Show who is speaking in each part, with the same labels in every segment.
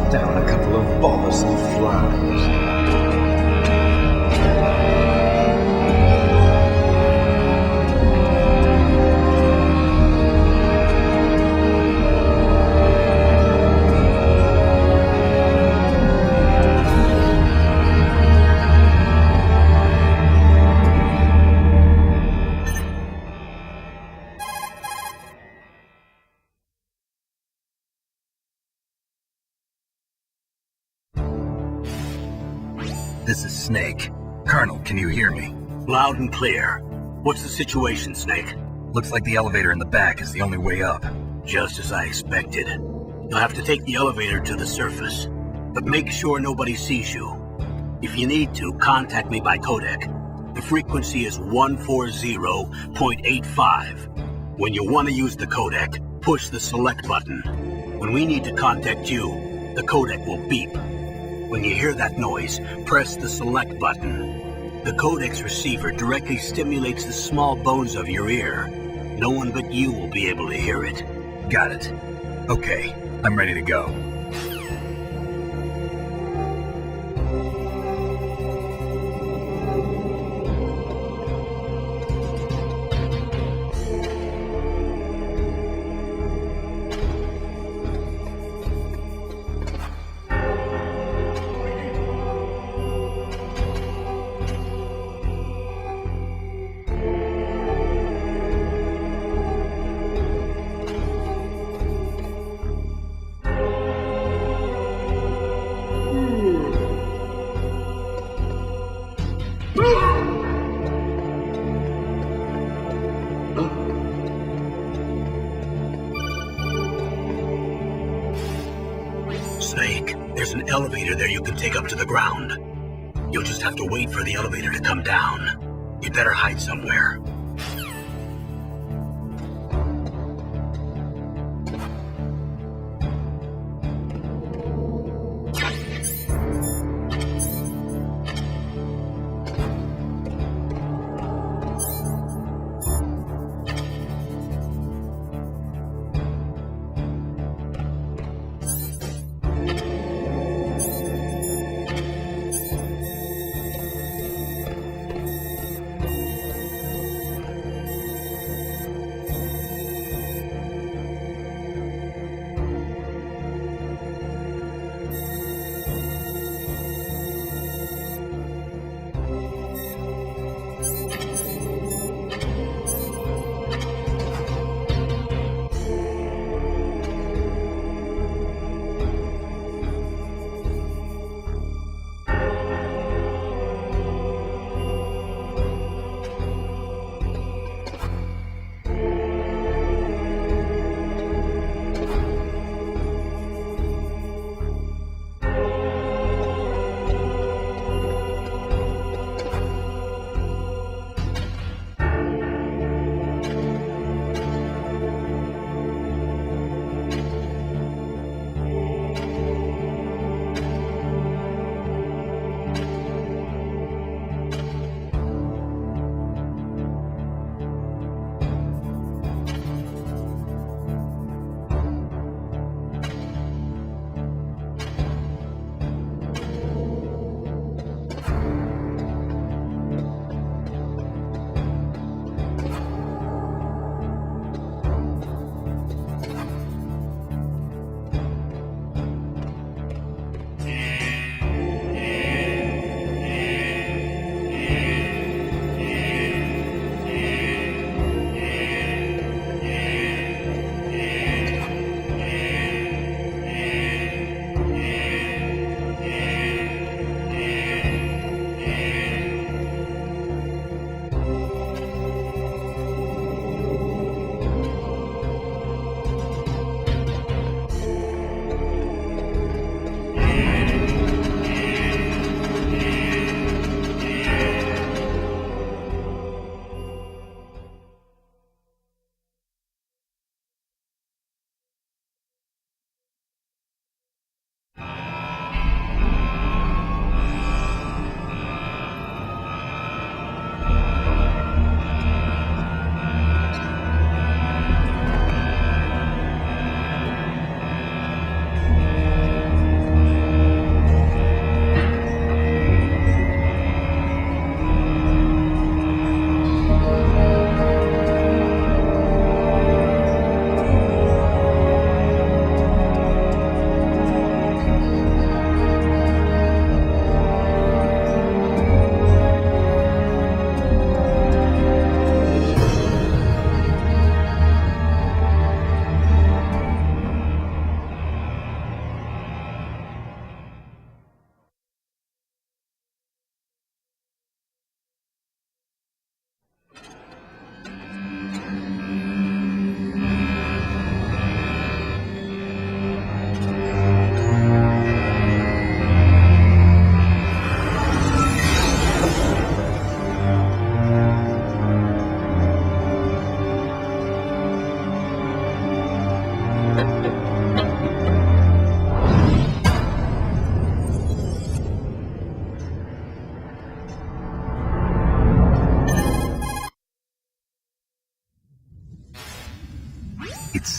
Speaker 1: hunt down a couple of bothersome flies.
Speaker 2: This is Snake. Colonel, can you hear me?
Speaker 3: Loud and clear. What's the situation, Snake?
Speaker 2: Looks like the elevator in the back is the only way up.
Speaker 3: Just as I expected. You'll have to take the elevator to the surface, but make sure nobody sees you. If you need to, contact me by codec. The frequency is 140.85. When you want to use the codec, push the select button. When we need to contact you, the codec will beep. When you hear that noise, press the select button. The codec's receiver directly stimulates the small bones of your ear. No one but you will be able to hear it.
Speaker 2: Got it. Okay, I'm ready to go.
Speaker 3: Snake, there's an elevator there you can take up to the ground. You'll just have to wait for the elevator to come down. You'd better hide somewhere.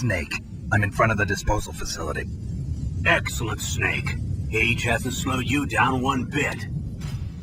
Speaker 2: Snake. I'm in front of the disposal facility.
Speaker 3: Excellent, Snake. Age hasn't slowed you down one bit.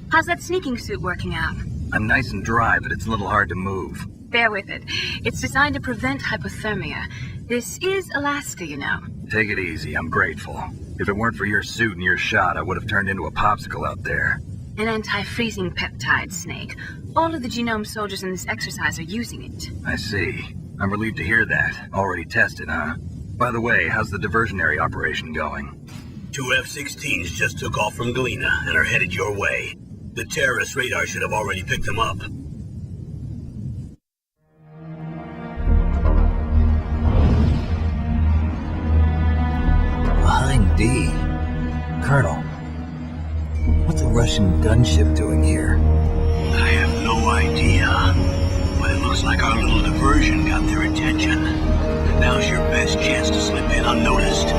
Speaker 4: How's that sneaking suit working out?
Speaker 2: I'm nice and dry, but it's a little hard to move.
Speaker 4: Bear with it. It's designed to prevent hypothermia. This is Alaska, you know.
Speaker 2: Take it easy, I'm grateful. If it weren't for your suit and your shot, I would have turned into a popsicle out there.
Speaker 4: An anti-freezing peptide, Snake. All of the genome soldiers in this exercise are using it.
Speaker 2: I see. I'm relieved to hear that. Already tested, huh? By the way, how's the diversionary operation going?
Speaker 3: 2 F-16s just took off from Galena and are headed your way. The terrorist radar should have already picked them up.
Speaker 2: Behind D. Colonel, what's a Russian gunship doing here?
Speaker 3: I have no idea, but it looks like our little diversion got their attention. Now's your best chance to slip in unnoticed.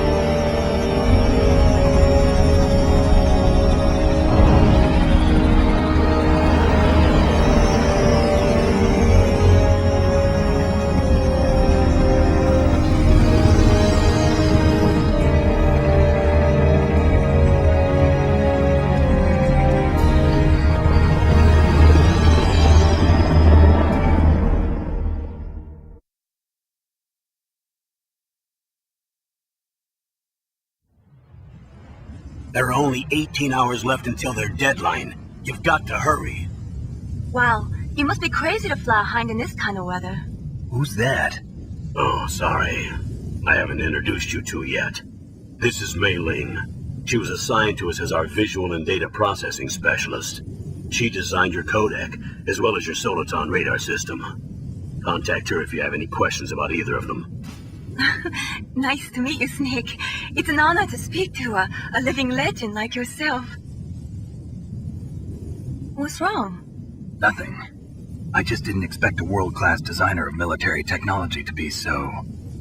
Speaker 3: There are only 18 hours left until their deadline. You've got to hurry.
Speaker 4: Wow, you must be crazy to fly hind in this kind of weather.
Speaker 2: Who's that?
Speaker 3: Oh, sorry. I haven't introduced you to yet. This is Mei Ling. She was assigned to us as our visual and data processing specialist. She designed your codec, as well as your Soliton radar system. Contact her if you have any questions about either of them.
Speaker 4: Nice to meet you, Snake. It's an honor to speak to a living legend like yourself. What's wrong?
Speaker 2: Nothing. I just didn't expect a world-class designer of military technology to be so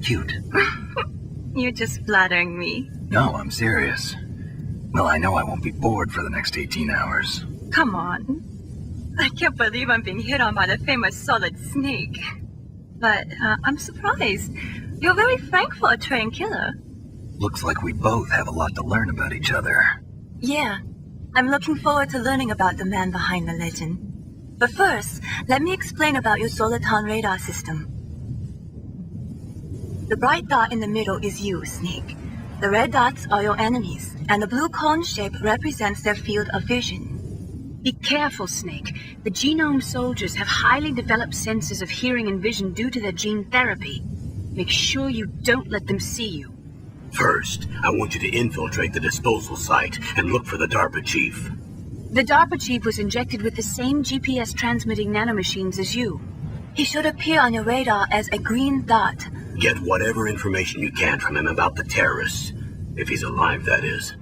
Speaker 2: cute.
Speaker 4: You're just flattering me.
Speaker 2: No, I'm serious. Well, I know I won't be bored for the next 18 hours.
Speaker 4: Come on. I can't believe I'm being hit on by the famous Solid Snake. But I'm surprised. You're very frank for a trained killer.
Speaker 2: Looks like we both have a lot to learn about each other.
Speaker 4: Yeah. I'm looking forward to learning about the man behind the legend. But first, let me explain about your Soliton radar system. The bright dot in the middle is you, Snake. The red dots are your enemies, and the blue cone shape represents their field of vision. Be careful, Snake. The genome soldiers have highly developed senses of hearing and vision due to their gene therapy. Make sure you don't let them see you.
Speaker 3: First, I want you to infiltrate the disposal site and look for the DARPA chief.
Speaker 4: The DARPA chief was injected with the same GPS transmitting nanomachines as you. He should appear on your radar as a green dot.
Speaker 3: Get whatever information you can from him about the terrorists. If he's alive, that is.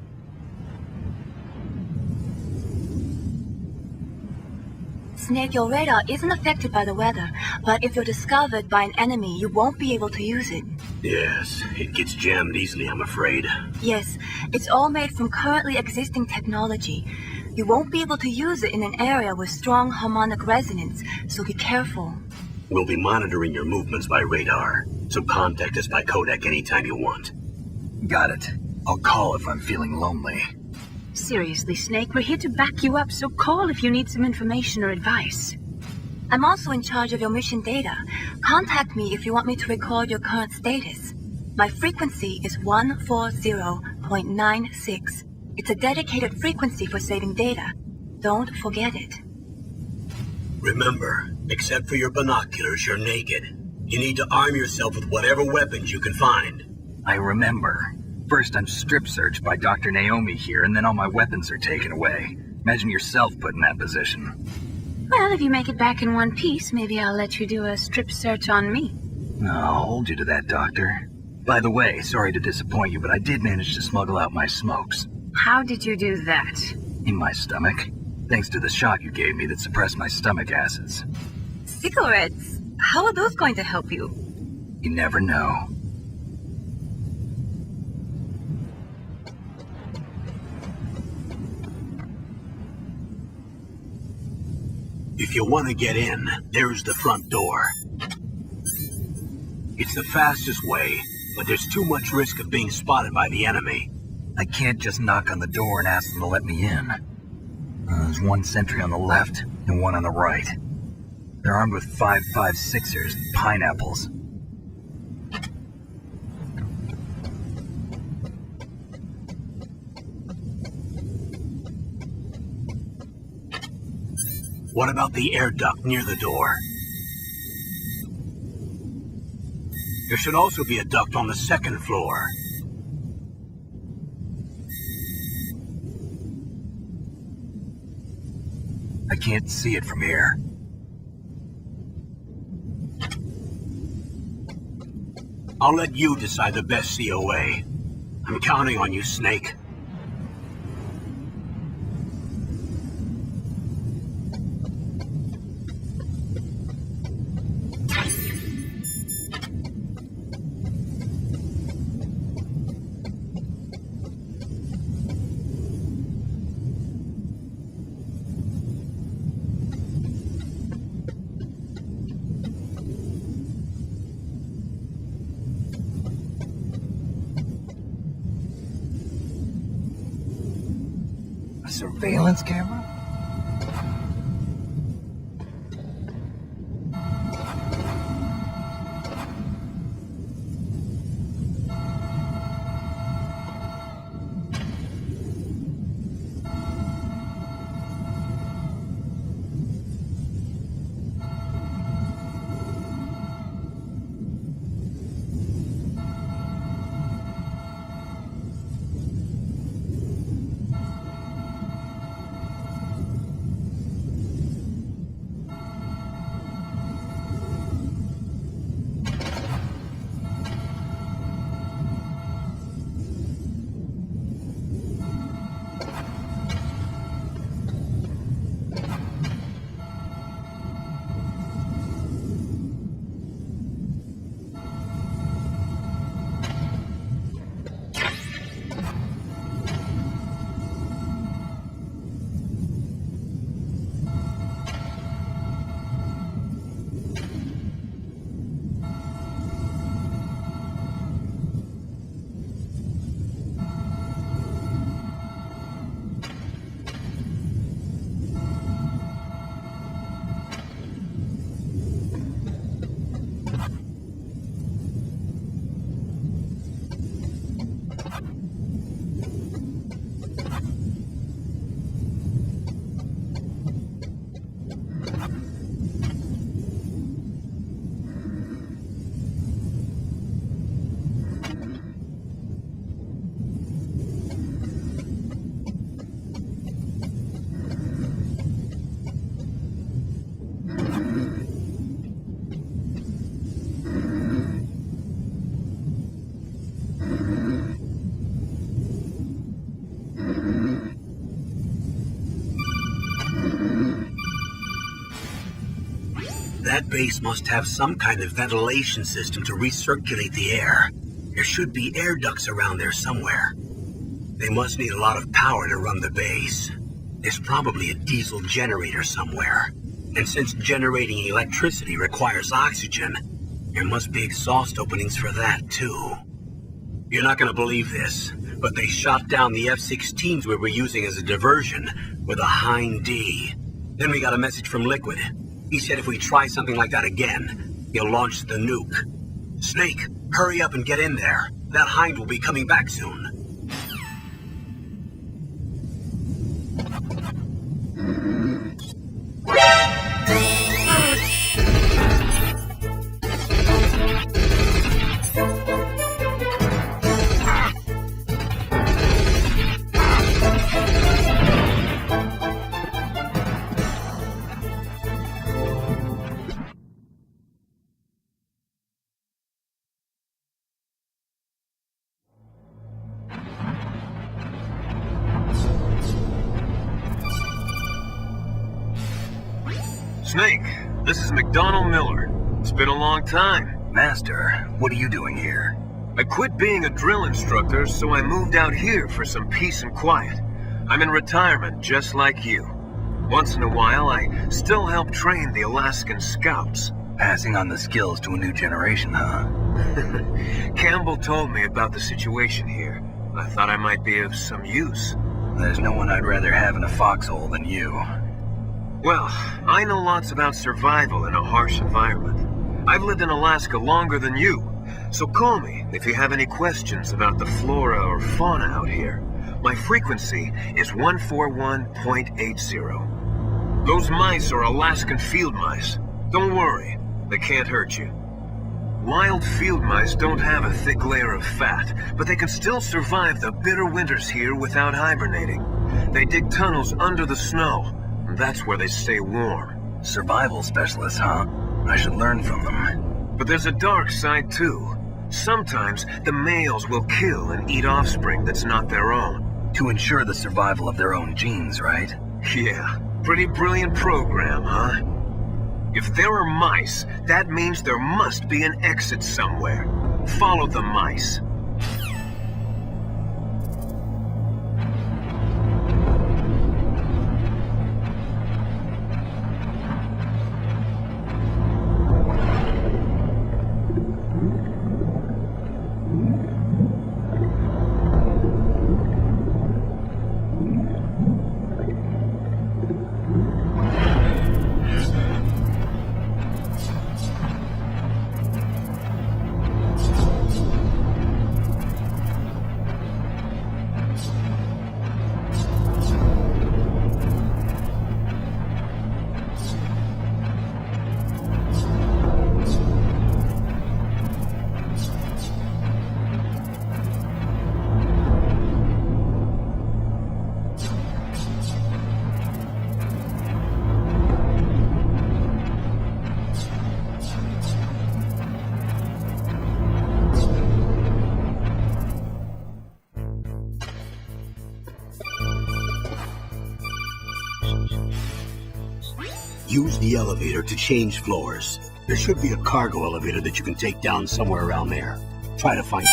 Speaker 4: Snake, your radar isn't affected by the weather, but if you're discovered by an enemy, you won't be able to use it.
Speaker 3: Yes, it gets jammed easily, I'm afraid.
Speaker 4: Yes, it's all made from currently existing technology. You won't be able to use it in an area with strong harmonic resonance, so be careful.
Speaker 3: We'll be monitoring your movements by radar, so contact us by codec anytime you want.
Speaker 2: Got it. I'll call if I'm feeling lonely.
Speaker 4: Seriously, Snake, we're here to back you up, so call if you need some information or advice. I'm also in charge of your mission data. Contact me if you want me to record your current status. My frequency is 140.96. It's a dedicated frequency for saving data. Don't forget it.
Speaker 3: Remember, except for your binoculars, you're naked. You need to arm yourself with whatever weapons you can find.
Speaker 2: I remember. First, I'm strip searched by Dr. Naomi here, and then all my weapons are taken away. Imagine yourself put in that position.
Speaker 4: Well, if you make it back in one piece, maybe I'll let you do a strip search on me.
Speaker 2: I'll hold you to that, Doctor. By the way, sorry to disappoint you, but I did manage to smuggle out my smokes.
Speaker 4: How did you do that?
Speaker 2: In my stomach. Thanks to the shot you gave me that suppressed my stomach acids.
Speaker 4: Cigarettes? How are those going to help you?
Speaker 2: You never know.
Speaker 3: If you want to get in, there's the front door. It's the fastest way, but there's too much risk of being spotted by the enemy.
Speaker 2: I can't just knock on the door and ask them to let me in. There's one sentry on the left and one on the right. They're armed with 5.56ers and pineapples.
Speaker 3: What about the air duct near the door? There should also be a duct on the second floor.
Speaker 2: I can't see it from here.
Speaker 3: I'll let you decide the best COA. I'm counting on you, Snake.
Speaker 2: Surveillance camera?
Speaker 3: That base must have some kind of ventilation system to recirculate the air. There should be air ducts around there somewhere. They must need a lot of power to run the base. There's probably a diesel generator somewhere. And since generating electricity requires oxygen, there must be exhaust openings for that too. You're not gonna believe this, but they shot down the F-16s we were using as a diversion with a Hind D. Then we got a message from Liquid. He said if we try something like that again, he'll launch the nuke. Snake, hurry up and get in there. That Hind will be coming back soon.
Speaker 1: Snake, this is McDonald Miller. It's been a long time.
Speaker 2: Master, what are you doing here?
Speaker 1: I quit being a drill instructor, so I moved out here for some peace and quiet. I'm in retirement, just like you. Once in a while, I still help train the Alaskan Scouts.
Speaker 2: Passing on the skills to a new generation, huh?
Speaker 1: Campbell told me about the situation here. I thought I might be of some use.
Speaker 2: There's no one I'd rather have in a foxhole than you.
Speaker 1: Well, I know lots about survival in a harsh environment. I've lived in Alaska longer than you, so call me if you have any questions about the flora or fauna out here. My frequency is 141.80. Those mice are Alaskan field mice. Don't worry, they can't hurt you. Wild field mice don't have a thick layer of fat, but they can still survive the bitter winters here without hibernating. They dig tunnels under the snow, and that's where they stay warm.
Speaker 2: Survival specialists, huh? I should learn from them.
Speaker 1: But there's a dark side too. Sometimes the males will kill and eat offspring that's not their own.
Speaker 2: To ensure the survival of their own genes, right?
Speaker 1: Yeah, pretty brilliant program, huh? If there are mice, that means there must be an exit somewhere. Follow the mice.
Speaker 3: Use the elevator to change floors. There should be a cargo elevator that you can take down somewhere around there. Try to find it.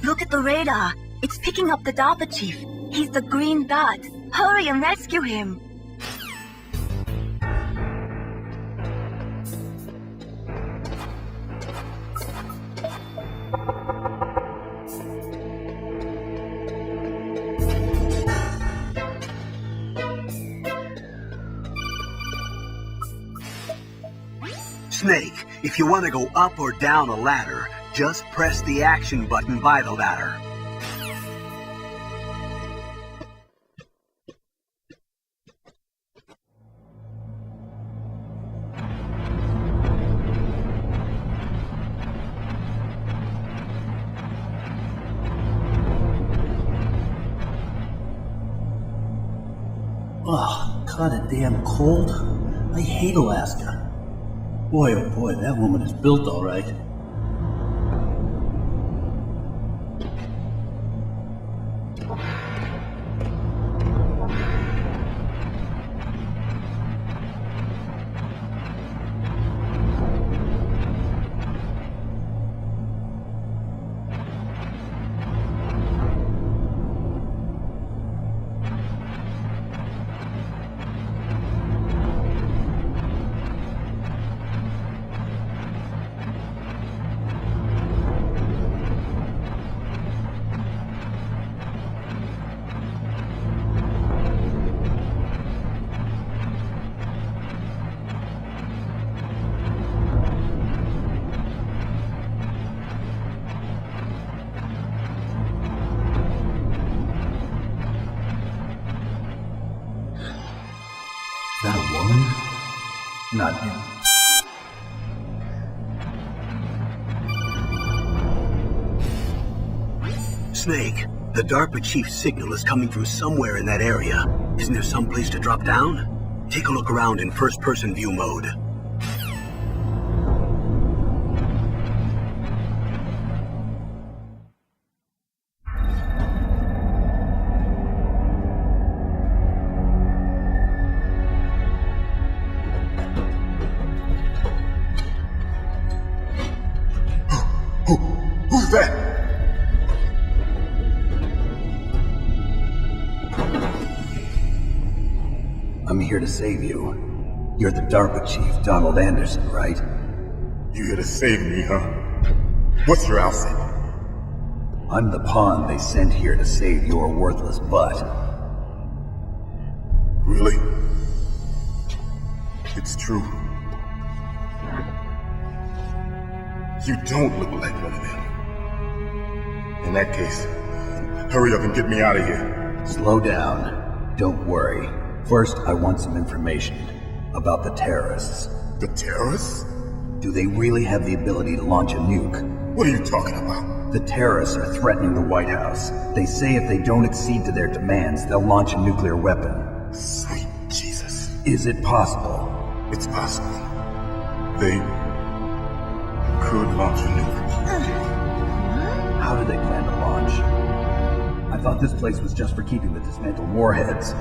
Speaker 4: Look at the radar. It's picking up the Dapper Chief. He's the green dot. Hurry and rescue him.
Speaker 3: Snake, if you want to go up or down a ladder, just press the action button by the ladder.
Speaker 5: Oh, kinda damn cold. I hate Alaska. Boy, oh boy, that woman is built all right. Is that a woman?
Speaker 2: Not him.
Speaker 3: Snake, The DARPA chief's signal is coming from somewhere in that area. Isn't there some place to drop down? Take a look around in first-person view mode.
Speaker 6: Who's that?
Speaker 2: I'm here to save you. You're the DARPA chief, Donald Anderson, right?
Speaker 6: You here to save me, huh? What's your outfit?
Speaker 2: I'm the pawn they sent here to save your worthless butt.
Speaker 6: Really? It's true. You don't look like one of them. In that case, hurry up and get me out of here.
Speaker 2: Slow down. Don't worry. First, I want some information about the terrorists.
Speaker 6: The terrorists?
Speaker 2: Do they really have the ability to launch a nuke?
Speaker 6: What are you talking about?
Speaker 2: The terrorists are threatening the White House. They say if they don't accede to their demands, they'll launch a nuclear weapon.
Speaker 6: Sweet Jesus.
Speaker 2: Is it possible?
Speaker 6: It's possible. They could launch a nuke.
Speaker 2: How do they plan to launch? I thought this place was just for keeping the dismantled warheads.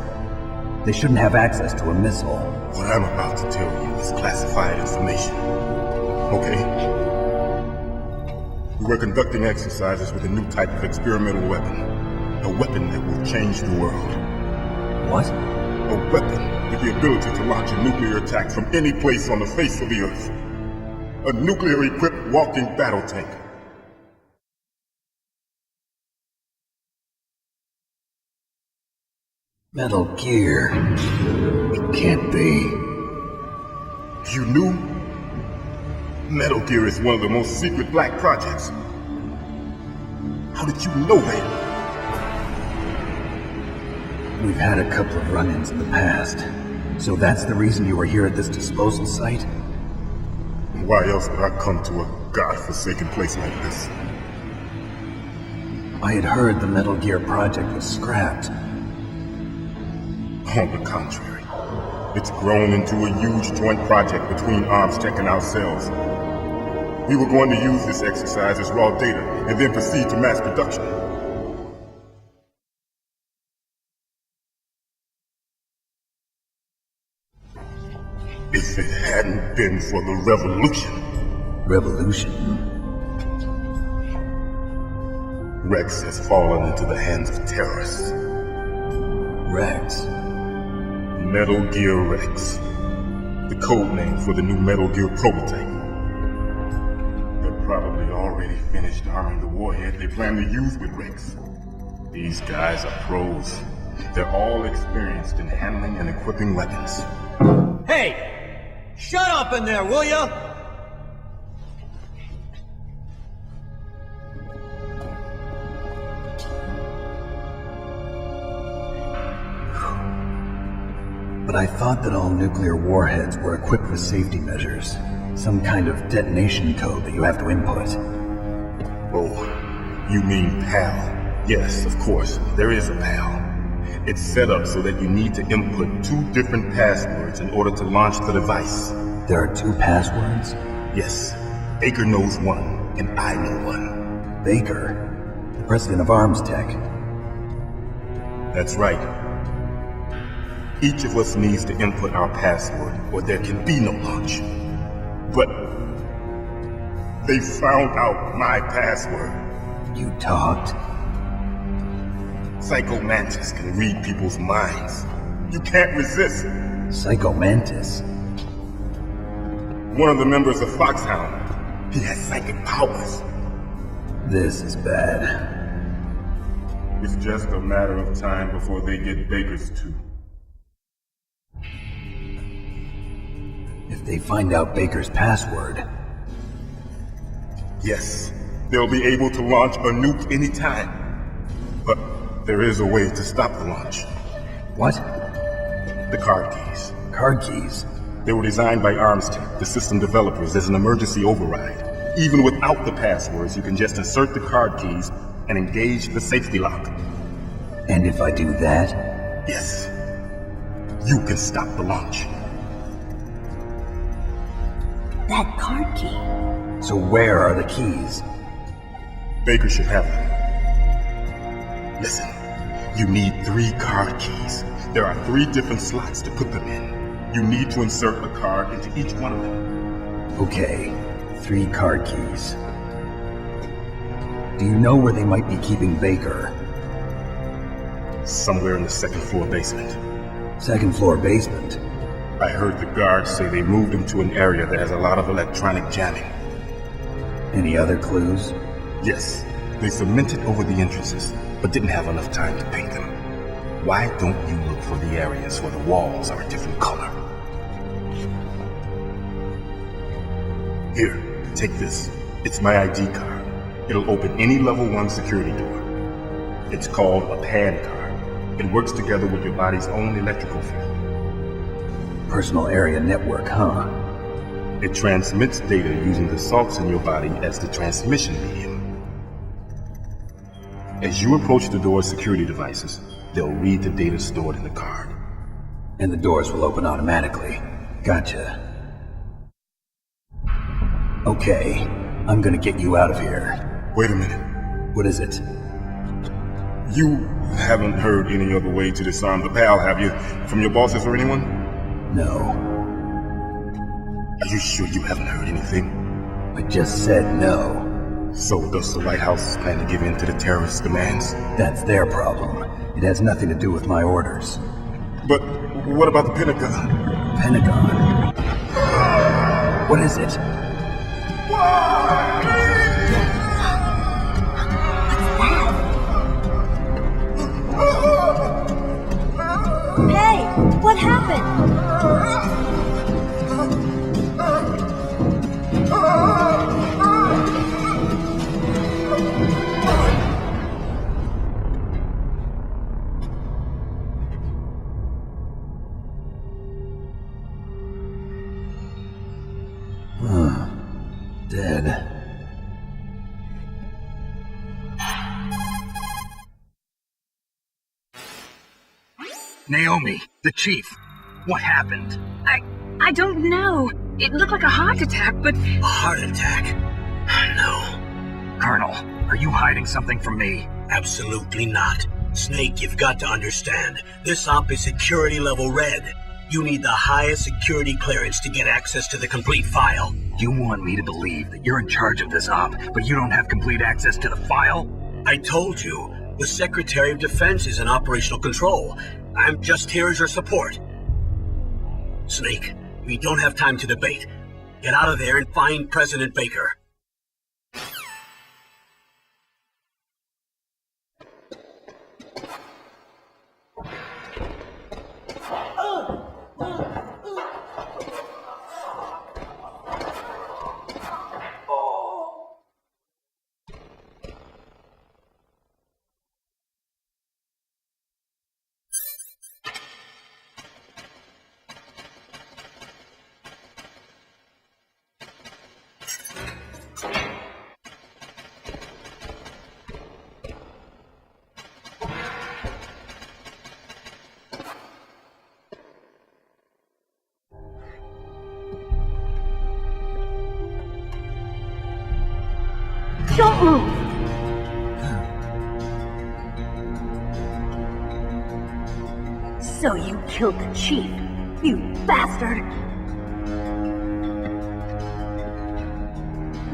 Speaker 2: They shouldn't have access to a missile.
Speaker 6: What I'm about to tell you is classified information. Okay? We were conducting exercises with a new type of experimental weapon. A weapon that will change the world.
Speaker 2: What?
Speaker 6: A weapon with the ability to launch a nuclear attack from any place on the face of the Earth. A nuclear-equipped walking battle tank.
Speaker 2: Metal Gear. It can't be.
Speaker 6: You knew? Metal Gear is one of the most secret black projects. How did you know that?
Speaker 2: We've had a couple of run-ins in the past. So that's the reason you were here at this disposal site?
Speaker 6: Why else would I come to a godforsaken place like this?
Speaker 2: I had heard the Metal Gear project was scrapped.
Speaker 6: On the contrary, it's grown into a huge joint project between ArmsTech and ourselves. We were going to use this exercise as raw data and then proceed to mass production. If it hadn't been for the revolution.
Speaker 2: Revolution?
Speaker 6: Rex has fallen into the hands of terrorists.
Speaker 2: Rex?
Speaker 6: Metal Gear Rex. The code name for the new Metal Gear prototype. They're probably already finished arming the warhead they plan to use with Rex. These guys are pros. They're all experienced in handling and equipping weapons.
Speaker 7: Hey! Shut up in there, will ya?
Speaker 2: But I thought that all nuclear warheads were equipped with safety measures. Some kind of detonation code that you have to input.
Speaker 6: Oh, you mean PAL? Yes, of course, there is a PAL. It's set up so that you need to input 2 different passwords in order to launch the device.
Speaker 2: There are 2 passwords?
Speaker 6: Yes, Baker knows one, and I know one.
Speaker 2: Baker? The president of ArmsTech?
Speaker 6: That's right. Each of us needs to input our password, or there can be no launch. But they found out my password.
Speaker 2: You talked?
Speaker 6: Psycho Mantis can read people's minds. You can't resist.
Speaker 2: Psycho Mantis?
Speaker 6: One of the members of Foxhound. He has psychic powers.
Speaker 2: This is bad.
Speaker 6: It's just a matter of time before they get Baker's too.
Speaker 2: If they find out Baker's password...
Speaker 6: Yes, they'll be able to launch a nuke anytime. But there is a way to stop the launch.
Speaker 2: What?
Speaker 6: The card keys.
Speaker 2: Card keys?
Speaker 6: They were designed by ArmsTech, the system developers, as an emergency override. Even without the passwords, you can just insert the card keys, and engage the safety lock.
Speaker 2: And if I do that?
Speaker 6: Yes. You can stop the launch.
Speaker 8: That card key.
Speaker 2: So where are the keys?
Speaker 6: Baker should have them. Listen, you need 3 card keys. There are 3 different slots to put them in. You need to insert a card into each one of them.
Speaker 2: Okay, 3 card keys. Do you know where they might be keeping Baker?
Speaker 6: Somewhere in the 2nd floor basement.
Speaker 2: 2nd floor basement?
Speaker 6: I heard the guards say they moved him to an area that has a lot of electronic jamming.
Speaker 2: Any other clues?
Speaker 6: Yes, they cemented over the entrances, but didn't have enough time to paint them. Why don't you look for the areas where the walls are a different color? Here, take this. It's my ID card. It'll open any level 1 security door. It's called a PAN card. It works together with your body's own electrical field.
Speaker 2: Personal area network, huh?
Speaker 6: It transmits data using the salts in your body as the transmission medium. As you approach the door's security devices, they'll read the data stored in the card.
Speaker 2: And the doors will open automatically. Gotcha. Okay, I'm gonna get you out of here.
Speaker 6: Wait a minute.
Speaker 2: What is it?
Speaker 6: You haven't heard any other way to disarm the PAL, have you? From your bosses or anyone?
Speaker 2: No.
Speaker 6: Are you sure you haven't heard anything?
Speaker 2: I just said no.
Speaker 6: So does the White House plan to give in to the terrorists' demands?
Speaker 2: That's their problem. It has nothing to do with my orders.
Speaker 6: But what about the Pentagon?
Speaker 2: Pentagon? What is it?
Speaker 8: Hey, what happened?
Speaker 2: Dead. Naomi, the chief. What happened?
Speaker 4: I don't know. It looked like a heart attack, but...
Speaker 3: A heart attack? No.
Speaker 2: Colonel, are you hiding something from me?
Speaker 3: Absolutely not. Snake, you've got to understand. This op is security level red. You need the highest security clearance to get access to the complete file.
Speaker 2: You want me to believe that you're in charge of this op, but you don't have complete access to the file?
Speaker 3: I told you, the Secretary of Defense is in operational control. I'm just here as your support. Snake, we don't have time to debate. Get out of there and find President Baker.
Speaker 8: Don't move! So you killed the chief, you bastard!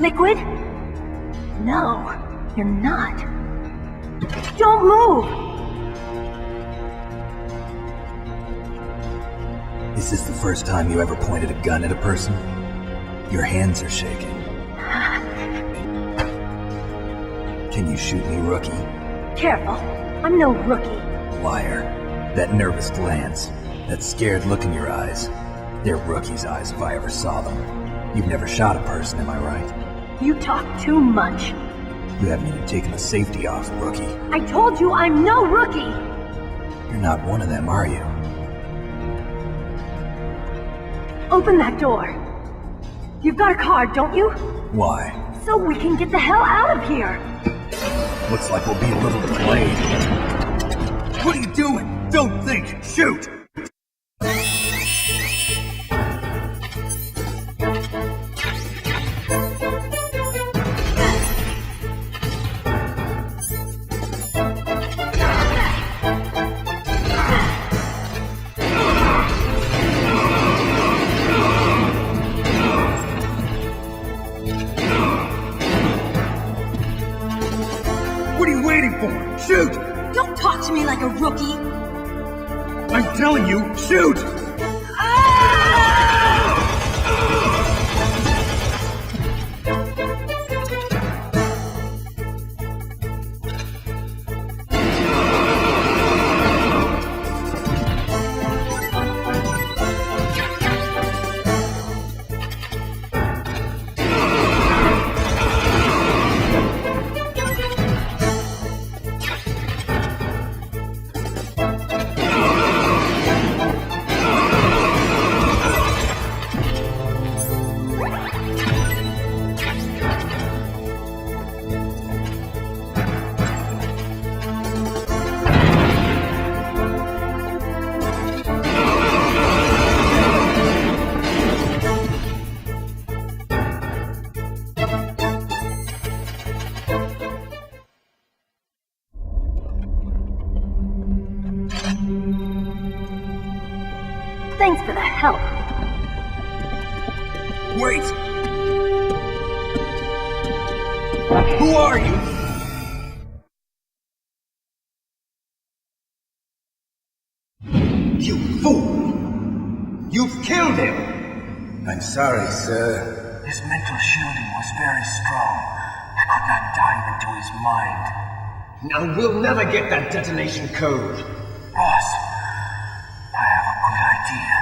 Speaker 8: Liquid? No, you're not. Don't move!
Speaker 2: Is this the first time you ever pointed a gun at a person? Your hands are shaking. Can you shoot me, rookie?
Speaker 8: Careful, I'm no rookie.
Speaker 2: Liar. That nervous glance, that scared look in your eyes. They're rookie's eyes if I ever saw them. You've never shot a person, am I right?
Speaker 8: You talk too much.
Speaker 2: You haven't even taken the safety off, rookie.
Speaker 8: I told you I'm no rookie!
Speaker 2: You're not one of them, are you?
Speaker 8: Open that door. You've got a card, don't you?
Speaker 2: Why?
Speaker 8: So we can get the hell out of here!
Speaker 2: Looks like we'll be a little delayed.
Speaker 7: What are you doing? Don't think! Shoot! What are you waiting for? Shoot!
Speaker 4: Don't talk to me like a rookie!
Speaker 7: I'm telling you, shoot!
Speaker 8: Thanks for the help.
Speaker 7: Wait! Who are you? You fool! You've killed him!
Speaker 9: I'm sorry, sir.
Speaker 2: His mental shielding was very strong. I could not dive into his mind.
Speaker 7: Now we'll never get that detonation code.
Speaker 2: Boss, I have a good idea.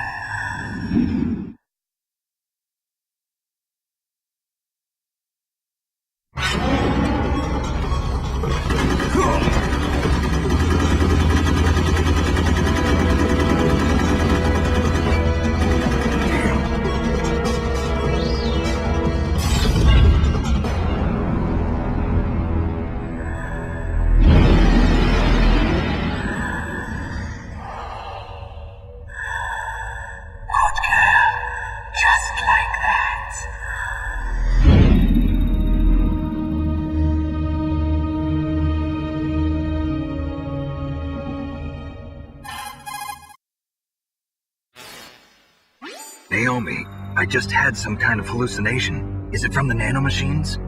Speaker 2: Naomi, I just had some kind of hallucination. Is it from the nanomachines?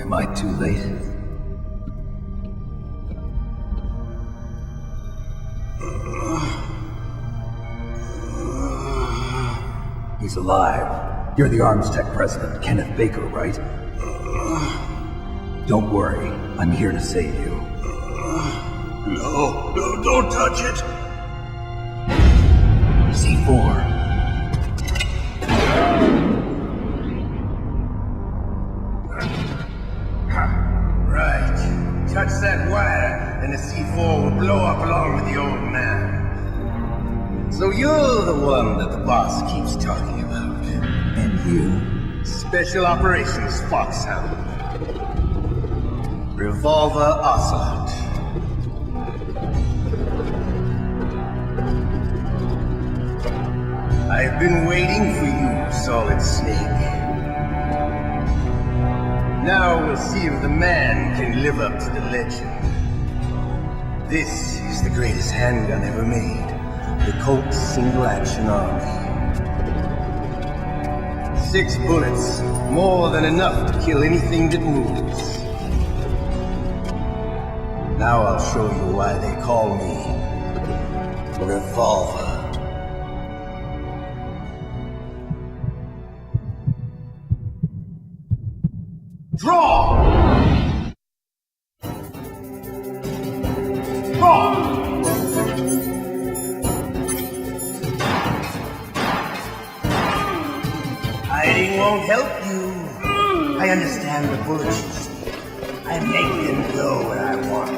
Speaker 2: Am I too late? He's alive. You're the Arms Tech president, Kenneth Baker, right? Don't worry. I'm here to save you.
Speaker 3: No, don't touch it!
Speaker 2: C4.
Speaker 9: Right. Touch that wire, and the C4 will blow up along with the old man. So you're the one that the boss keeps talking about.
Speaker 2: And you?
Speaker 9: Special Operations Foxhound. Revolver Ocelot. I've been waiting for you, Solid Snake. Now we'll see if the man can live up to the legend. This is the greatest handgun ever made. The Colt's Single Action Army. 6 bullets, more than enough to kill anything that moves. Now I'll show you why they call me Revolver. Draw! Draw! Hiding won't help you. I understand the bullets you see. I make them go where I want.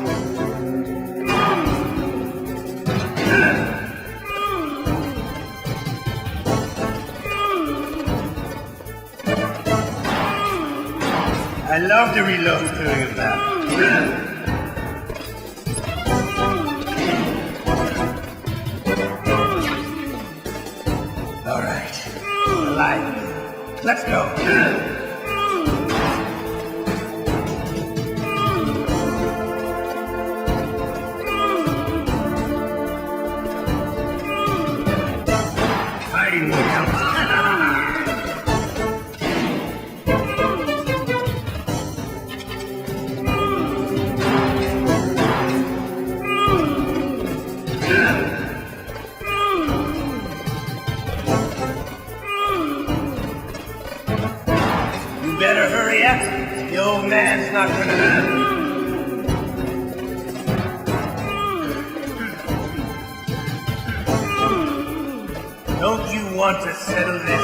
Speaker 9: I love the reload feeling of that. All right, alive. Let's go. Hiding won't help. Better hurry up. The old man's not gonna... Don't you want to settle this?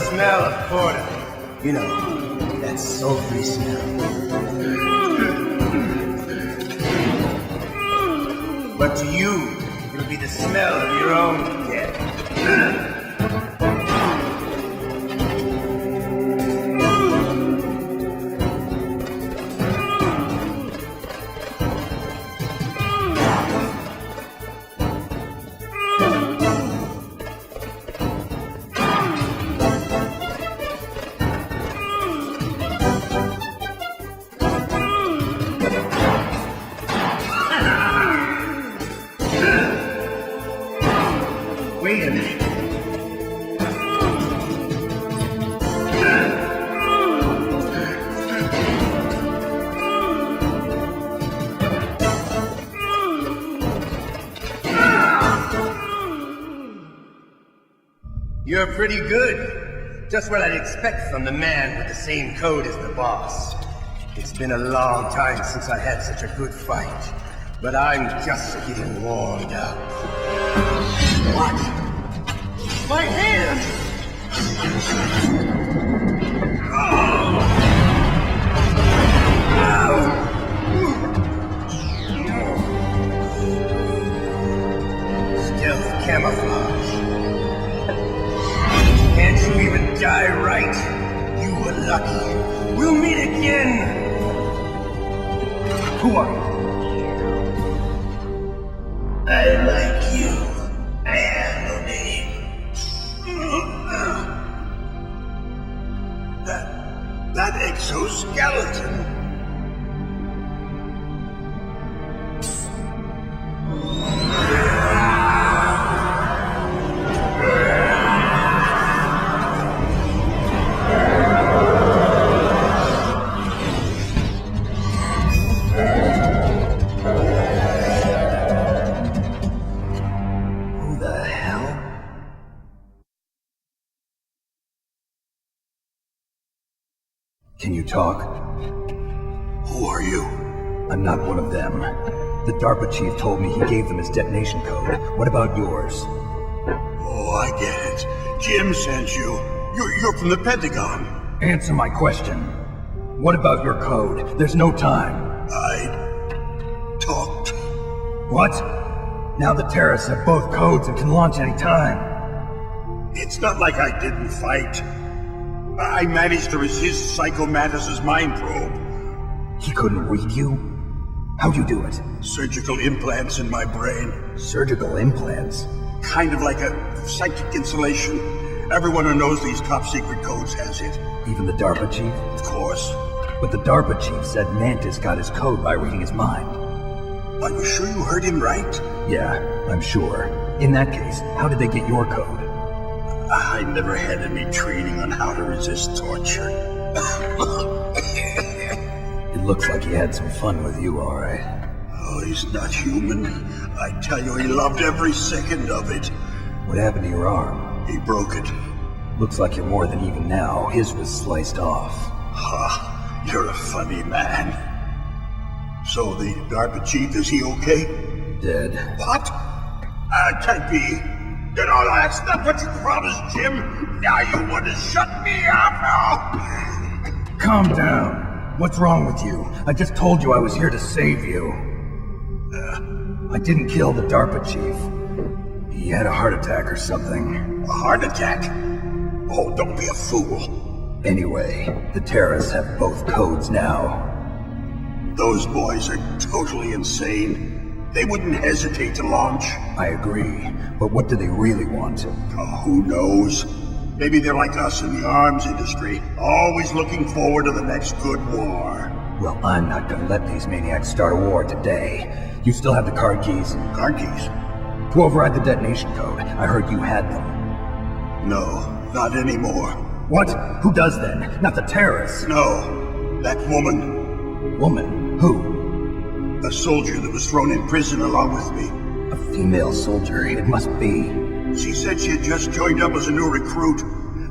Speaker 9: Smell of porter. You know, that sultry smell. But to you, it'll be the smell of your own death. Wait a minute. You're pretty good. Just what I'd expect from the man with the same code as the boss. It's been a long time since I had such a good fight, but I'm just getting warmed up. What? My hand! Stealth camouflage. Can't you even die right? You were lucky. We'll meet again!
Speaker 2: Who are you?
Speaker 9: I like you. I have no name. That exoskeleton.
Speaker 2: Can you talk?
Speaker 3: Who are you?
Speaker 2: I'm not one of them. The DARPA chief told me he gave them his detonation code. What about yours?
Speaker 3: Oh, I get it. Jim sent you. You're from the Pentagon.
Speaker 2: Answer my question. What about your code? There's no time.
Speaker 3: I talked.
Speaker 2: What? Now the terrorists have both codes and can launch any time.
Speaker 3: It's not like I didn't fight. I managed to resist Psycho Mantis's mind probe.
Speaker 2: He couldn't read you? How'd you do it?
Speaker 3: Surgical implants in my brain.
Speaker 2: Surgical implants?
Speaker 3: Kind of like a psychic insulation. Everyone who knows these top secret codes has it.
Speaker 2: Even the DARPA chief?
Speaker 3: Of course.
Speaker 2: But the DARPA chief said Mantis got his code by reading his mind.
Speaker 3: Are you sure you heard him right?
Speaker 2: Yeah, I'm sure. In that case, how did they get your code?
Speaker 3: I never had any training on how to resist torture.
Speaker 2: It looks like he had some fun with you, all right.
Speaker 3: Oh, he's not human. I tell you, he loved every second of it.
Speaker 2: What happened to your arm?
Speaker 3: He broke it.
Speaker 2: Looks like you're more than even now. His was sliced off.
Speaker 3: Ha, you're a funny man. So the DARPA chief, is he okay?
Speaker 2: Dead.
Speaker 3: What? Can't be. You know, that's not what you promised, Jim. Now you want to shut me up now?
Speaker 2: Calm down. What's wrong with you? I just told you I was here to save you. I didn't kill the DARPA chief. He had a heart attack or something.
Speaker 3: A heart attack? Oh, don't be a fool.
Speaker 2: Anyway, the terrorists have both codes now.
Speaker 3: Those boys are totally insane. They wouldn't hesitate to launch.
Speaker 2: I agree, but what do they really want?
Speaker 3: Oh, who knows? Maybe they're like us in the arms industry, always looking forward to the next good war.
Speaker 2: Well, I'm not gonna let these maniacs start a war today. You still have the card keys?
Speaker 3: Card keys?
Speaker 2: To override the detonation code. I heard you had them.
Speaker 3: No, not anymore.
Speaker 2: What? Who does then? Not the terrorists?
Speaker 3: No, that woman.
Speaker 2: Woman? Who?
Speaker 3: A soldier that was thrown in prison along with me.
Speaker 2: A female soldier, it must be.
Speaker 3: She said she had just joined up as a new recruit.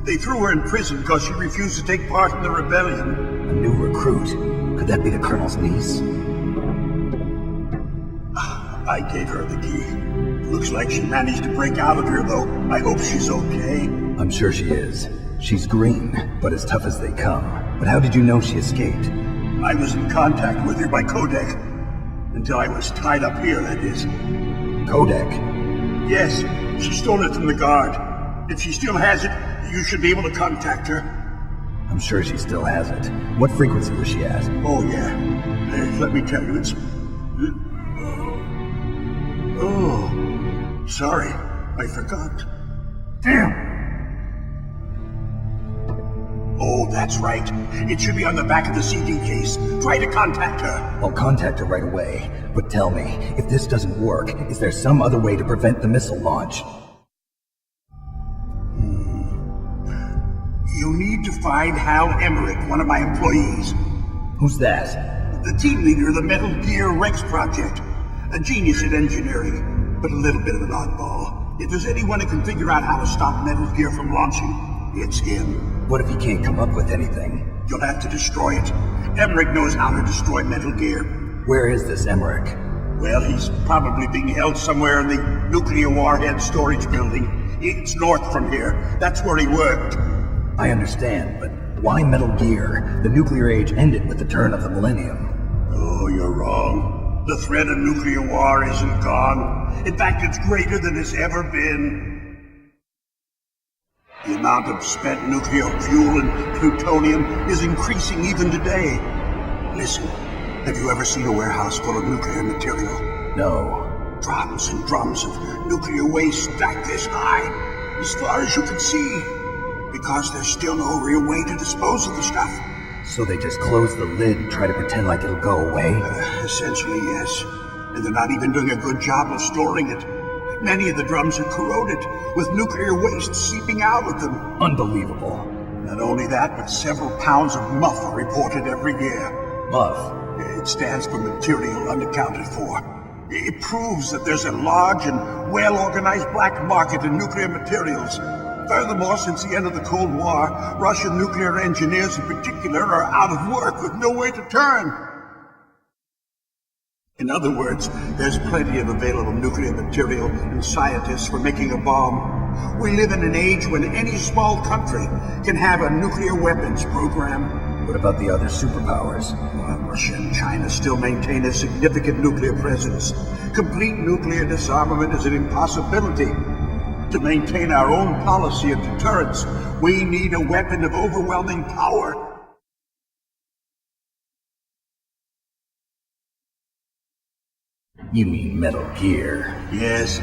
Speaker 3: They threw her in prison because she refused to take part in the rebellion.
Speaker 2: A new recruit? Could that be the Colonel's niece?
Speaker 3: I gave her the key. Looks like she managed to break out of here, though. I hope she's okay.
Speaker 2: I'm sure she is. She's green, but as tough as they come. But how did you know she escaped?
Speaker 3: I was in contact with her by codec. Until I was tied up here, that is.
Speaker 2: Codec?
Speaker 3: Yes, she stole it from the guard. If she still has it, you should be able to contact her.
Speaker 2: I'm sure she still has it. What frequency was she at?
Speaker 3: Oh, yeah. Let me tell you, it's... Oh, sorry. I forgot.
Speaker 2: Damn!
Speaker 3: Oh, that's right. It should be on the back of the CD case. Try to contact her.
Speaker 2: I'll contact her right away. But tell me, if this doesn't work, is there some other way to prevent the missile launch?
Speaker 3: You need to find Hal Emmerich, one of my employees.
Speaker 2: Who's that?
Speaker 3: The team leader of the Metal Gear Rex project. A genius at engineering, but a little bit of an oddball. If there's anyone who can figure out how to stop Metal Gear from launching, it's him.
Speaker 2: What if he can't come up with anything?
Speaker 3: You'll have to destroy it. Emmerich knows how to destroy Metal Gear.
Speaker 2: Where is this Emmerich?
Speaker 3: Well, he's probably being held somewhere in the nuclear warhead storage building. It's north from here. That's where he worked.
Speaker 2: I understand, but why Metal Gear? The nuclear age ended with the turn of the millennium.
Speaker 3: Oh, you're wrong. The threat of nuclear war isn't gone. In fact, it's greater than it's ever been. The amount of spent nuclear fuel and plutonium is increasing even today. Listen, have you ever seen a warehouse full of nuclear material?
Speaker 2: No.
Speaker 3: Drums and drums of nuclear waste stacked this high, as far as you can see, because there's still no real way to dispose of the stuff.
Speaker 2: So they just close the lid and try to pretend like it'll go away?
Speaker 3: Essentially, yes. And they're not even doing a good job of storing it. Many of the drums are corroded, with nuclear waste seeping out of them.
Speaker 2: Unbelievable.
Speaker 3: Not only that, but several pounds of muff are reported every year.
Speaker 2: Muff?
Speaker 3: It stands for material unaccounted for. It proves that there's a large and well-organized black market in nuclear materials. Furthermore, since the end of the Cold War, Russian nuclear engineers in particular are out of work with no way to turn. In other words, there's plenty of available nuclear material and scientists for making a bomb. We live in an age when any small country can have a nuclear weapons program.
Speaker 2: What about the other superpowers?
Speaker 3: Well, Russia and China still maintain a significant nuclear presence. Complete nuclear disarmament is an impossibility. To maintain our own policy of deterrence, we need a weapon of overwhelming power.
Speaker 2: You mean Metal Gear?
Speaker 3: Yes.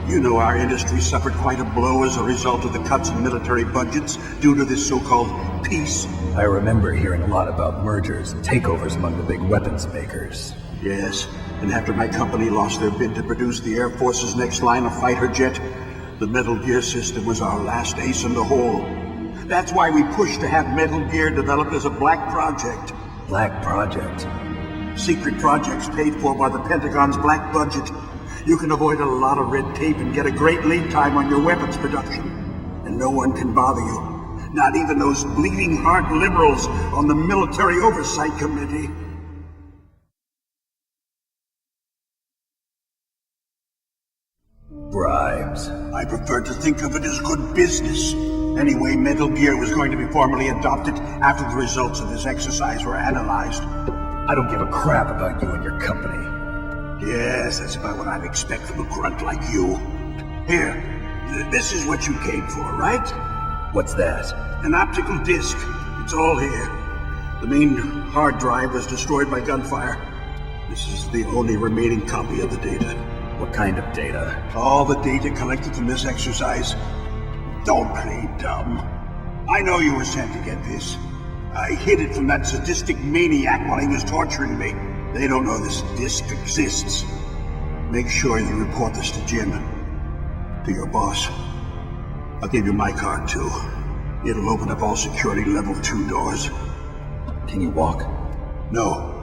Speaker 3: You know our industry suffered quite a blow as a result of the cuts in military budgets due to this so-called peace.
Speaker 2: I remember hearing a lot about mergers and takeovers among the big weapons makers.
Speaker 3: Yes, and after my company lost their bid to produce the Air Force's next line of fighter jet, the Metal Gear system was our last ace in the hole. That's why we pushed to have Metal Gear developed as a black project.
Speaker 2: Black project?
Speaker 3: Secret projects paid for by the Pentagon's black budget. You can avoid a lot of red tape and get a great lead time on your weapons production. And no one can bother you. Not even those bleeding heart liberals on the Military Oversight Committee.
Speaker 2: Bribes.
Speaker 3: I prefer to think of it as good business. Anyway, Metal Gear was going to be formally adopted after the results of this exercise were analyzed.
Speaker 2: I don't give a crap about you and your company.
Speaker 3: Yes, that's about what I'd expect from a grunt like you. Here, this is what you came for, right?
Speaker 2: What's that?
Speaker 3: An optical disc. It's all here. The main hard drive was destroyed by gunfire. This is the only remaining copy of the data.
Speaker 2: What kind of data?
Speaker 3: All the data collected from this exercise. Don't play dumb. I know you were sent to get this. I hid it from that sadistic maniac while he was torturing me. They don't know this disc exists. Make sure you report this to Jim. To your boss. I'll give you my card too. It'll open up all security level 2 doors.
Speaker 2: Can you walk?
Speaker 3: No.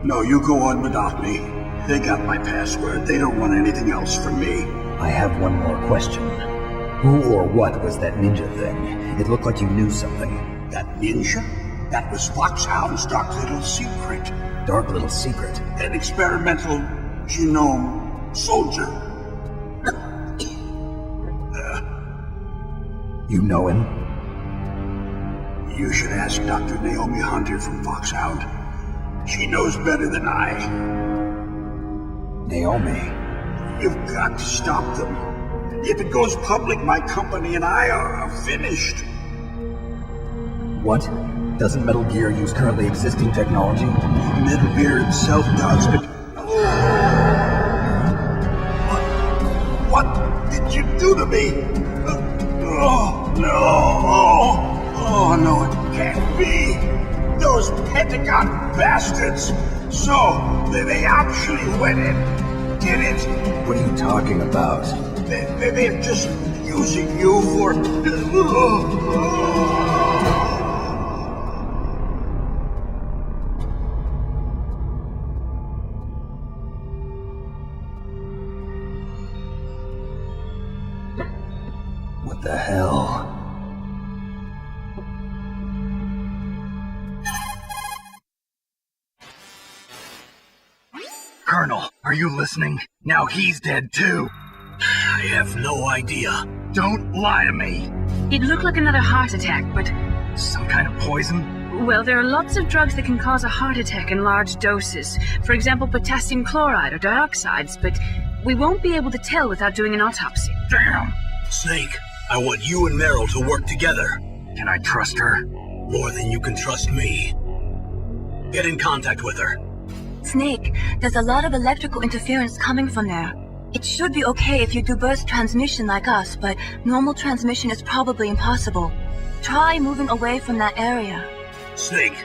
Speaker 3: No, you go on without me. They got my password. They don't want anything else from me.
Speaker 2: I have one more question. Who or what was that ninja thing? It looked like you knew something.
Speaker 3: That ninja? That was Foxhound's dark little secret.
Speaker 2: Dark little secret?
Speaker 3: An experimental genome soldier.
Speaker 2: You know him?
Speaker 3: You should ask Dr. Naomi Hunter from Foxhound. She knows better than I.
Speaker 2: Naomi?
Speaker 3: You've got to stop them. If it goes public, my company and I are finished.
Speaker 2: What? Doesn't Metal Gear use currently existing technology?
Speaker 3: Metal Gear itself does, but... What did you do to me? Oh, no. Oh, no, it can't be. Those Pentagon bastards. So, they actually went in, did it.
Speaker 2: What are you talking about?
Speaker 3: They're just using you for...
Speaker 2: What the hell?
Speaker 10: Colonel, are you listening? Now he's dead too.
Speaker 3: I have no idea.
Speaker 10: Don't lie to me.
Speaker 4: It looked like another heart attack, but...
Speaker 10: Some kind of poison?
Speaker 4: Well, there are lots of drugs that can cause a heart attack in large doses. For example, potassium chloride or dioxides, but we won't be able to tell without doing an autopsy.
Speaker 10: Damn!
Speaker 3: Snake, I want you and Meryl to work together.
Speaker 10: Can I trust her?
Speaker 3: More than you can trust me. Get in contact with her.
Speaker 4: Snake, there's a lot of electrical interference coming from there. It should be okay if you do burst transmission like us, but normal transmission is probably impossible. Try moving away from that area.
Speaker 3: Snake,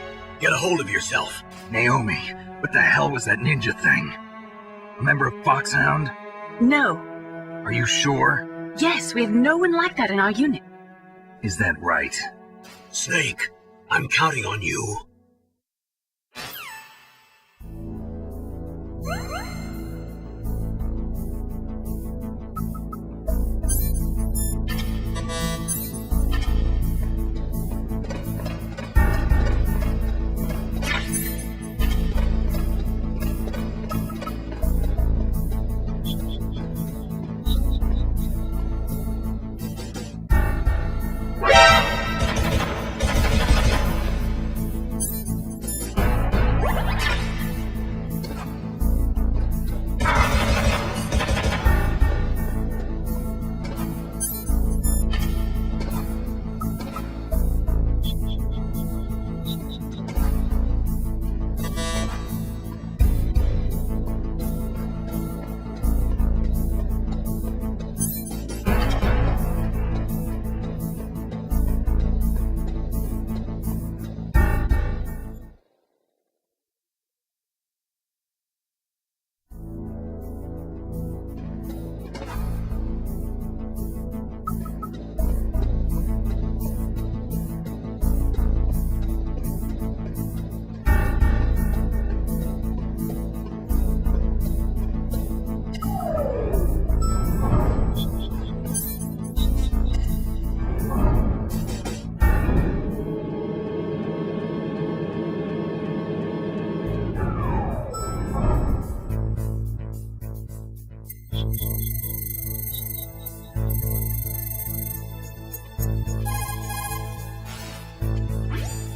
Speaker 3: get a hold of yourself.
Speaker 10: Naomi, what the hell was that ninja thing? A member of Foxhound?
Speaker 11: No.
Speaker 10: Are you sure?
Speaker 11: Yes, we have no one like that in our unit.
Speaker 10: Is that right?
Speaker 3: Snake, I'm counting on you.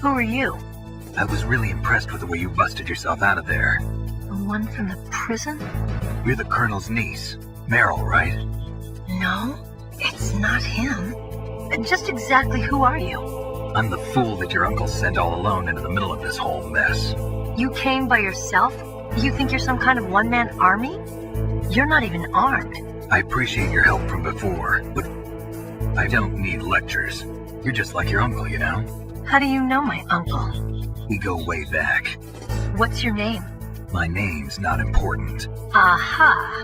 Speaker 8: Who are you?
Speaker 10: I was really impressed with the way you busted yourself out of there.
Speaker 8: The one from the prison?
Speaker 10: You're the Colonel's niece, Meryl, right?
Speaker 8: No, it's not him. Just exactly who are you?
Speaker 10: I'm the fool that your uncle sent all alone into the middle of this whole mess.
Speaker 8: You came by yourself? You think you're some kind of one-man army? You're not even armed.
Speaker 10: I appreciate your help from before, but I don't need lectures. You're just like your uncle, you know?
Speaker 8: How do you know my uncle?
Speaker 10: We go way back.
Speaker 8: What's your name?
Speaker 10: My name's not important.
Speaker 8: Aha!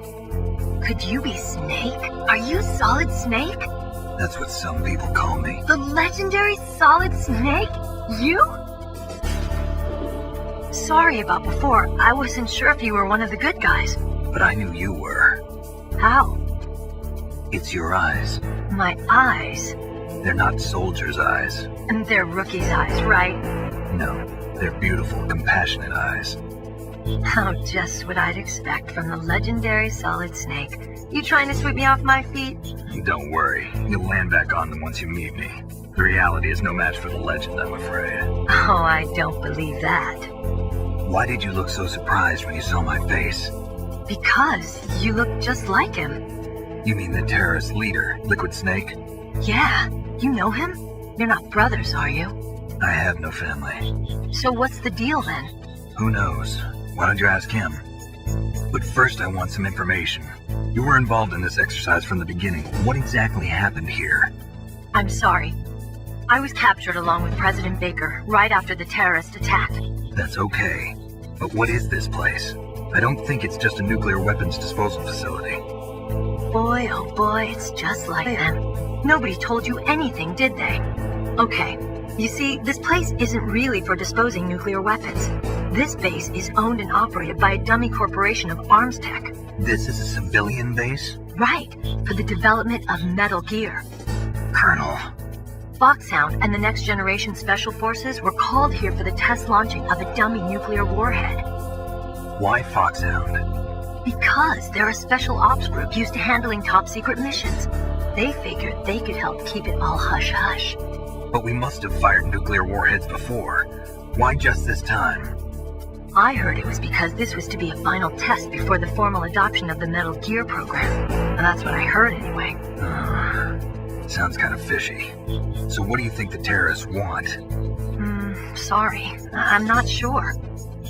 Speaker 8: Could you be Snake? Are you Solid Snake?
Speaker 10: That's what some people call me.
Speaker 8: The legendary Solid Snake? You? Sorry about before. I wasn't sure if you were one of the good guys.
Speaker 10: But I knew you were.
Speaker 8: How?
Speaker 10: It's your eyes.
Speaker 8: My eyes?
Speaker 10: They're not soldiers' eyes.
Speaker 8: And they're Rookie's eyes, right?
Speaker 10: No, they're beautiful, compassionate eyes.
Speaker 8: How just what I'd expect from the legendary Solid Snake. You trying to sweep me off my feet?
Speaker 10: Don't worry, you'll land back on them once you meet me. The reality is no match for the legend, I'm afraid.
Speaker 8: Oh, I don't believe that.
Speaker 10: Why did you look so surprised when you saw my face?
Speaker 8: Because you look just like him.
Speaker 10: You mean the terrorist leader, Liquid Snake?
Speaker 8: Yeah, you know him? You're not brothers, are you?
Speaker 10: I have no family.
Speaker 8: So what's the deal then?
Speaker 10: Who knows? Why don't you ask him? But first I want some information. You were involved in this exercise from the beginning. What exactly happened here?
Speaker 8: I'm sorry. I was captured along with President Baker right after the terrorist attack.
Speaker 10: That's okay. But what is this place? I don't think it's just a nuclear weapons disposal facility.
Speaker 8: Boy, oh boy, it's just like them. Nobody told you anything, did they? Okay, you see, this place isn't really for disposing nuclear weapons. This base is owned and operated by a dummy corporation of arms tech.
Speaker 10: This is a civilian base?
Speaker 8: Right, for the development of Metal Gear.
Speaker 10: Colonel.
Speaker 8: Foxhound and the Next Generation Special Forces were called here for the test launching of a dummy nuclear warhead.
Speaker 10: Why Foxhound?
Speaker 8: Because they're a special ops group used to handling top-secret missions. They figured they could help keep it all hush-hush.
Speaker 10: But we must have fired nuclear warheads before. Why just this time?
Speaker 8: I heard it was because this was to be a final test before the formal adoption of the Metal Gear program. And that's what I heard anyway.
Speaker 10: sounds kind of fishy. So what do you think the terrorists want?
Speaker 8: Sorry. I'm not sure.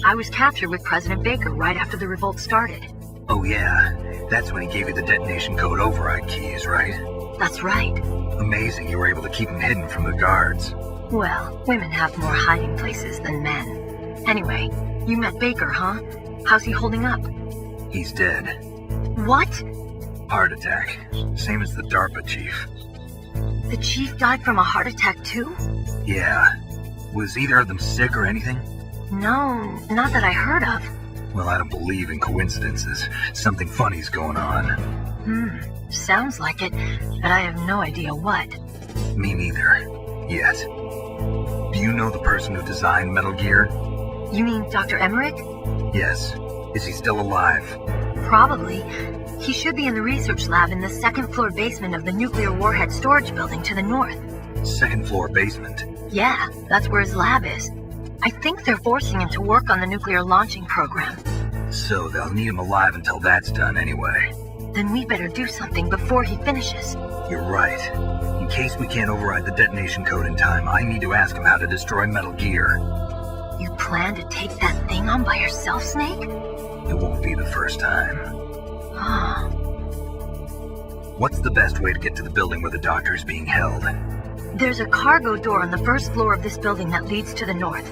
Speaker 8: I was captured with President Baker right after the revolt started.
Speaker 10: Oh yeah, that's when he gave you the detonation code override keys, right?
Speaker 8: That's right.
Speaker 10: Amazing you were able to keep them hidden from the guards.
Speaker 8: Well, women have more hiding places than men. Anyway, you met Baker, huh? How's he holding up?
Speaker 10: He's dead.
Speaker 8: What?
Speaker 10: Heart attack. Same as the DARPA chief.
Speaker 8: The chief died from a heart attack too?
Speaker 10: Yeah. Was either of them sick or anything?
Speaker 8: No, not that I heard of.
Speaker 10: Well, I don't believe in coincidences. Something funny's going on.
Speaker 8: Sounds like it, but I have no idea what.
Speaker 10: Me neither. Yet. Do you know the person who designed Metal Gear?
Speaker 8: You mean Dr. Emmerich?
Speaker 10: Yes. Is he still alive?
Speaker 8: Probably. He should be in the research lab in the second-floor basement of the nuclear warhead storage building to the north.
Speaker 10: Second-floor basement?
Speaker 8: Yeah, that's where his lab is. I think they're forcing him to work on the nuclear launching program.
Speaker 10: So they'll need him alive until that's done anyway.
Speaker 8: Then we better do something before he finishes.
Speaker 10: You're right. In case we can't override the detonation code in time, I need to ask him how to destroy Metal Gear.
Speaker 8: You plan to take that thing on by yourself, Snake?
Speaker 10: It won't be the first time. What's the best way to get to the building where the doctor is being held?
Speaker 8: There's a cargo door on the first floor of this building that leads to the north.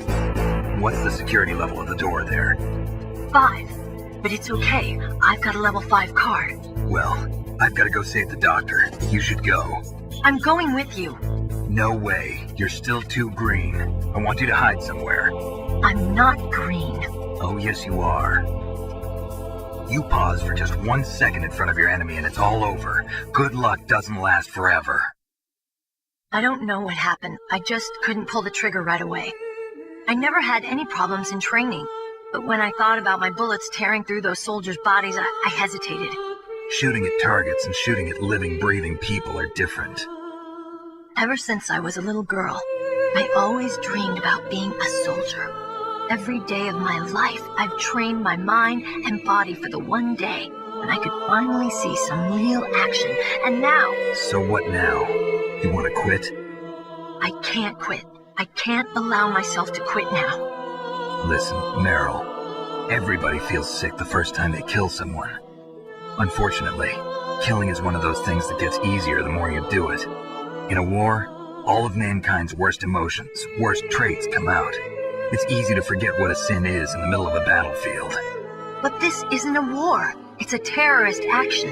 Speaker 10: What's the security level of the door there?
Speaker 8: 5. But it's okay. I've got a level 5 card.
Speaker 10: Well, I've got to go save the doctor. You should go.
Speaker 8: I'm going with you.
Speaker 10: No way. You're still too green. I want you to hide somewhere.
Speaker 8: I'm not green.
Speaker 10: Oh, yes, you are. You pause for just 1 second in front of your enemy and it's all over. Good luck doesn't last forever.
Speaker 8: I don't know what happened. I just couldn't pull the trigger right away. I never had any problems in training, but when I thought about my bullets tearing through those soldiers' bodies, I hesitated.
Speaker 10: Shooting at targets and shooting at living, breathing people are different.
Speaker 8: Ever since I was a little girl, I always dreamed about being a soldier. Every day of my life, I've trained my mind and body for the one day when I could finally see some real action, and now...
Speaker 10: So what now? You want to quit?
Speaker 8: I can't quit. I can't allow myself to quit now.
Speaker 10: Listen, Meryl. Everybody feels sick the first time they kill someone. Unfortunately, killing is one of those things that gets easier the more you do it. In a war, all of mankind's worst emotions, worst traits come out. It's easy to forget what a sin is in the middle of a battlefield.
Speaker 8: But this isn't a war. It's a terrorist action.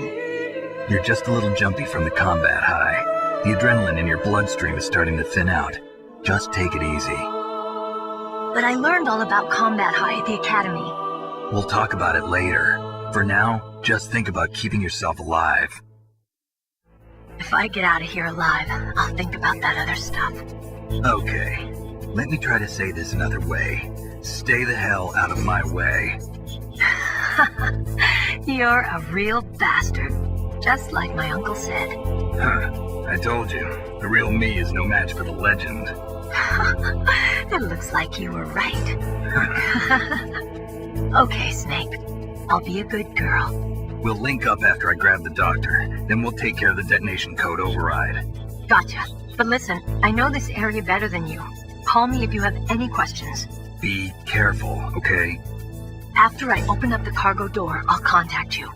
Speaker 10: You're just a little jumpy from the combat high. The adrenaline in your bloodstream is starting to thin out. Just take it easy.
Speaker 8: But I learned all about combat high at the academy.
Speaker 10: We'll talk about it later. For now, just think about keeping yourself alive.
Speaker 8: If I get out of here alive, I'll think about that other stuff.
Speaker 10: Okay. Let me try to say this another way. Stay the hell out of my way.
Speaker 8: You're a real bastard. Just like my uncle said.
Speaker 10: Huh. I told you. The real me is no match for the legend.
Speaker 8: It looks like you were right. Okay, Snake. I'll be a good girl.
Speaker 10: We'll link up after I grab the doctor. Then we'll take care of the detonation code override.
Speaker 8: Gotcha. But listen, I know this area better than you. Call me if you have any questions.
Speaker 10: Be careful, okay?
Speaker 8: After I open up the cargo door, I'll contact you.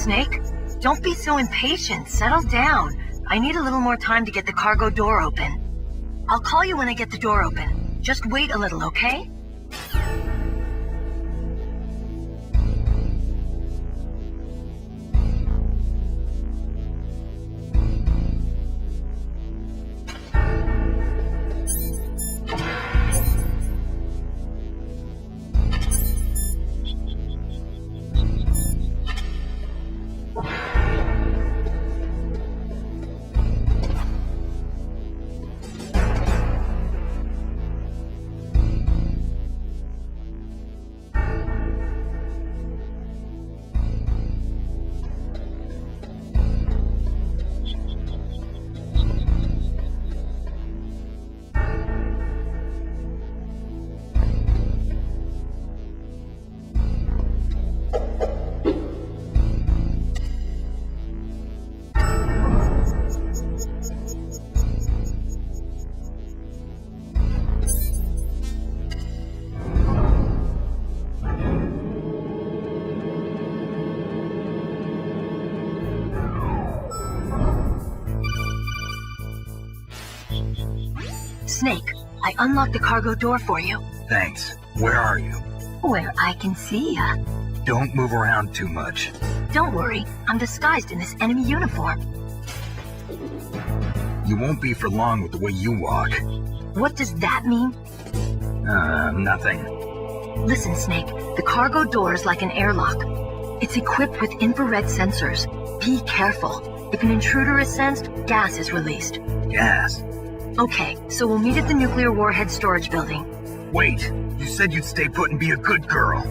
Speaker 8: Snake. Don't be so impatient. Settle down. I need a little more time to get the cargo door open. I'll call you when I get the door open. Just wait a little, okay? Snake, I unlocked the cargo door for you.
Speaker 10: Thanks. Where are you?
Speaker 8: Where I can see ya.
Speaker 10: Don't move around too much.
Speaker 8: Don't worry, I'm disguised in this enemy uniform.
Speaker 10: You won't be for long with the way you walk.
Speaker 8: What does that mean?
Speaker 10: Nothing.
Speaker 8: Listen, Snake, the cargo door is like an airlock. It's equipped with infrared sensors. Be careful. If an intruder is sensed, gas is released.
Speaker 10: Gas?
Speaker 8: Okay, so we'll meet at the nuclear warhead storage building.
Speaker 10: Wait, you said you'd stay put and be a good girl.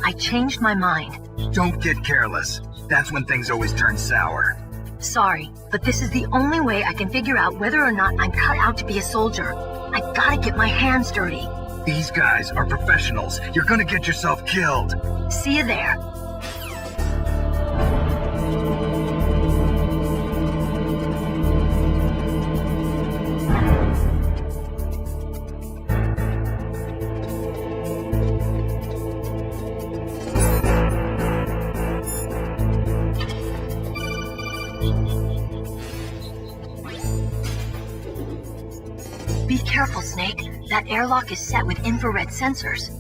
Speaker 8: I changed my mind.
Speaker 10: Don't get careless. That's when things always turn sour.
Speaker 8: Sorry, but this is the only way I can figure out whether or not I'm cut out to be a soldier. I gotta get my hands dirty.
Speaker 10: These guys are professionals. You're gonna get yourself killed.
Speaker 8: See you there. Be careful, Snake. That airlock is set with infrared sensors.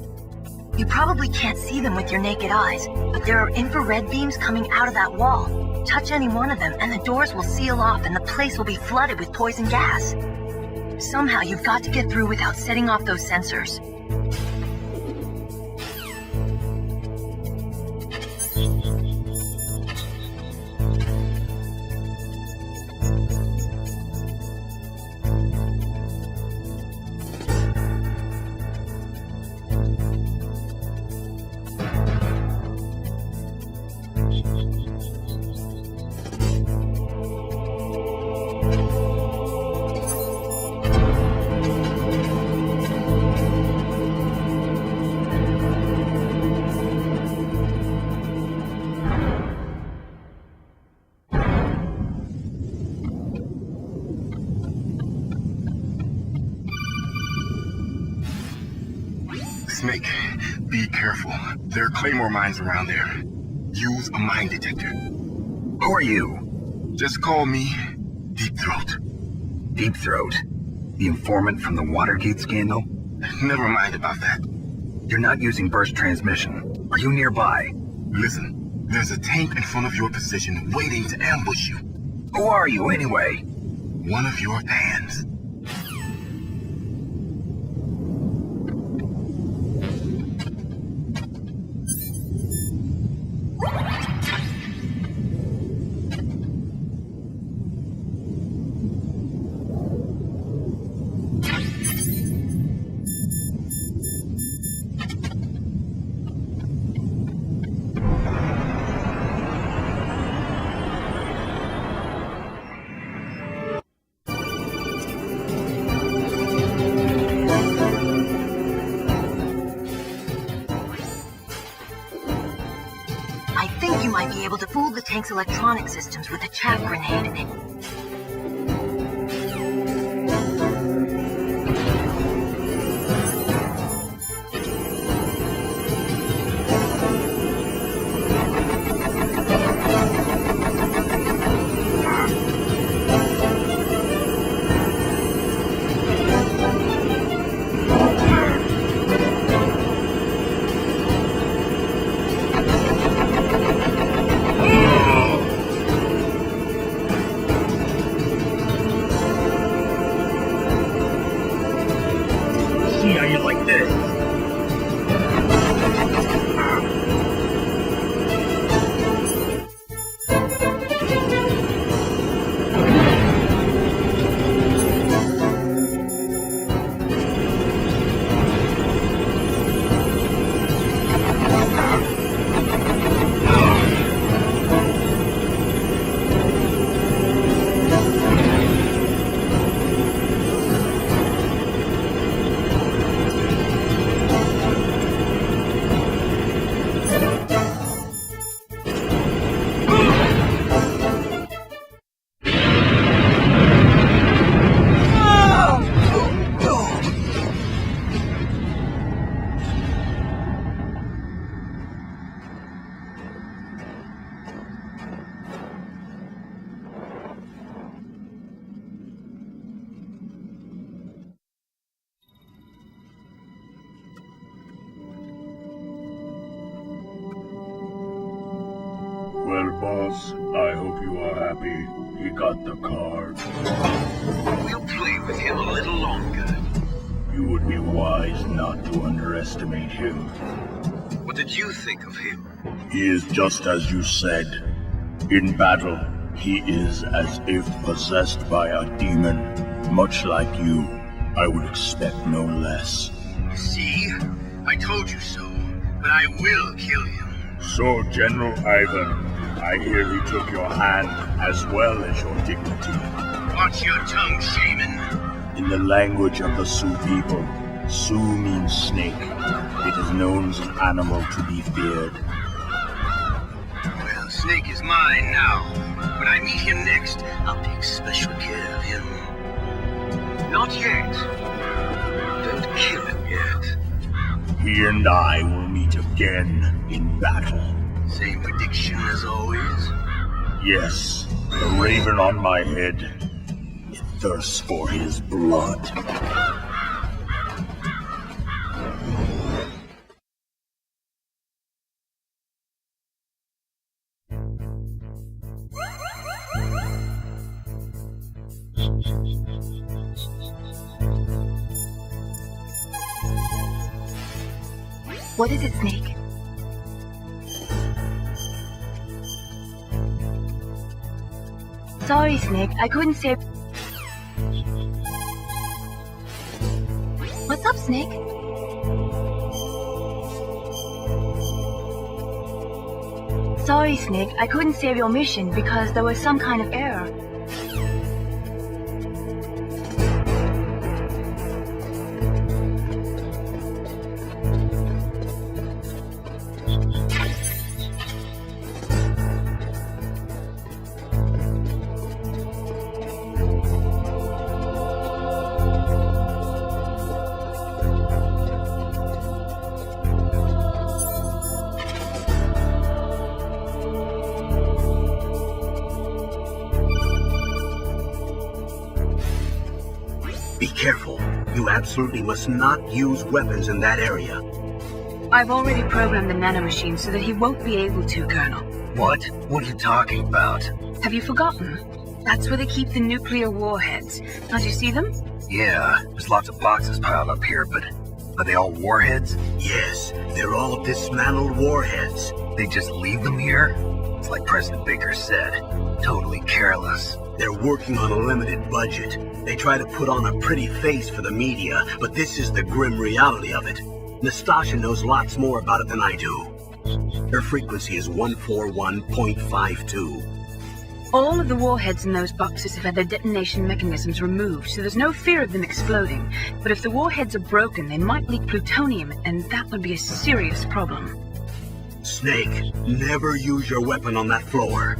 Speaker 8: You probably can't see them with your naked eyes, but there are infrared beams coming out of that wall. Touch any one of them and the doors will seal off and the place will be flooded with poison gas. Somehow you've got to get through without setting off those sensors.
Speaker 6: Snake, be careful. There are claymore mines around there. Use a mine detector.
Speaker 10: Who are you?
Speaker 6: Just call me Deep Throat.
Speaker 10: Deep Throat? The informant from the Watergate scandal?
Speaker 6: Never mind about that.
Speaker 10: You're not using burst transmission. Are you nearby?
Speaker 6: Listen, there's a tank in front of your position waiting to ambush you.
Speaker 10: Who are you anyway?
Speaker 6: One of your fans.
Speaker 8: To fool the tank's electronic systems with a chaff grenade.
Speaker 12: Boss, I hope you are happy. He got the card.
Speaker 1: We'll play with him a little longer.
Speaker 12: You would be wise not to underestimate him.
Speaker 1: What did you think of him?
Speaker 12: He is just as you said. In battle, he is as if possessed by a demon. Much like you, I would expect no less.
Speaker 9: See? I told you so. But I will kill him.
Speaker 12: So, General Ivan, I hear he took your hand as well as your dignity.
Speaker 9: Watch your tongue, shaman.
Speaker 12: In the language of the Sioux people, Sioux means snake. It is known as an animal to be feared.
Speaker 9: Well, Snake is mine now. When I meet him next, I'll take special care of him.
Speaker 1: Not yet. Don't kill him yet.
Speaker 12: He and I will meet again in battle.
Speaker 9: Same prediction as always?
Speaker 12: Yes, the raven on my head. It thirsts for his blood.
Speaker 4: What is it, Snake? Sorry, Snake. I couldn't say... What's up, Snake? Sorry, Snake. I couldn't save your mission because there was some kind of error.
Speaker 3: Be careful. You absolutely must not use weapons in that area.
Speaker 11: I've already programmed the nanomachine so that he won't be able to, Colonel.
Speaker 10: What? What are you talking about?
Speaker 11: Have you forgotten? That's where they keep the nuclear warheads. Don't you see them?
Speaker 10: Yeah, there's lots of boxes piled up here, but are they all warheads?
Speaker 3: Yes, they're all dismantled warheads.
Speaker 10: They just leave them here? It's like President Baker said. Totally careless.
Speaker 3: They're working on a limited budget. They try to put on a pretty face for the media, but this is the grim reality of it. Nastasha knows lots more about it than I do. Her frequency is 141.52.
Speaker 11: All of the warheads in those boxes have had their detonation mechanisms removed, so there's no fear of them exploding. But if the warheads are broken, they might leak plutonium, and that would be a serious problem.
Speaker 3: Snake, never use your weapon on that floor.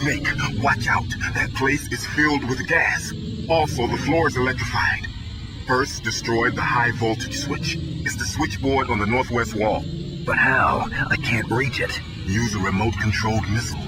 Speaker 6: Snake, watch out. That place is filled with gas. Also, the floor is electrified. First, destroy the high voltage switch. It's the switchboard on the northwest wall.
Speaker 10: But how? I can't reach it.
Speaker 6: Use a remote-controlled missile.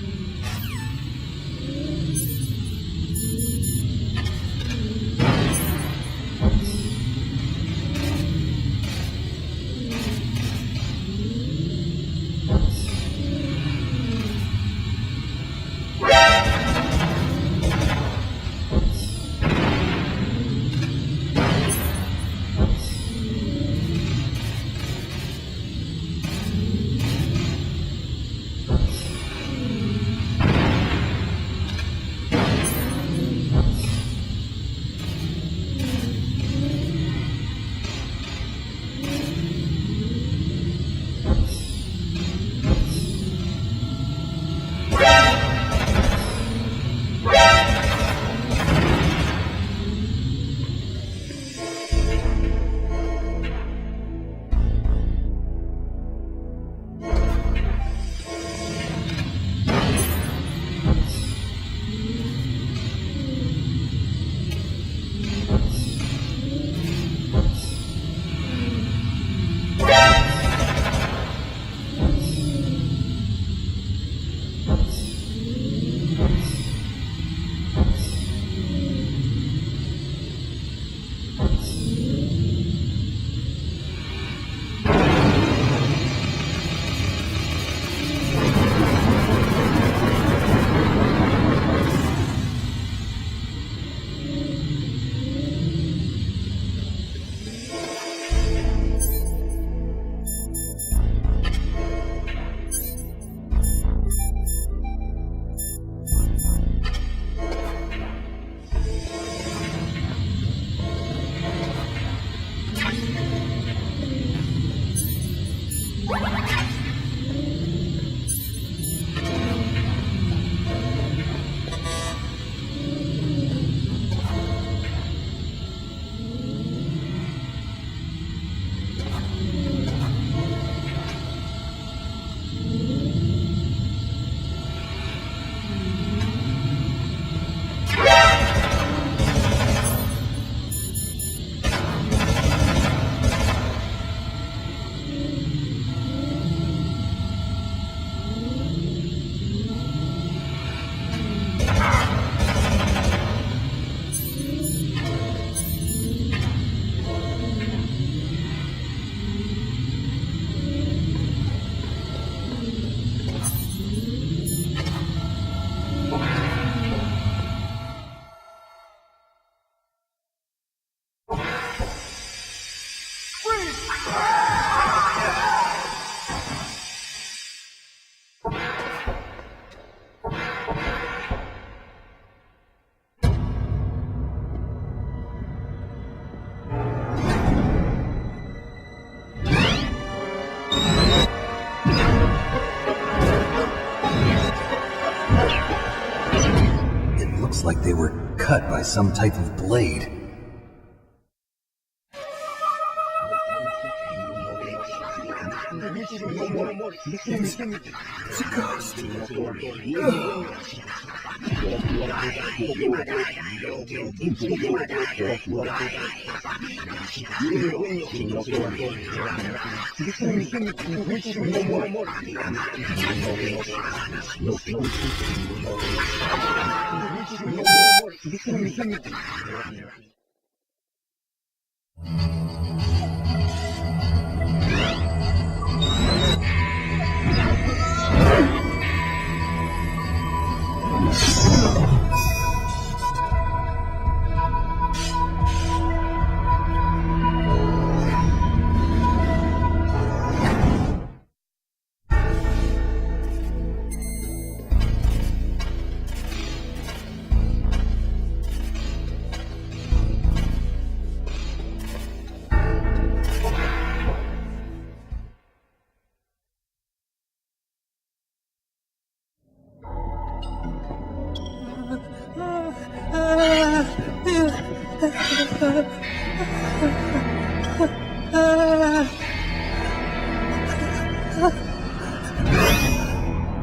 Speaker 2: Like they were cut by some type of blade. It's a ghost.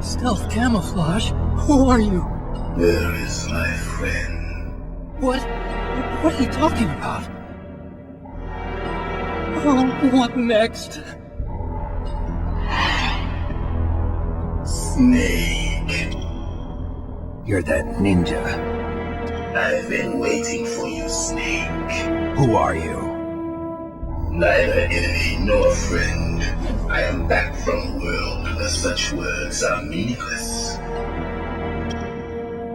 Speaker 5: Stealth camouflage? Who are you?
Speaker 9: Where is my friend?
Speaker 7: What are you talking about? Oh, what next?
Speaker 9: Snake.
Speaker 2: You're that ninja.
Speaker 9: I've been waiting for you, Snake.
Speaker 2: Who are you?
Speaker 9: Neither enemy nor friend. I am back from a world where such words are meaningless.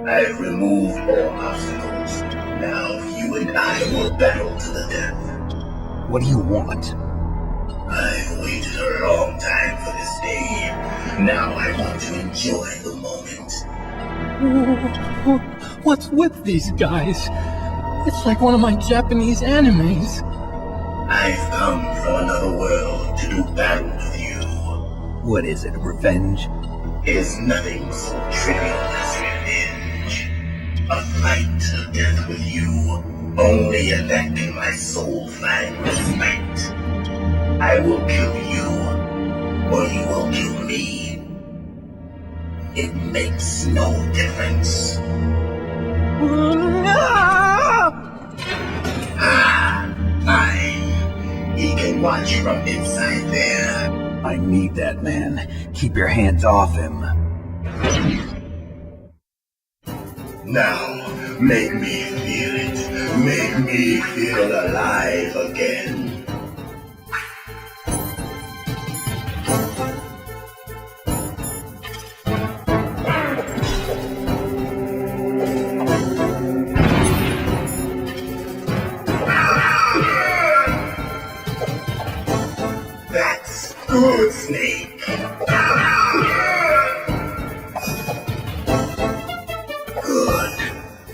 Speaker 9: I've removed all obstacles. Now you and I will battle to the death.
Speaker 2: What do you want?
Speaker 9: I've waited a long time for this day. Now I want to enjoy the moment.
Speaker 7: What's with these guys? It's like one of my Japanese animes.
Speaker 9: I've come from another world to do battle with you.
Speaker 2: What is it, revenge?
Speaker 9: It is nothing so trivial as revenge. A fight to death with you. Only in that can my soul find respite. I will kill you, or you will kill me. It makes no difference. Fine. He can watch from inside there.
Speaker 2: I need that man. Keep your hands off him.
Speaker 9: Now, make me feel it. Make me feel alive again. That's good, Snake. Good.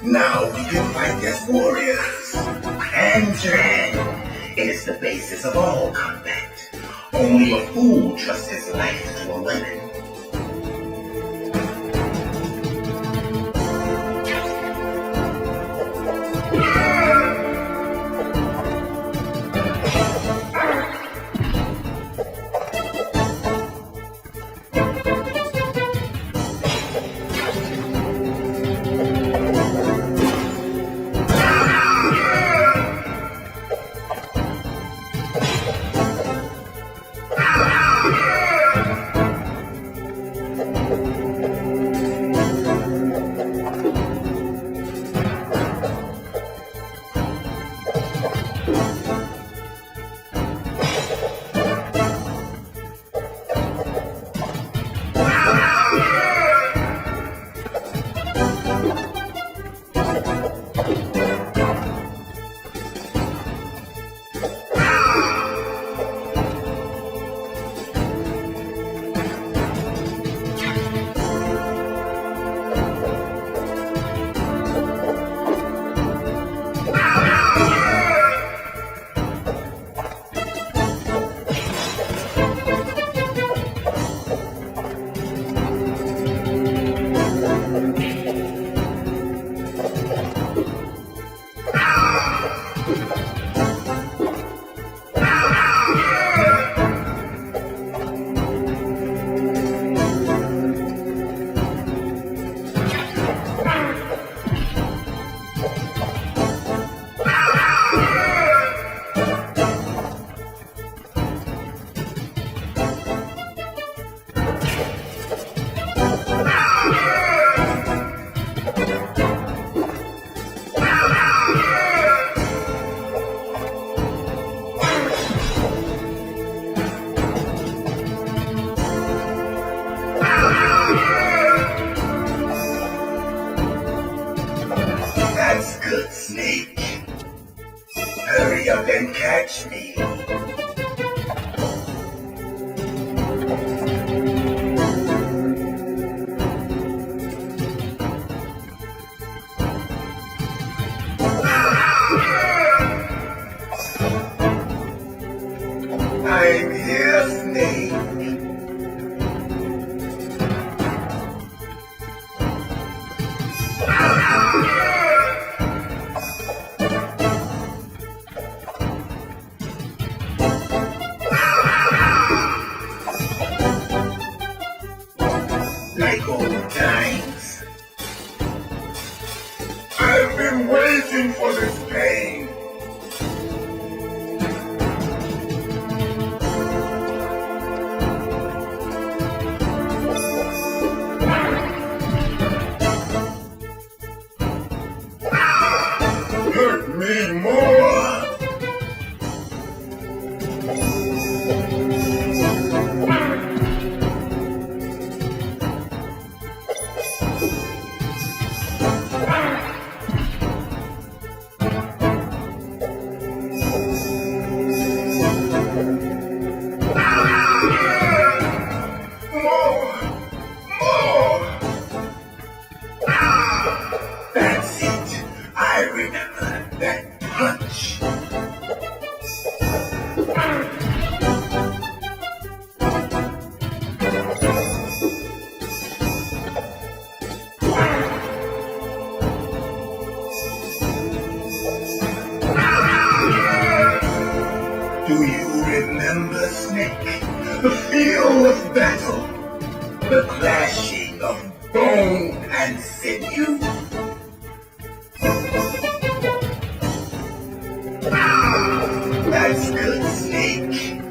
Speaker 9: Now we can fight as warriors. Hand to hand. It is the basis of all combat. Only a fool trusts his life to a weapon. That's good, Snake. Hurry up and catch me. I'm here, Snake. Like old times.
Speaker 2: remember, Snake? The feel of battle. The clashing of bone and sinew. That's good, Snake.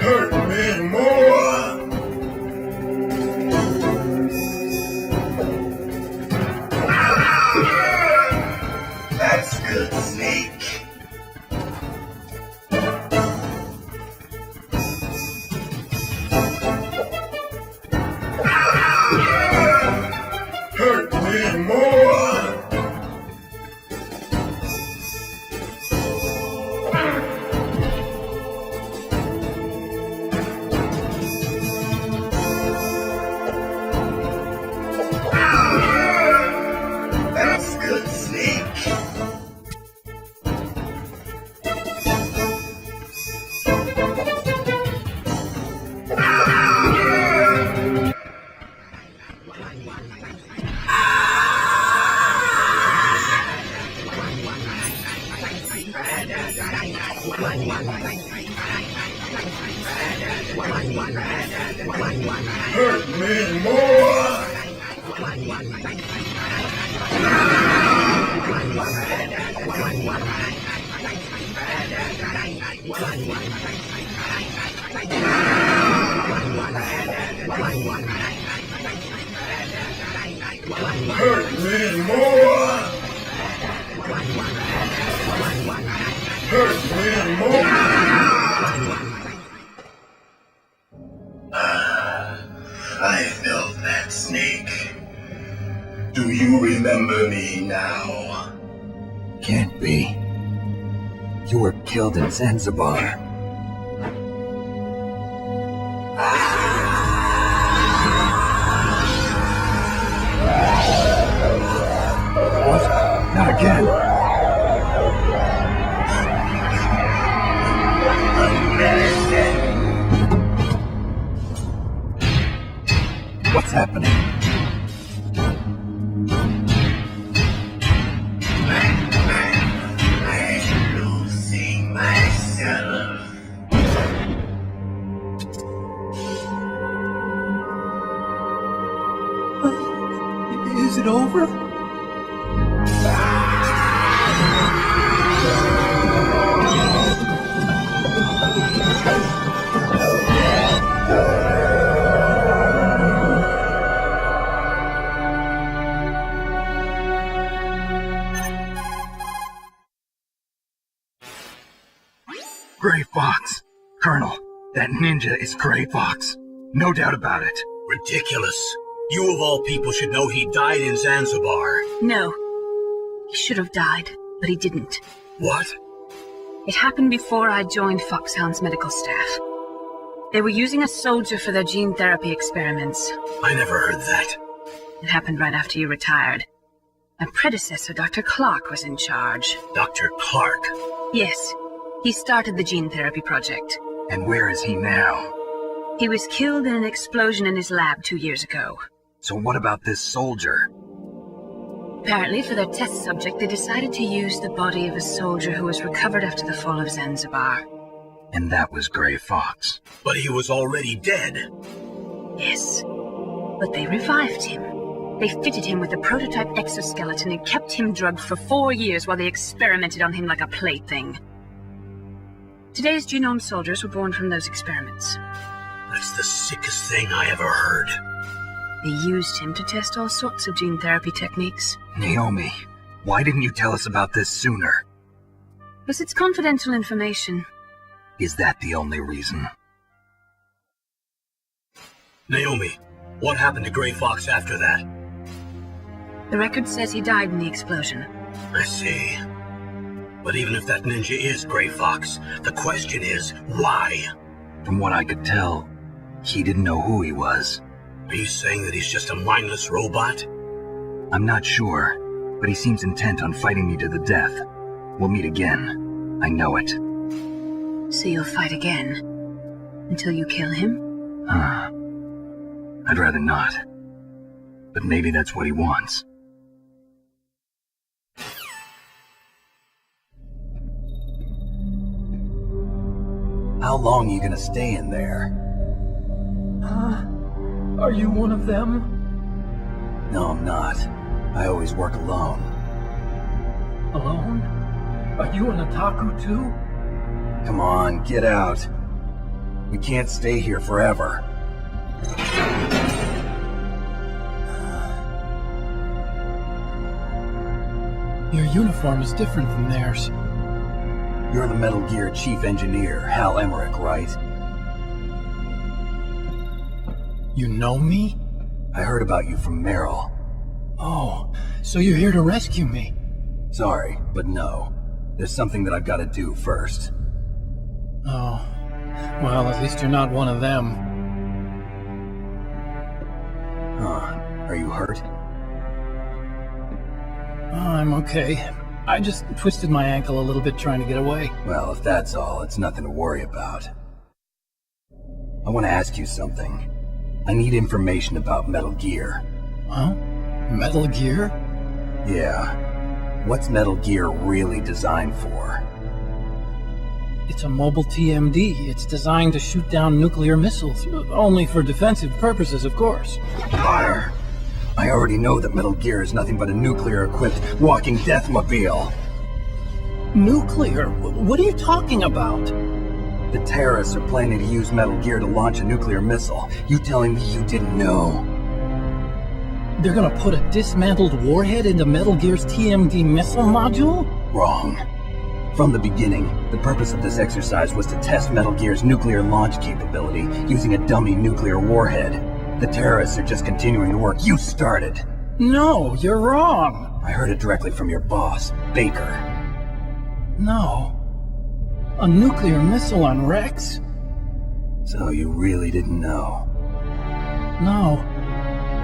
Speaker 2: Hurt me more. That's good, Snake. Hurt me more. That's good, Snake. Hurt me more. Hurt me more. Hurt me more. I felt that, Snake. Do you remember me now?
Speaker 10: Can't be. You were killed in Zanzibar.
Speaker 2: What? Not again. What's happening? I'm losing myself.
Speaker 5: Is it over?
Speaker 10: Gray Fox! Colonel, that ninja is Gray Fox. No doubt about it.
Speaker 3: Ridiculous. You of all people should know he died in Zanzibar.
Speaker 11: No. He should have died, but he didn't.
Speaker 3: What?
Speaker 11: It happened before I joined Foxhound's medical staff. They were using a soldier for their gene therapy experiments.
Speaker 3: I never heard that.
Speaker 11: It happened right after you retired. My predecessor, Dr. Clark, was in charge.
Speaker 3: Dr. Clark?
Speaker 11: Yes. He started the gene therapy project.
Speaker 10: And where is he now?
Speaker 11: He was killed in an explosion in his lab 2 years ago.
Speaker 10: So what about this soldier?
Speaker 11: Apparently, for their test subject, they decided to use the body of a soldier who was recovered after the fall of Zanzibar.
Speaker 10: And that was Gray Fox.
Speaker 3: But he was already dead.
Speaker 11: Yes. But they revived him. They fitted him with a prototype exoskeleton and kept him drugged for 4 years while they experimented on him like a plaything. Today's genome soldiers were born from those experiments.
Speaker 3: That's the sickest thing I ever heard.
Speaker 11: They used him to test all sorts of gene therapy techniques.
Speaker 10: Naomi, why didn't you tell us about this sooner?
Speaker 11: Because it's confidential information.
Speaker 10: Is that the only reason?
Speaker 3: Naomi, what happened to Gray Fox after that?
Speaker 11: The record says he died in the explosion.
Speaker 3: I see. But even if that ninja is Gray Fox, the question is, why?
Speaker 10: From what I could tell, he didn't know who he was.
Speaker 3: Are you saying that he's just a mindless robot?
Speaker 10: I'm not sure, but he seems intent on fighting me to the death. We'll meet again. I know it.
Speaker 11: So you'll fight again? Until you kill him?
Speaker 10: I'd rather not. But maybe that's what he wants.
Speaker 2: How long are you gonna stay in there?
Speaker 7: Huh? Are you one of them?
Speaker 2: No, I'm not. I always work alone.
Speaker 7: Alone? Are you an otaku too?
Speaker 2: Come on, get out. We can't stay here forever.
Speaker 7: Your uniform is different from theirs.
Speaker 2: You're the Metal Gear Chief Engineer, Hal Emmerich, right?
Speaker 7: You know me?
Speaker 2: I heard about you from Meryl.
Speaker 7: Oh, so you're here to rescue me?
Speaker 2: Sorry, but no. There's something that I've got to do first.
Speaker 7: Oh, well, at least you're not one of them.
Speaker 2: Huh. Are you hurt?
Speaker 7: I'm okay. I just twisted my ankle a little bit trying to get away.
Speaker 2: Well, if that's all, it's nothing to worry about. I want to ask you something. I need information about Metal Gear.
Speaker 7: Huh? Metal Gear?
Speaker 2: Yeah. What's Metal Gear really designed for?
Speaker 7: It's a mobile TMD. It's designed to shoot down nuclear missiles. Only for defensive purposes, of course.
Speaker 2: Fire! I already know that Metal Gear is nothing but a nuclear-equipped walking deathmobile.
Speaker 7: Nuclear? What are you talking about?
Speaker 2: The terrorists are planning to use Metal Gear to launch a nuclear missile. You telling me you didn't know?
Speaker 7: They're gonna put a dismantled warhead into Metal Gear's TMD missile module?
Speaker 2: Wrong. From the beginning, the purpose of this exercise was to test Metal Gear's nuclear launch capability using a dummy nuclear warhead. The terrorists are just continuing the work you started.
Speaker 7: No, you're wrong.
Speaker 2: I heard it directly from your boss, Baker.
Speaker 7: No. A nuclear missile on Rex?
Speaker 2: So you really didn't know?
Speaker 7: No.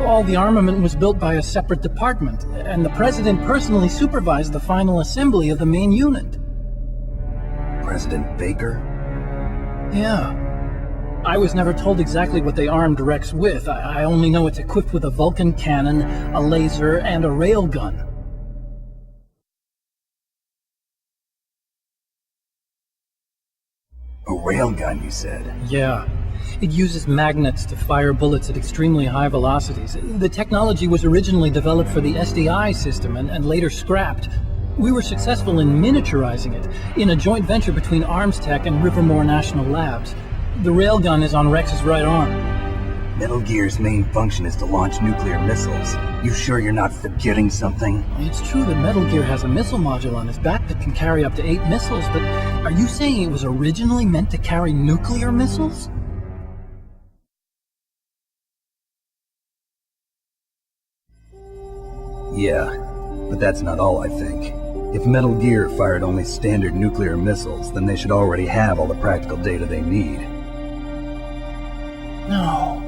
Speaker 7: All the armament was built by a separate department, and the President personally supervised the final assembly of the main unit.
Speaker 2: President Baker?
Speaker 7: Yeah. I was never told exactly what they armed Rex with. I only know it's equipped with a Vulcan cannon, a laser, and a railgun.
Speaker 2: A railgun, you said?
Speaker 7: Yeah. It uses magnets to fire bullets at extremely high velocities. The technology was originally developed for the SDI system and later scrapped. We were successful in miniaturizing it, in a joint venture between Arms Tech and Rivermore National Labs. The railgun is on Rex's right arm.
Speaker 2: Metal Gear's main function is to launch nuclear missiles. You sure you're not forgetting something?
Speaker 7: It's true that Metal Gear has a missile module on its back that can carry up to 8 missiles, but are you saying it was originally meant to carry nuclear missiles?
Speaker 2: Yeah, but that's not all I think. If Metal Gear fired only standard nuclear missiles, then they should already have all the practical data they need.
Speaker 7: No.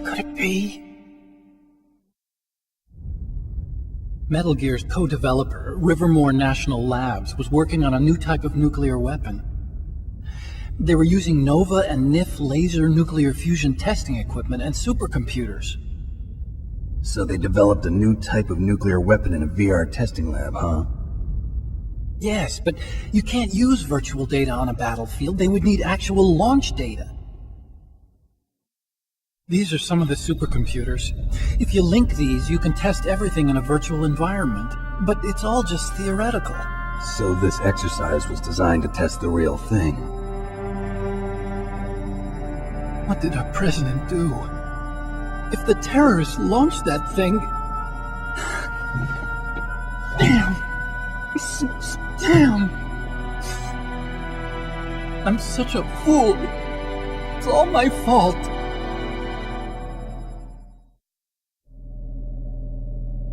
Speaker 7: Could it be? Metal Gear's co-developer, Rivermore National Labs, was working on a new type of nuclear weapon. They were using NOVA and NIF laser nuclear fusion testing equipment and supercomputers.
Speaker 2: So they developed a new type of nuclear weapon in a VR testing lab, huh?
Speaker 7: Yes, but you can't use virtual data on a battlefield. They would need actual launch data. These are some of the supercomputers. If you link these, you can test everything in a virtual environment. But it's all just theoretical.
Speaker 2: So this exercise was designed to test the real thing.
Speaker 7: What did our president do? If the terrorists launched that thing... Damn! Damn! I'm such a fool. It's all my fault.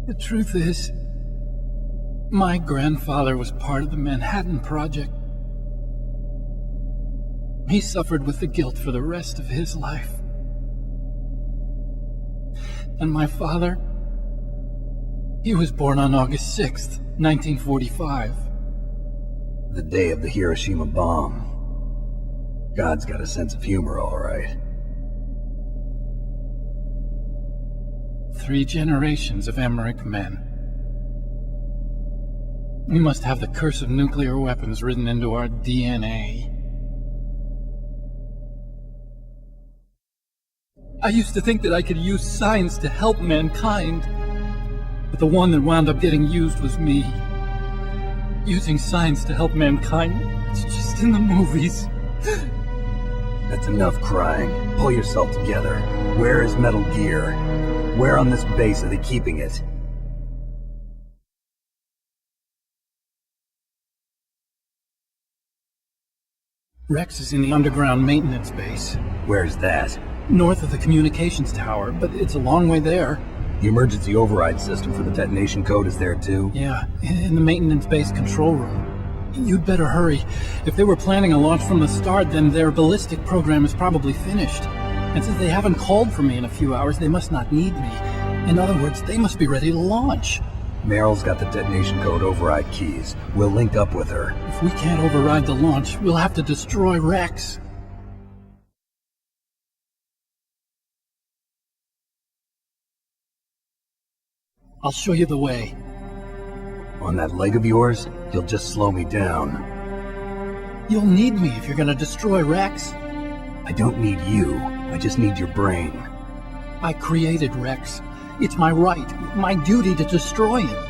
Speaker 7: The truth is, my grandfather was part of the Manhattan Project. He suffered with the guilt for the rest of his life. And my father, he was born on August 6th, 1945.
Speaker 2: The day of the Hiroshima bomb. God's got a sense of humor, all right.
Speaker 7: 3 generations of Emmerich men. We must have the curse of nuclear weapons written into our DNA. I used to think that I could use science to help mankind. But the one that wound up getting used was me. Using science to help mankind, it's just in the movies.
Speaker 2: That's enough crying. Pull yourself together. Where is Metal Gear? Where on this base are they keeping it?
Speaker 7: Rex is in the underground maintenance base.
Speaker 2: Where's that?
Speaker 7: North of the communications tower, but it's a long way there.
Speaker 2: The emergency override system for the detonation code is there too?
Speaker 7: Yeah, in the maintenance base control room. You'd better hurry. If they were planning a launch from the start, then their ballistic program is probably finished. And since they haven't called for me in a few hours, they must not need me. In other words, they must be ready to launch.
Speaker 2: Meryl's got the detonation code override keys. We'll link up with her.
Speaker 7: If we can't override the launch, we'll have to destroy Rex. I'll show you the way.
Speaker 2: On that leg of yours, you'll just slow me down.
Speaker 7: You'll need me if you're gonna destroy Rex.
Speaker 2: I don't need you. I just need your brain.
Speaker 7: I created Rex. It's my right, my duty to destroy him.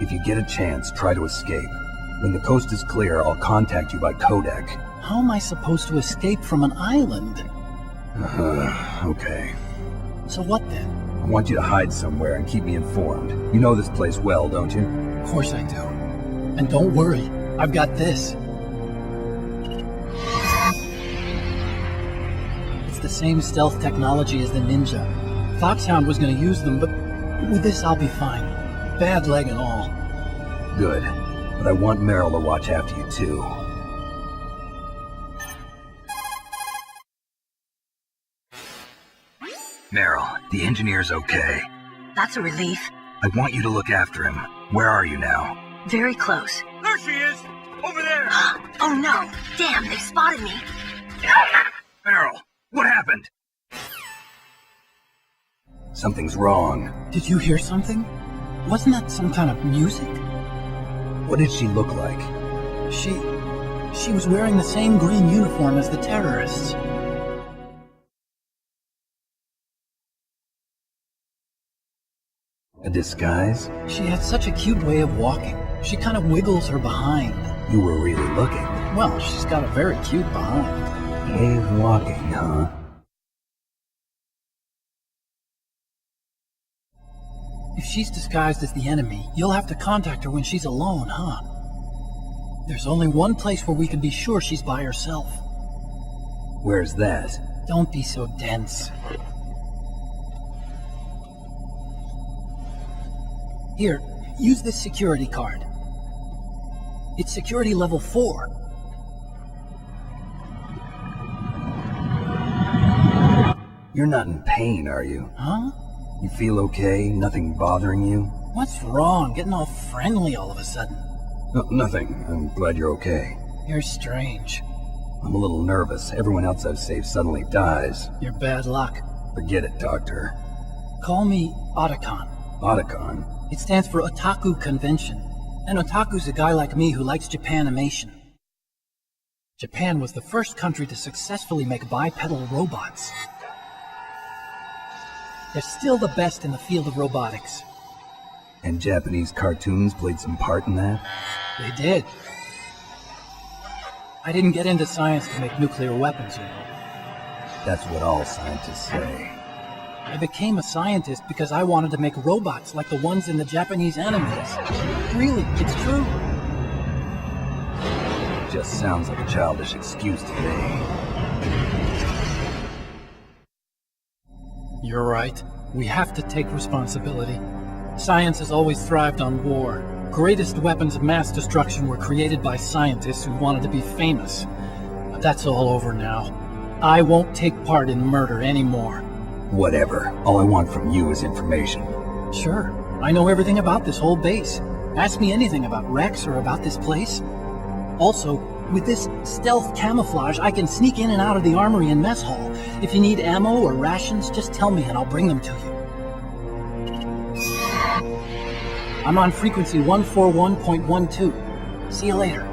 Speaker 2: If you get a chance, try to escape. When the coast is clear, I'll contact you by codec.
Speaker 7: How am I supposed to escape from an island?
Speaker 2: Okay.
Speaker 7: So what then?
Speaker 2: I want you to hide somewhere and keep me informed. You know this place well, don't you?
Speaker 7: Of course I do. And don't worry, I've got this. It's the same stealth technology as the Ninja. Foxhound was going to use them, but with this I'll be fine. Bad leg and all.
Speaker 2: Good. But I want Meryl to watch after you too.
Speaker 10: Meryl, the engineer's okay.
Speaker 8: That's a relief.
Speaker 10: I want you to look after him. Where are you now?
Speaker 8: Very close.
Speaker 3: There she is! Over there!
Speaker 8: Oh no! Damn, they spotted me!
Speaker 10: Meryl, what happened?
Speaker 2: Something's wrong.
Speaker 7: Did you hear something? Wasn't that some kind of music?
Speaker 2: What did she look like?
Speaker 7: She was wearing the same green uniform as the terrorists.
Speaker 2: A disguise?
Speaker 7: She had such a cute way of walking. She kind of wiggles her behind.
Speaker 2: You were really looking.
Speaker 7: Well, she's got a very cute behind.
Speaker 2: Cave walking, huh?
Speaker 7: If she's disguised as the enemy, you'll have to contact her when she's alone, huh? There's only one place where we can be sure she's by herself.
Speaker 2: Where's that?
Speaker 7: Don't be so dense. Here, use this security card. It's security level 4.
Speaker 2: You're not in pain, are you?
Speaker 7: Huh?
Speaker 2: You feel okay? Nothing bothering you?
Speaker 7: What's wrong? Getting all friendly all of a sudden.
Speaker 2: No, nothing. I'm glad you're okay.
Speaker 7: You're strange.
Speaker 2: I'm a little nervous. Everyone else I've saved suddenly dies.
Speaker 7: You're bad luck.
Speaker 2: Forget it, Doctor.
Speaker 7: Call me Otacon.
Speaker 2: Otacon?
Speaker 7: It stands for Otaku Convention. And Otaku's a guy like me who likes Japanimation. Japan was the first country to successfully make bipedal robots. They're still the best in the field of robotics.
Speaker 2: And Japanese cartoons played some part in that?
Speaker 7: They did. I didn't get into science to make nuclear weapons, you know.
Speaker 2: That's what all scientists say.
Speaker 7: I became a scientist because I wanted to make robots like the ones in the Japanese animes. Really, it's true.
Speaker 2: Just sounds like a childish excuse to me.
Speaker 7: You're right. We have to take responsibility. Science has always thrived on war. Greatest weapons of mass destruction were created by scientists who wanted to be famous. But that's all over now. I won't take part in murder anymore.
Speaker 2: Whatever. All I want from you is information.
Speaker 7: Sure. I know everything about this whole base. Ask me anything about Rex or about this place. Also, with this stealth camouflage, I can sneak in and out of the armory and mess hall. If you need ammo or rations, just tell me and I'll bring them to you. I'm on frequency 141.12. See you later.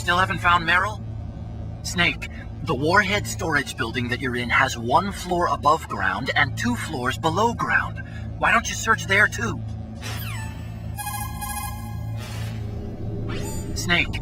Speaker 13: still haven't found Meryl? Snake, the warhead storage building that you're in has 1 floor above ground and 2 floors below ground. Why don't you search there too? Snake,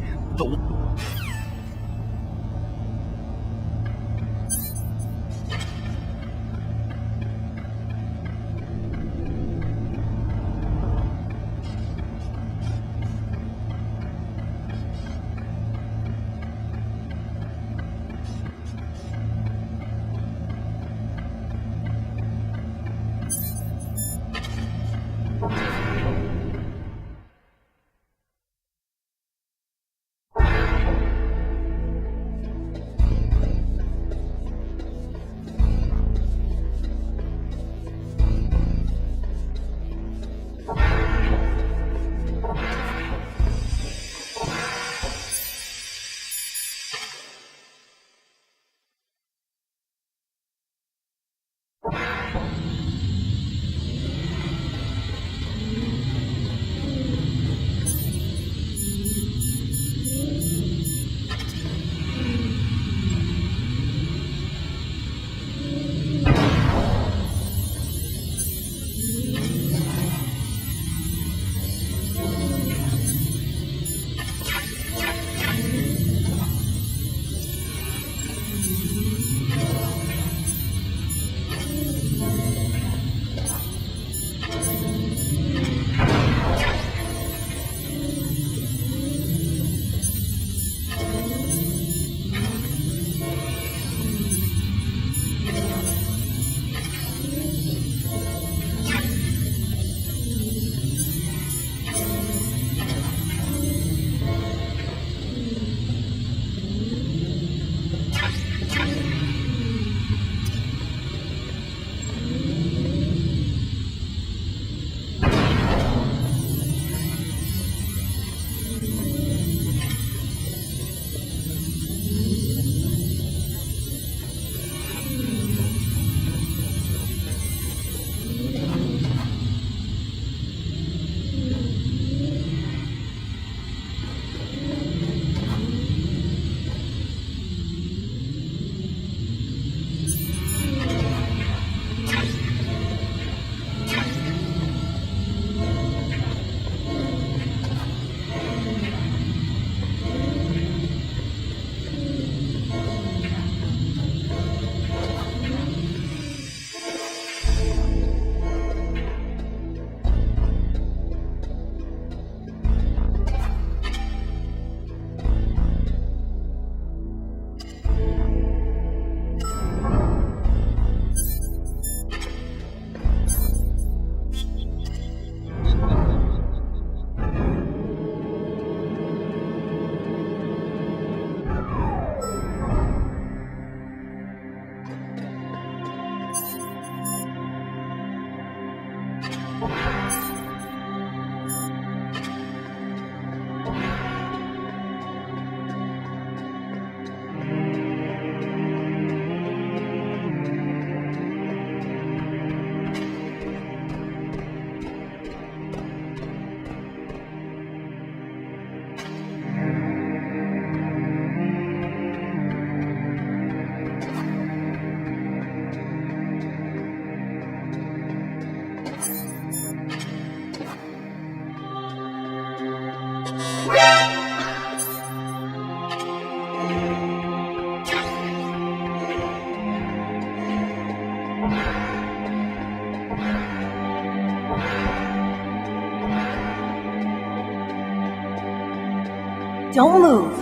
Speaker 8: Don't move.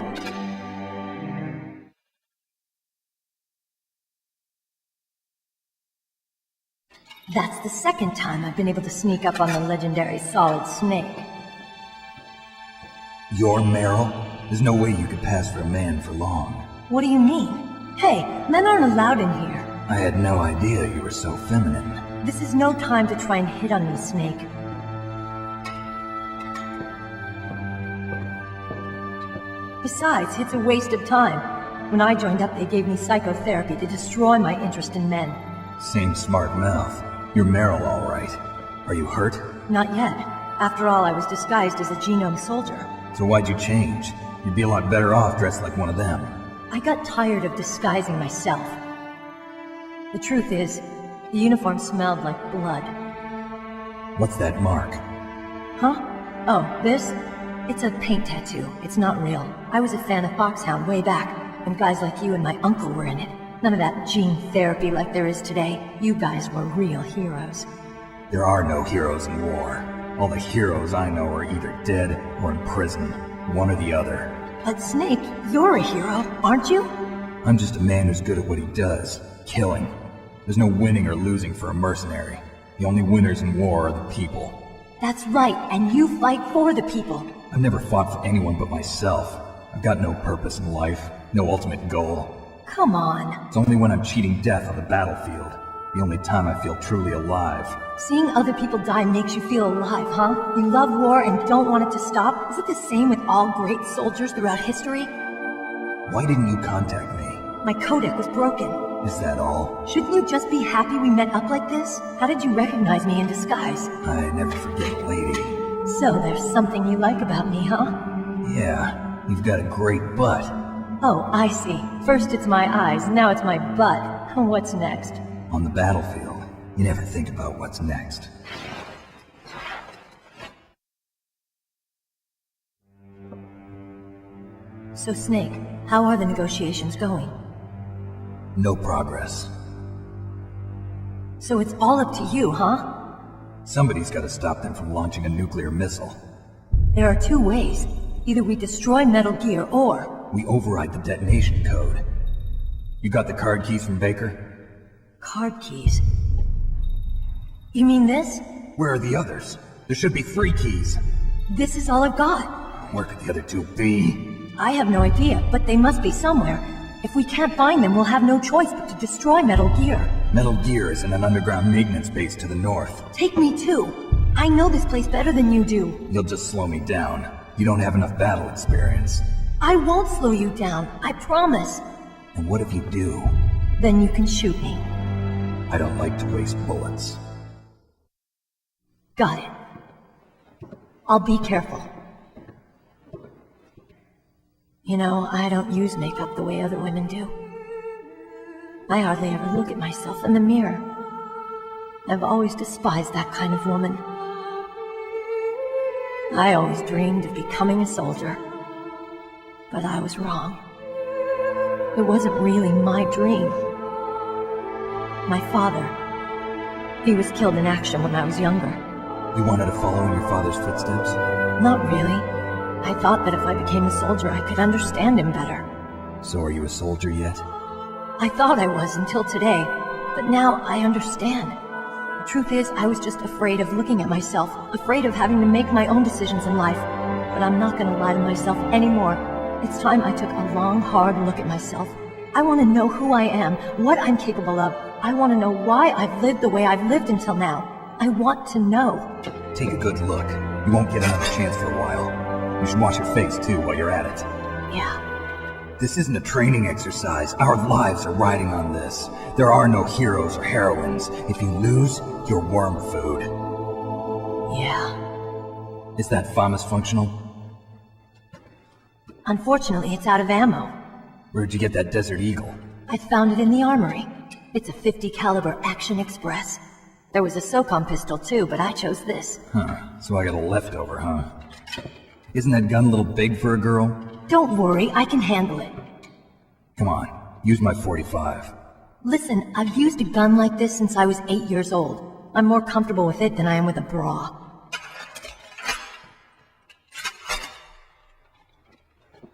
Speaker 8: That's the second time I've been able to sneak up on the legendary Solid Snake.
Speaker 2: You're Meryl? There's no way you could pass for a man for long.
Speaker 8: What do you mean? Hey, men aren't allowed in here.
Speaker 2: I had no idea you were so feminine.
Speaker 8: This is no time to try and hit on me, Snake. Besides, it's a waste of time. When I joined up, they gave me psychotherapy to destroy my interest in men.
Speaker 2: Same smart mouth. You're Meryl, all right. Are you hurt?
Speaker 8: Not yet. After all, I was disguised as a genome soldier.
Speaker 2: So why'd you change? You'd be a lot better off dressed like one of them.
Speaker 8: I got tired of disguising myself. The truth is, the uniform smelled like blood.
Speaker 2: What's that mark?
Speaker 8: Huh? Oh, this? It's a paint tattoo. It's not real. I was a fan of Foxhound way back, when guys like you and my uncle were in it. None of that gene therapy like there is today. You guys were real heroes.
Speaker 2: There are no heroes in war. All the heroes I know are either dead or in prison. One or the other.
Speaker 8: But Snake, you're a hero, aren't you?
Speaker 2: I'm just a man who's good at what he does. Killing. There's no winning or losing for a mercenary. The only winners in war are the people.
Speaker 8: That's right, and you fight for the people.
Speaker 2: I've never fought for anyone but myself. I've got no purpose in life. No ultimate goal.
Speaker 8: Come on.
Speaker 2: It's only when I'm cheating death on the battlefield. The only time I feel truly alive.
Speaker 8: Seeing other people die makes you feel alive, huh? You love war and don't want it to stop? Is it the same with all great soldiers throughout history?
Speaker 2: Why didn't you contact me?
Speaker 8: My codec was broken.
Speaker 2: Is that all?
Speaker 8: Shouldn't you just be happy we met up like this? How did you recognize me in disguise?
Speaker 2: I never forget a lady.
Speaker 8: So there's something you like about me, huh?
Speaker 2: Yeah, you've got a great butt.
Speaker 8: Oh, I see. First it's my eyes, now it's my butt. What's next?
Speaker 2: On the battlefield, you never think about what's next.
Speaker 8: So Snake, how are the negotiations going?
Speaker 2: No progress.
Speaker 8: So it's all up to you, huh?
Speaker 2: Somebody's got to stop them from launching a nuclear missile.
Speaker 8: There are two ways. Either we destroy Metal Gear, or...
Speaker 2: we override the detonation code. You got the card keys from Baker?
Speaker 8: Card keys? You mean this?
Speaker 2: Where are the others? There should be 3 keys.
Speaker 8: This is all I've got.
Speaker 2: Where could the other 2 be?
Speaker 8: I have no idea, but they must be somewhere. If we can't find them, we'll have no choice but to destroy Metal Gear.
Speaker 2: Metal Gear is in an underground maintenance base to the north.
Speaker 8: Take me too. I know this place better than you do.
Speaker 2: You'll just slow me down. You don't have enough battle experience.
Speaker 8: I won't slow you down, I promise.
Speaker 2: And what if you do?
Speaker 8: Then you can shoot me.
Speaker 2: I don't like to waste bullets.
Speaker 8: Got it. I'll be careful. You know, I don't use makeup the way other women do. I hardly ever look at myself in the mirror. I've always despised that kind of woman. I always dreamed of becoming a soldier. But I was wrong. It wasn't really my dream. My father, he was killed in action when I was younger.
Speaker 2: You wanted to follow in your father's footsteps?
Speaker 8: Not really. I thought that if I became a soldier, I could understand him better.
Speaker 2: So are you a soldier yet?
Speaker 8: I thought I was until today, but now I understand. The truth is, I was just afraid of looking at myself, afraid of having to make my own decisions in life. But I'm not gonna lie to myself anymore. It's time I took a long, hard look at myself. I want to know who I am, what I'm capable of. I want to know why I've lived the way I've lived until now. I want to know.
Speaker 2: Take a good look. You won't get another chance for a while. You should wash your face, too, while you're at it.
Speaker 8: Yeah.
Speaker 2: This isn't a training exercise. Our lives are riding on this. There are no heroes or heroines. If you lose, you're worm food.
Speaker 8: Yeah.
Speaker 2: Is that FAMAS functional?
Speaker 8: Unfortunately, it's out of ammo.
Speaker 2: Where'd you get that Desert Eagle?
Speaker 8: I found it in the armory. It's a .50 caliber Action Express. There was a SOCOM pistol too, but I chose this.
Speaker 2: Huh, so I got a leftover, huh? Isn't that gun a little big for a girl?
Speaker 8: Don't worry, I can handle it.
Speaker 2: Come on, use my .45.
Speaker 8: Listen, I've used a gun like this since I was 8 years old. I'm more comfortable with it than I am with a bra.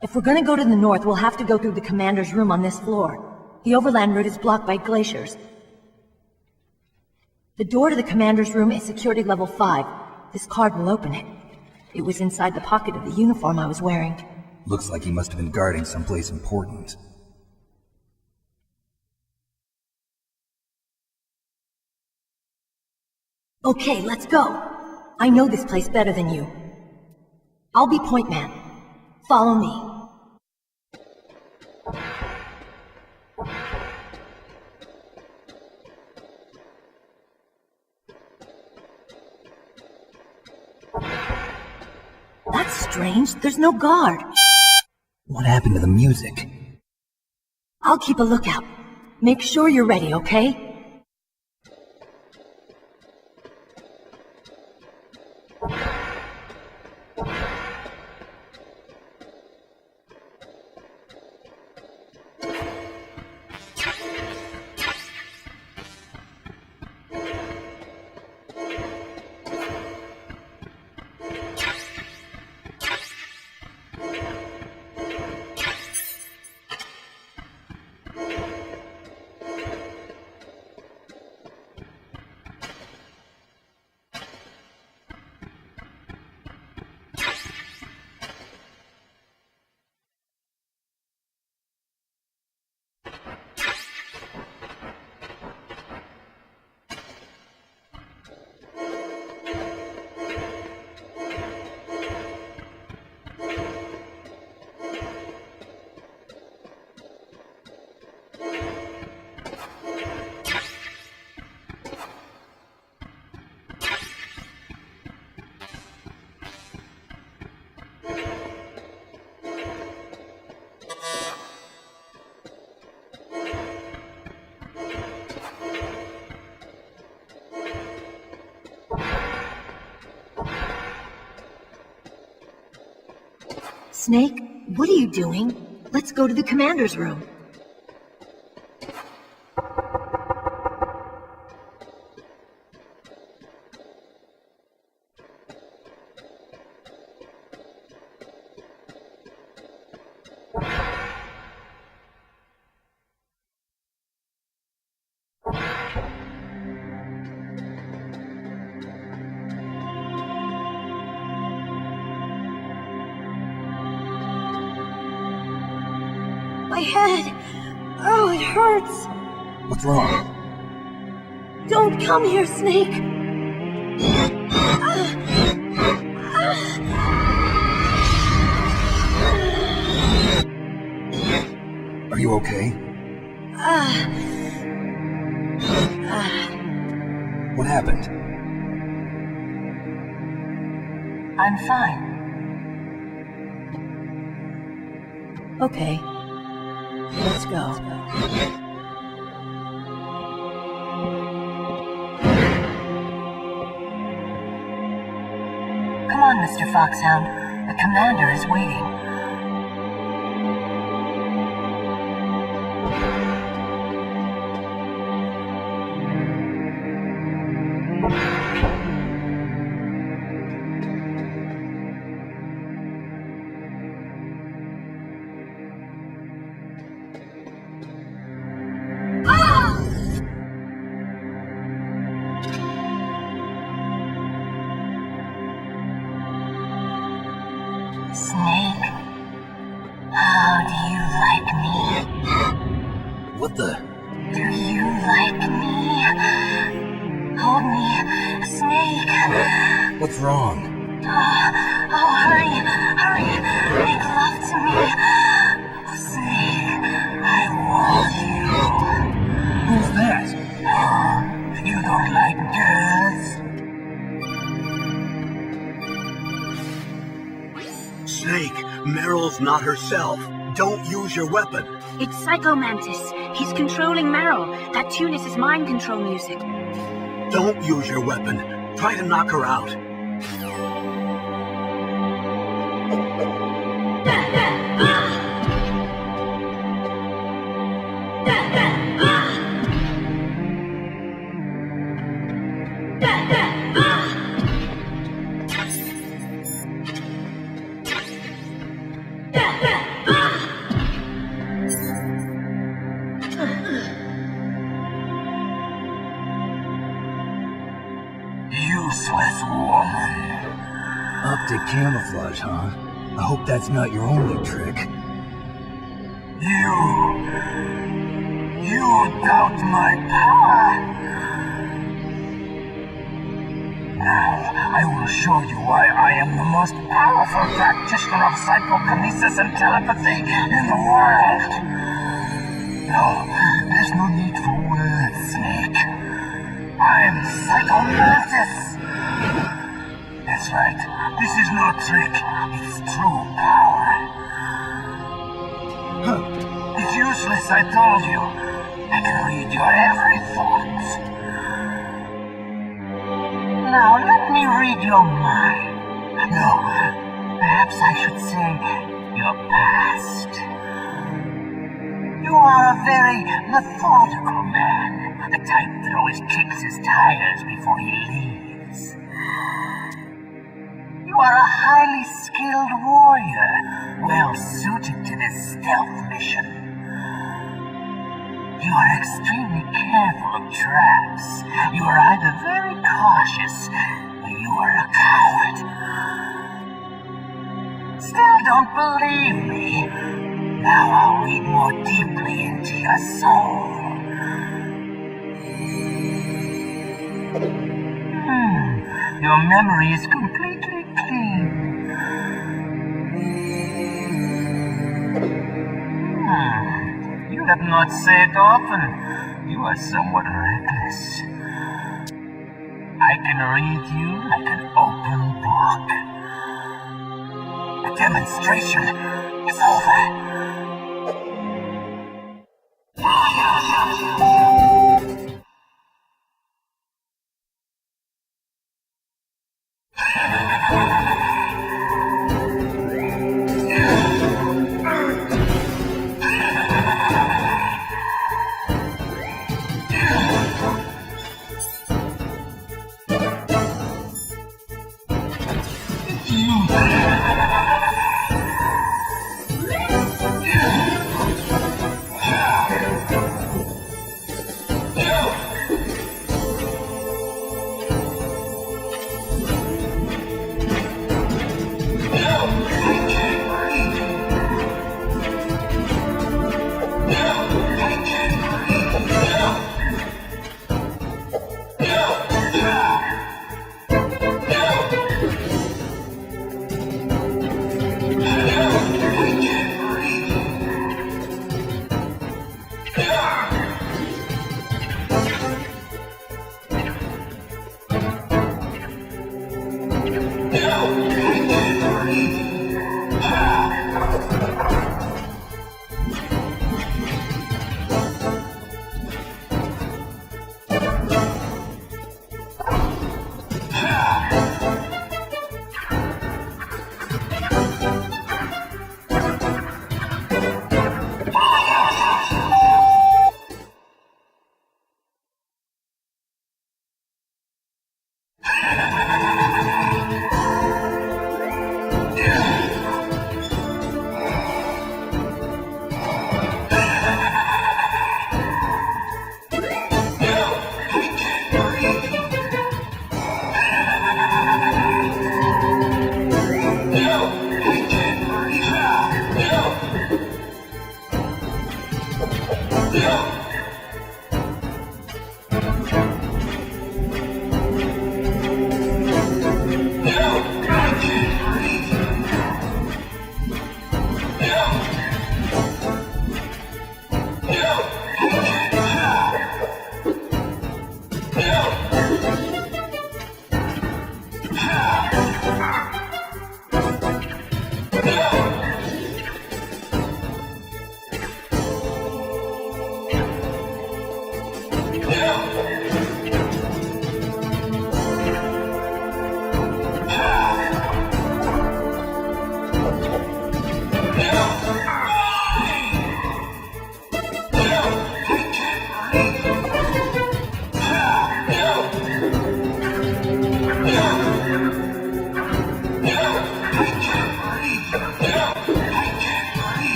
Speaker 8: If we're gonna go to the north, we'll have to go through the commander's room on this floor. The overland route is blocked by glaciers. The door to the commander's room is security level 5. This card will open it. It was inside the pocket of the uniform I was wearing.
Speaker 2: Looks like he must have been guarding someplace important.
Speaker 8: Okay, let's go. I know this place better than you. I'll be point man. Follow me. That's strange. There's no guard.
Speaker 2: What happened to the music?
Speaker 8: I'll keep a lookout. Make sure you're ready, okay? Snake, what are you doing? Let's go to the commander's room. My head! Oh, it hurts!
Speaker 2: What's wrong?
Speaker 8: Don't come here, Snake!
Speaker 2: Are you okay? What happened?
Speaker 8: I'm fine. Okay. Let's go. Come on, Mr. Foxhound. The commander is waiting. Snake, how do you like me?
Speaker 2: What the?
Speaker 8: Do you like me? Hold me, Snake.
Speaker 2: What's wrong?
Speaker 8: Oh, hurry, hurry, make love to me. Snake, I want you.
Speaker 2: Who's that?
Speaker 8: Oh, you don't like girls?
Speaker 3: Snake, Meryl's not herself. Don't use your weapon.
Speaker 11: It's Psycho Mantis. He's controlling Meryl. That tune is his mind control music.
Speaker 3: Don't use your weapon. Try to knock her out.
Speaker 2: Useless woman. Optic camouflage, huh? I hope that's not your only trick.
Speaker 14: You doubt my power? Now, I will show you why I am the most powerful practitioner of psychokinesis and telepathy in the world. No, there's no need for words, Snake. I'm Psycho Mantis. That's right. This is no trick. It's true power. useless, I told you. I can read your every thought. Now let me read your mind. No, perhaps I should say your past. You are a very methodical man, the type that always kicks his tires before he leaves. You are a highly skilled warrior, well suited to this stealth mission. You are extremely careful of traps. You are either very cautious, or you are a coward. Still don't believe me? Now I'll read more deeply into your soul. Your memory is completely clean. You have not said often. You are somewhat reckless. I can read you like an open book. The demonstration is over.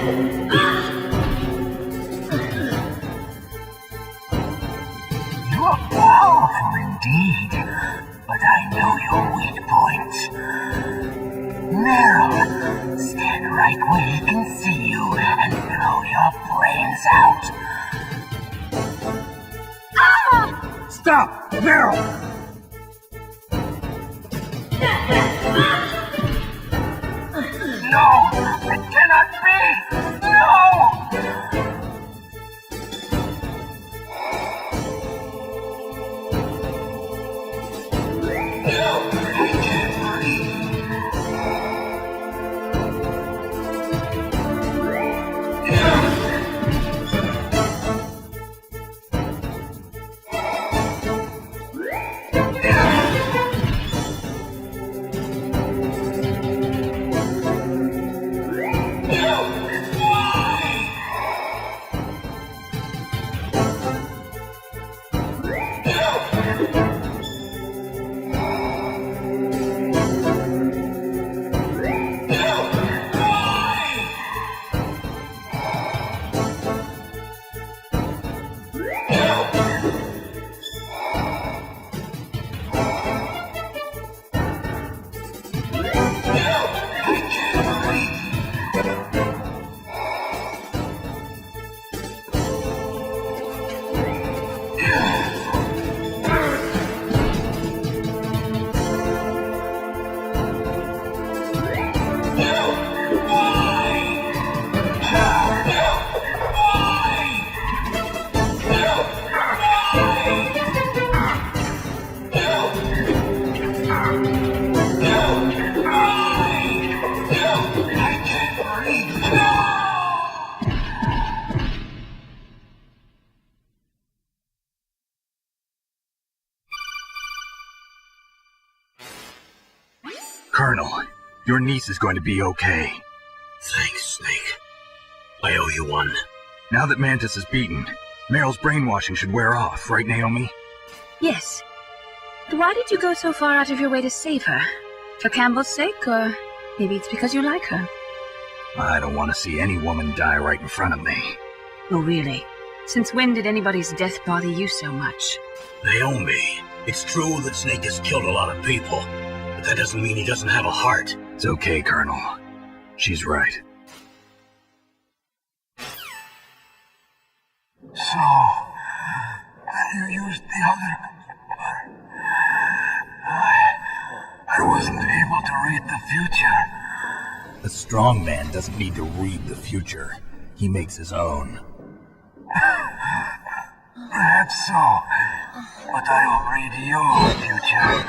Speaker 14: You are powerful indeed, but I know your weak points. Meryl, stand right where he can see you and blow your brains out.
Speaker 2: Stop! Meryl!
Speaker 14: No! It cannot be! No!
Speaker 10: Colonel, your niece is going to be okay.
Speaker 3: Thanks, Snake. I owe you one.
Speaker 10: Now that Mantis is beaten, Meryl's brainwashing should wear off, right, Naomi?
Speaker 11: Yes. But why did you go so far out of your way to save her? For Campbell's sake, or maybe it's because you like her?
Speaker 10: I don't want to see any woman die right in front of me.
Speaker 11: Oh, really? Since when did anybody's death bother you so much?
Speaker 3: Naomi, it's true that Snake has killed a lot of people, but that doesn't mean he doesn't have a heart.
Speaker 10: It's okay, Colonel. She's right.
Speaker 14: So, you used the other... I wasn't able to read the future.
Speaker 10: The strong man doesn't need to read the future. He makes his own.
Speaker 14: Perhaps so, but I will read your future.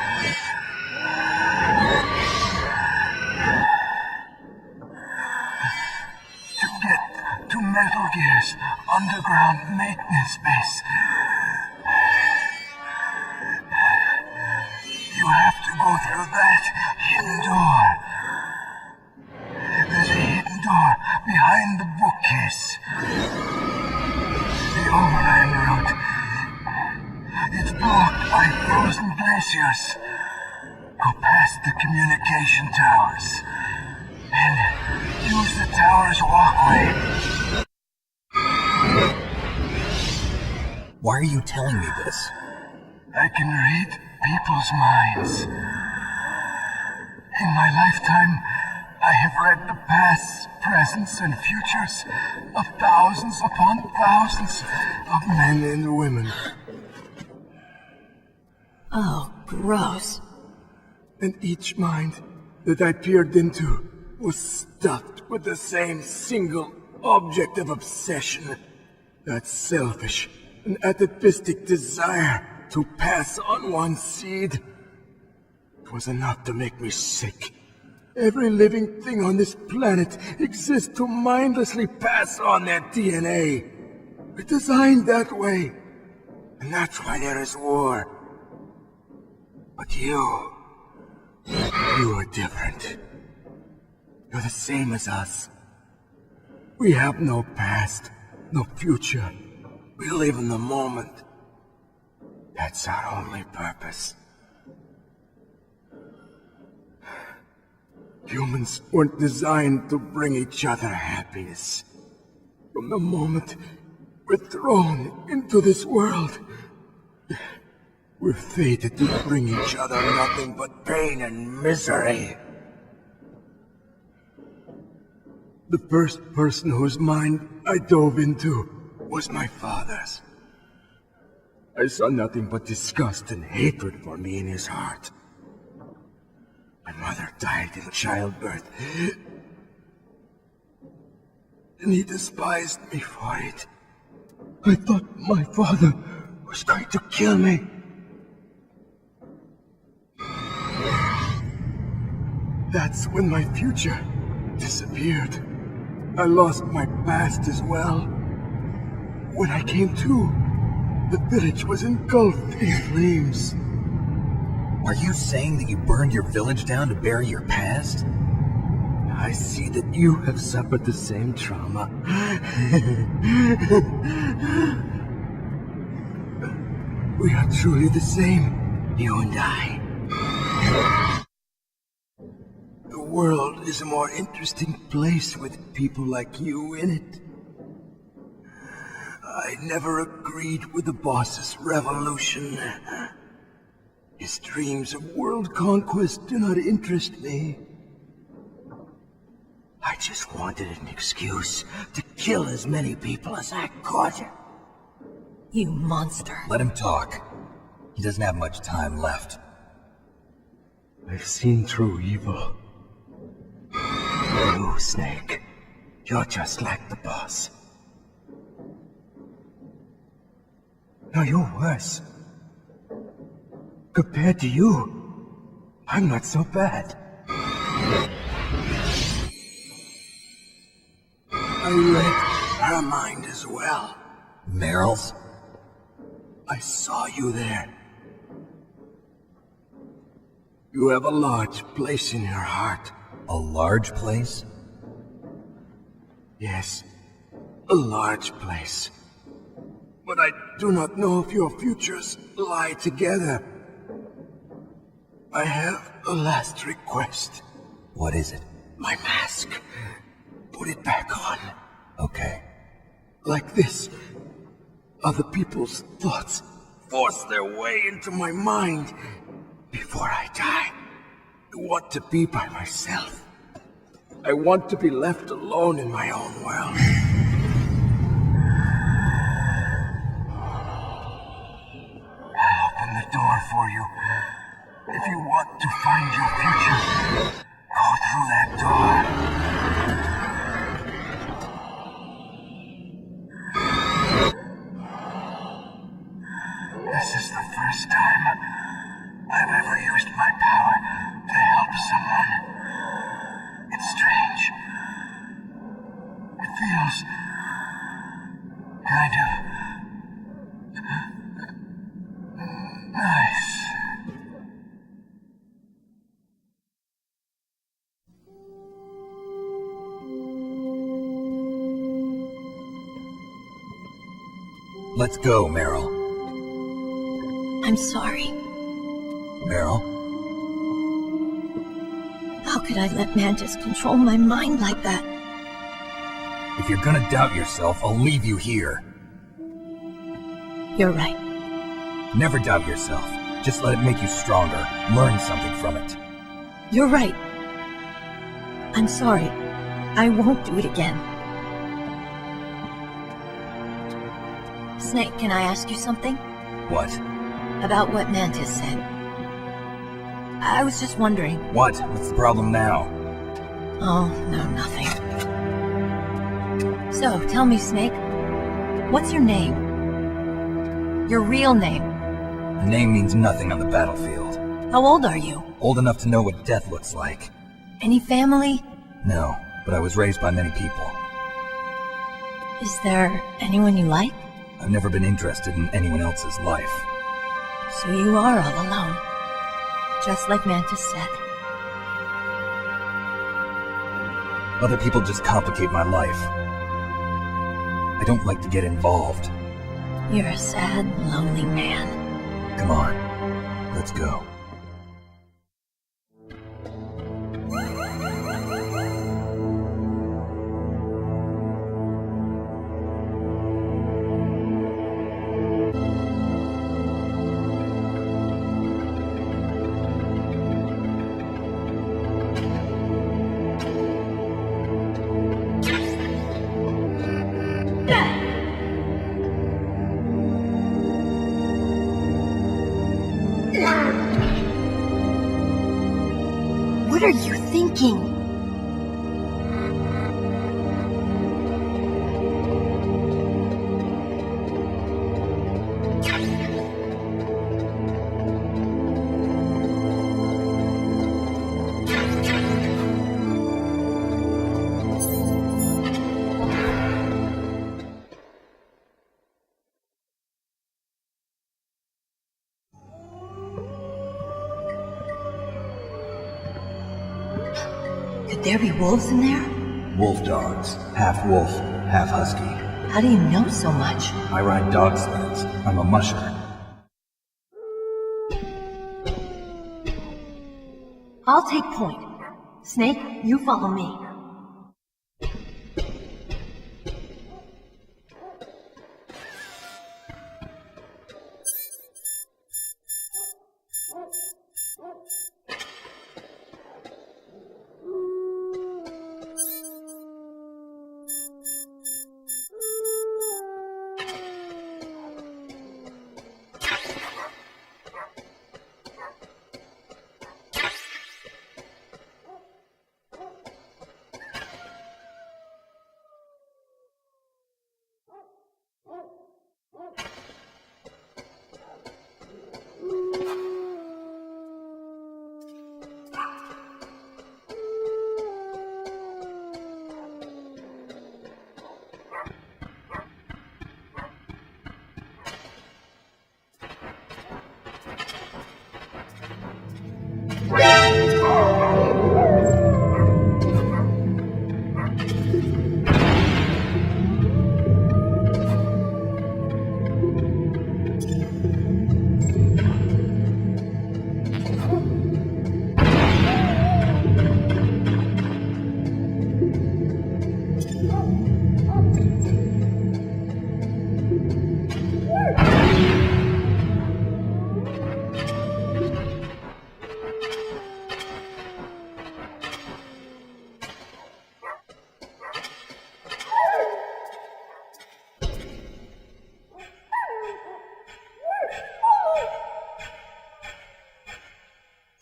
Speaker 14: To get to Metal Gear's underground maintenance base, you have to go through that hidden door. There's a hidden door behind the bookcase. The overland route. It's blocked by frozen glaciers. Go past the communication towers. And use the tower's walkway.
Speaker 10: Why are you telling me this?
Speaker 14: I can read people's minds. In my lifetime, I have read the pasts, presents, and futures of thousands upon thousands of men and women.
Speaker 4: Oh, gross.
Speaker 14: And each mind that I peered into was stuffed with the same single object of obsession. That selfish and atavistic desire to pass on one's seed. It was enough to make me sick. Every living thing on this planet exists to mindlessly pass on their DNA. We're designed that way. And that's why there is war. But you are different. You're the same as us. We have no past, no future. We live in the moment. That's our only purpose. Humans weren't designed to bring each other happiness.
Speaker 2: From the moment we're thrown into this world, we're fated to bring each other nothing but pain and misery. The first person whose mind I dove into was my father's. I saw nothing but disgust and hatred for me in his heart. My mother died in childbirth, and he despised me for it. I thought my father was going to kill me. That's when my future disappeared. I lost my past as well. When I came to, the village was engulfed in flames.
Speaker 10: Are you saying that you burned your village down to bury your past?
Speaker 2: I see that you have suffered the same trauma. We are truly the same, you and I. The world is a more interesting place with people like you in it. I never agreed with the boss's revolution. His dreams of world conquest do not interest me. I just wanted an excuse to kill as many people as I could.
Speaker 8: You monster.
Speaker 10: Let him talk. He doesn't have much time left.
Speaker 2: I've seen true evil. You, Snake. You're just like the boss. No, you're worse. Compared to you, I'm not so bad. I read her mind as well.
Speaker 10: Meryl's?
Speaker 2: I saw you there. You have a large place in her heart.
Speaker 10: A large place?
Speaker 2: Yes, a large place. But I do not know if your futures lie together. I have a last request.
Speaker 10: What is it?
Speaker 2: My mask. Put it back on.
Speaker 10: Okay.
Speaker 2: Like this, other people's thoughts force their way into my mind. Before I die, I want to be by myself. I want to be left alone in my own world. I'll open the door for you. If you want to find your future, go through that door. This is the first time I've ever used my power to help someone. It's strange. It feels kind of nice.
Speaker 10: Let's go, Meryl.
Speaker 8: I'm sorry.
Speaker 10: Meryl?
Speaker 8: How could I let Mantis control my mind like that?
Speaker 10: If you're gonna doubt yourself, I'll leave you here.
Speaker 8: You're right.
Speaker 10: Never doubt yourself. Just let it make you stronger. Learn something from it.
Speaker 8: You're right. I'm sorry. I won't do it again. Snake, can I ask you something?
Speaker 10: What?
Speaker 8: About what Mantis said. I was just wondering.
Speaker 10: What? What's the problem now?
Speaker 8: Oh, no, nothing. So, tell me, Snake. What's your name? Your real name?
Speaker 10: A name means nothing on the battlefield.
Speaker 8: How old are you?
Speaker 10: Old enough to know what death looks like.
Speaker 8: Any family?
Speaker 10: No, but I was raised by many people.
Speaker 8: Is there anyone you like?
Speaker 10: I've never been interested in anyone else's life.
Speaker 8: So you are all alone. Just like Mantis said.
Speaker 10: Other people just complicate my life. I don't like to get involved.
Speaker 8: You're a sad, lonely man.
Speaker 10: Come on, let's go.
Speaker 8: What are you thinking? Could there be wolves in there?
Speaker 2: Wolf dogs. Half wolf, half husky.
Speaker 8: How do you know so much?
Speaker 2: I ride dog sleds. I'm a musher.
Speaker 8: I'll take point. Snake, you follow me.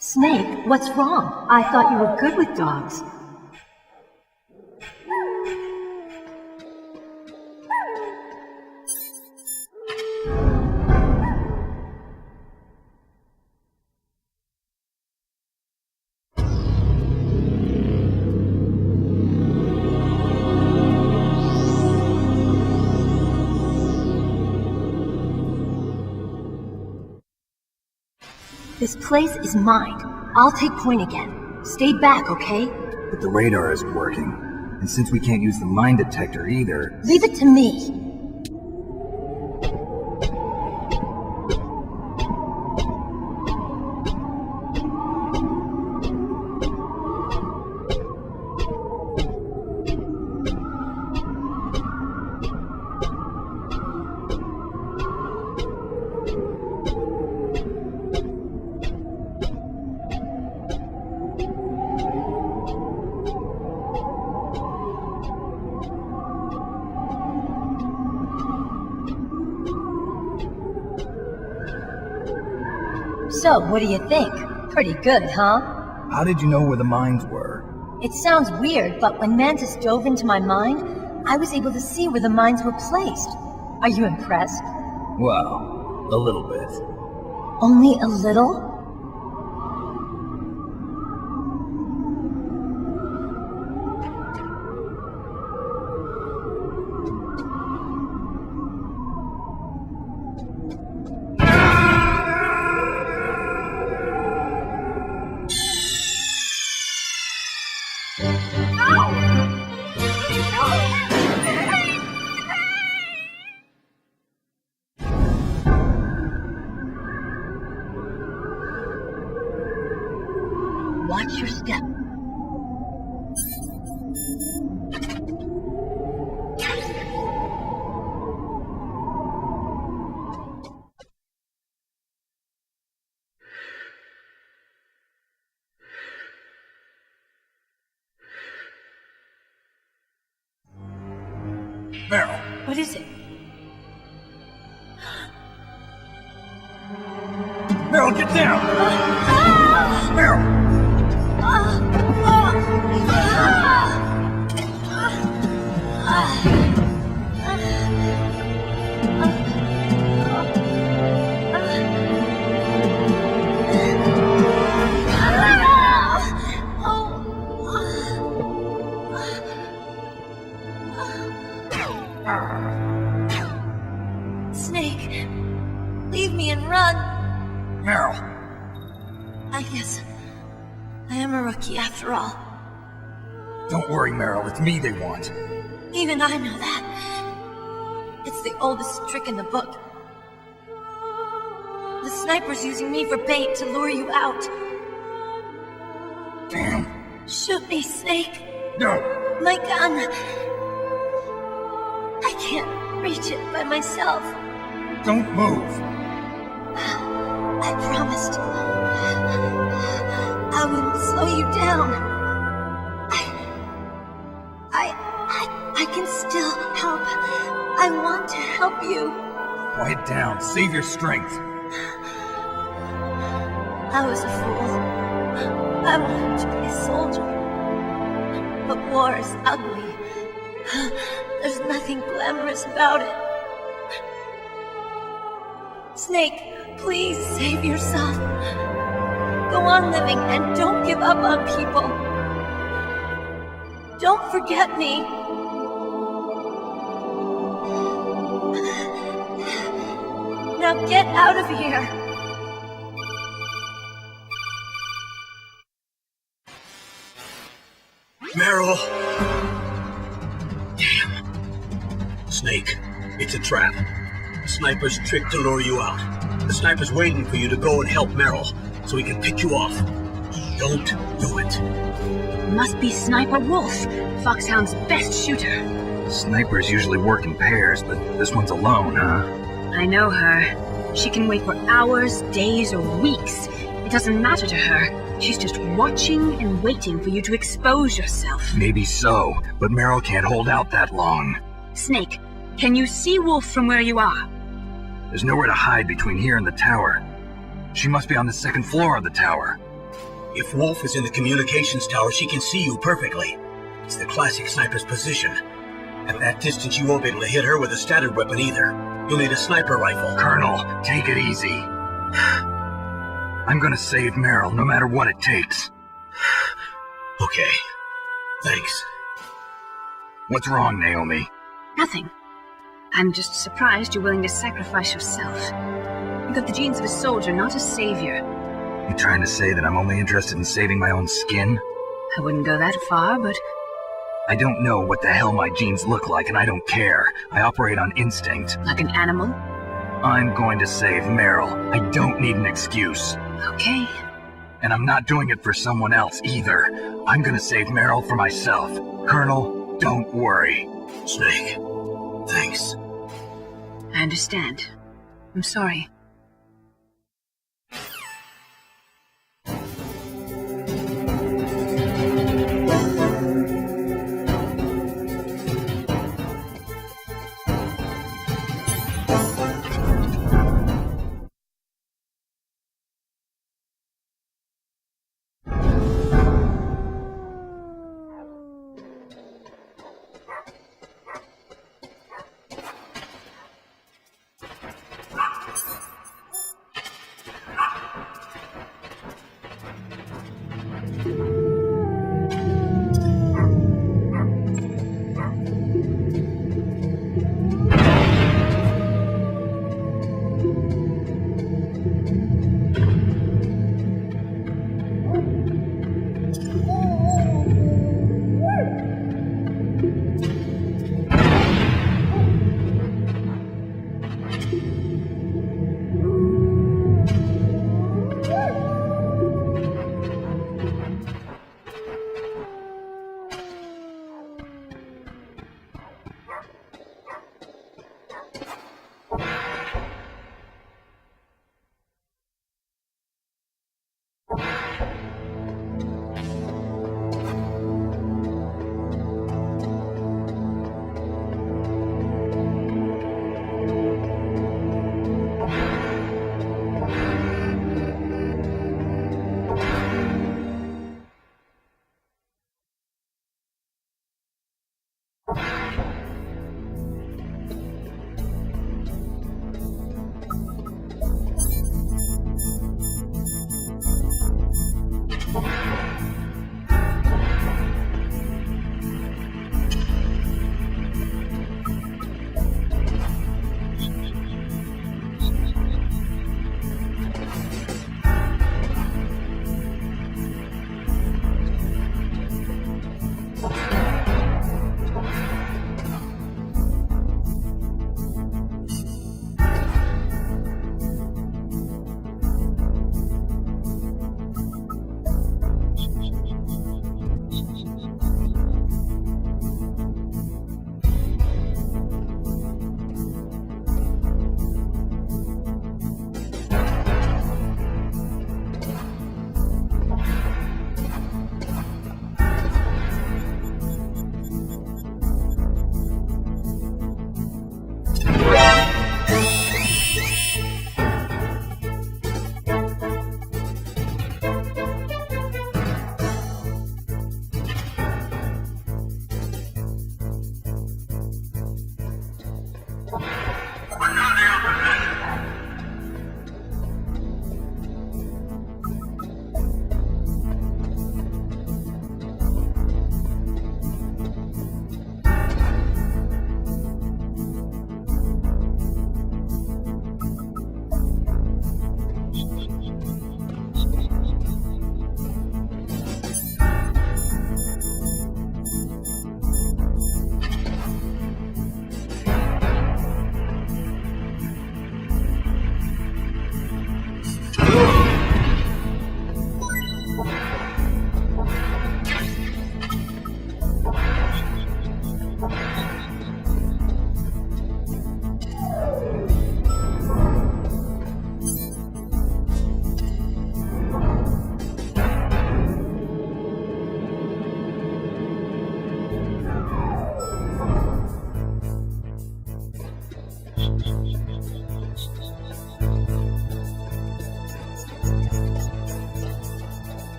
Speaker 8: Snake, what's wrong? I thought you were good with dogs. This place is mine. I'll take point again. Stay back, okay?
Speaker 2: But the radar isn't working. And since we can't use the mine detector either...
Speaker 8: Leave it to me. So, what do you think? Pretty good, huh?
Speaker 2: How did you know where the mines were?
Speaker 8: It sounds weird, but when Mantis dove into my mind, I was able to see where the mines were placed. Are you impressed?
Speaker 2: Well, a little bit.
Speaker 8: Only a little? Watch your step.
Speaker 2: Meryl!
Speaker 8: What is it?
Speaker 2: Meryl, get down! Meryl!
Speaker 15: Snake, leave me and run.
Speaker 2: Meryl!
Speaker 15: I guess I am a rookie after all.
Speaker 2: Don't worry, Meryl. It's me they want.
Speaker 15: Even I know that. It's the oldest trick in the book. The sniper's using me for bait to lure you out.
Speaker 2: Damn.
Speaker 15: Shoot me, Snake.
Speaker 2: No.
Speaker 15: My gun. I can't reach it by myself.
Speaker 2: Don't move.
Speaker 15: I promised. I wouldn't slow you down. I can still help. I want to help you.
Speaker 2: Quiet down. Save your strength.
Speaker 15: I was a fool. I wanted to be a soldier. But war is ugly. There's nothing glamorous about it. Snake, please save yourself. Go on living and don't give up on people. Don't forget me. Now get out of here.
Speaker 3: Meryl! Damn. Snake, it's a trap. The sniper's trick to lure you out. The sniper's waiting for you to go and help Meryl, so he can pick you off. Don't do it.
Speaker 11: Must be Sniper Wolf, Foxhound's best shooter.
Speaker 10: Snipers usually work in pairs, but this one's alone, huh?
Speaker 11: I know her. She can wait for hours, days, or weeks. It doesn't matter to her. She's just watching and waiting for you to expose yourself.
Speaker 10: Maybe so, but Meryl can't hold out that long.
Speaker 11: Snake, can you see Wolf from where you are?
Speaker 10: There's nowhere to hide between here and the tower. She must be on the second floor of the tower.
Speaker 3: If Wolf is in the communications tower, she can see you perfectly. It's the classic sniper's position. At that distance, you won't be able to hit her with a standard weapon either. You'll need a sniper rifle.
Speaker 10: Colonel, take it easy. I'm gonna save Meryl, no matter what it takes.
Speaker 3: Okay. Thanks.
Speaker 10: What's wrong, Naomi?
Speaker 11: Nothing. I'm just surprised you're willing to sacrifice yourself. You've got the genes of a soldier, not a savior.
Speaker 10: You trying to say that I'm only interested in saving my own skin?
Speaker 11: I wouldn't go that far, but...
Speaker 10: I don't know what the hell my genes look like, and I don't care. I operate on instinct.
Speaker 11: Like an animal?
Speaker 10: I'm going to save Meryl. I don't need an excuse.
Speaker 11: Okay.
Speaker 10: And I'm not doing it for someone else, either. I'm gonna save Meryl for myself. Colonel, don't worry.
Speaker 3: Snake, thanks.
Speaker 11: I understand. I'm sorry.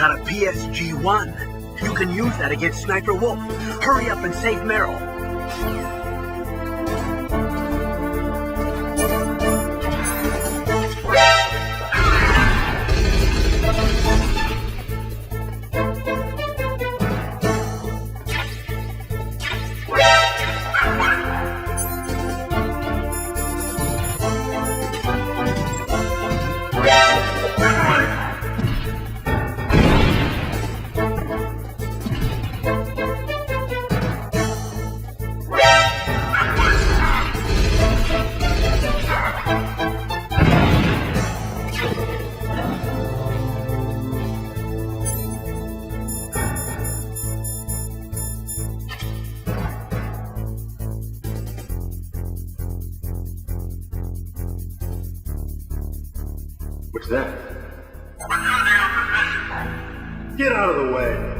Speaker 3: Got a PSG-1. You can use that against Sniper Wolf. Hurry up and save Meryl.
Speaker 6: What's that? Get out of the way!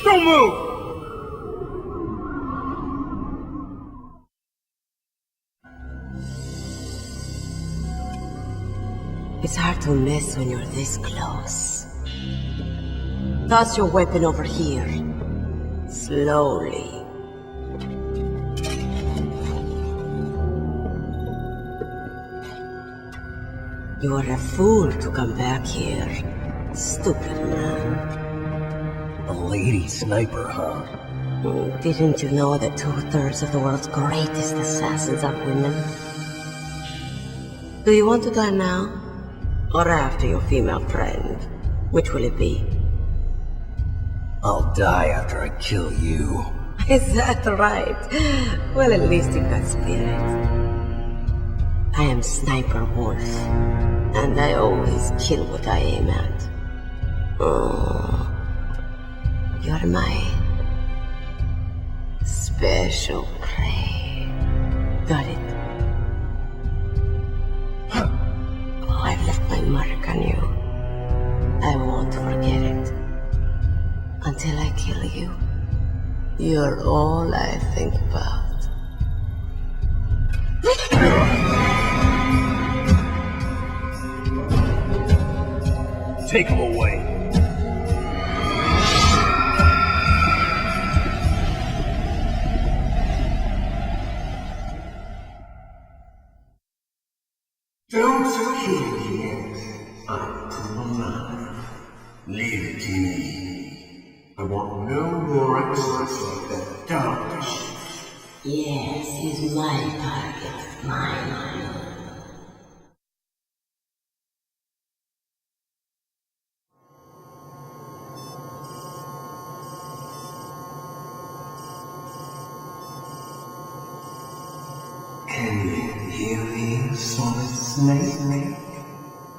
Speaker 1: Don't move!
Speaker 16: It's hard to miss when you're this close. Toss your weapon over here. Slowly. You are a fool to come back here. Stupid man.
Speaker 2: A lady sniper, huh?
Speaker 16: Didn't you know that 2/3 of the world's greatest assassins are women? Do you want to die now? Or after your female friend? Which will it be?
Speaker 2: I'll die after I kill you.
Speaker 16: Is that right? Well, at least you've got spirit. I am Sniper Wolf, and I always kill what I aim at. Oh, you're my special prey. Got it? mark on you. I won't forget it. Until I kill you. You're all I think about.
Speaker 9: Take him away.
Speaker 17: Don't kill me yet. I'm still alive. Leave it to me. I want no more accidents like that dark chief.
Speaker 16: Yes, he's my target. Mine.
Speaker 17: Can you hear me, Solid Snake?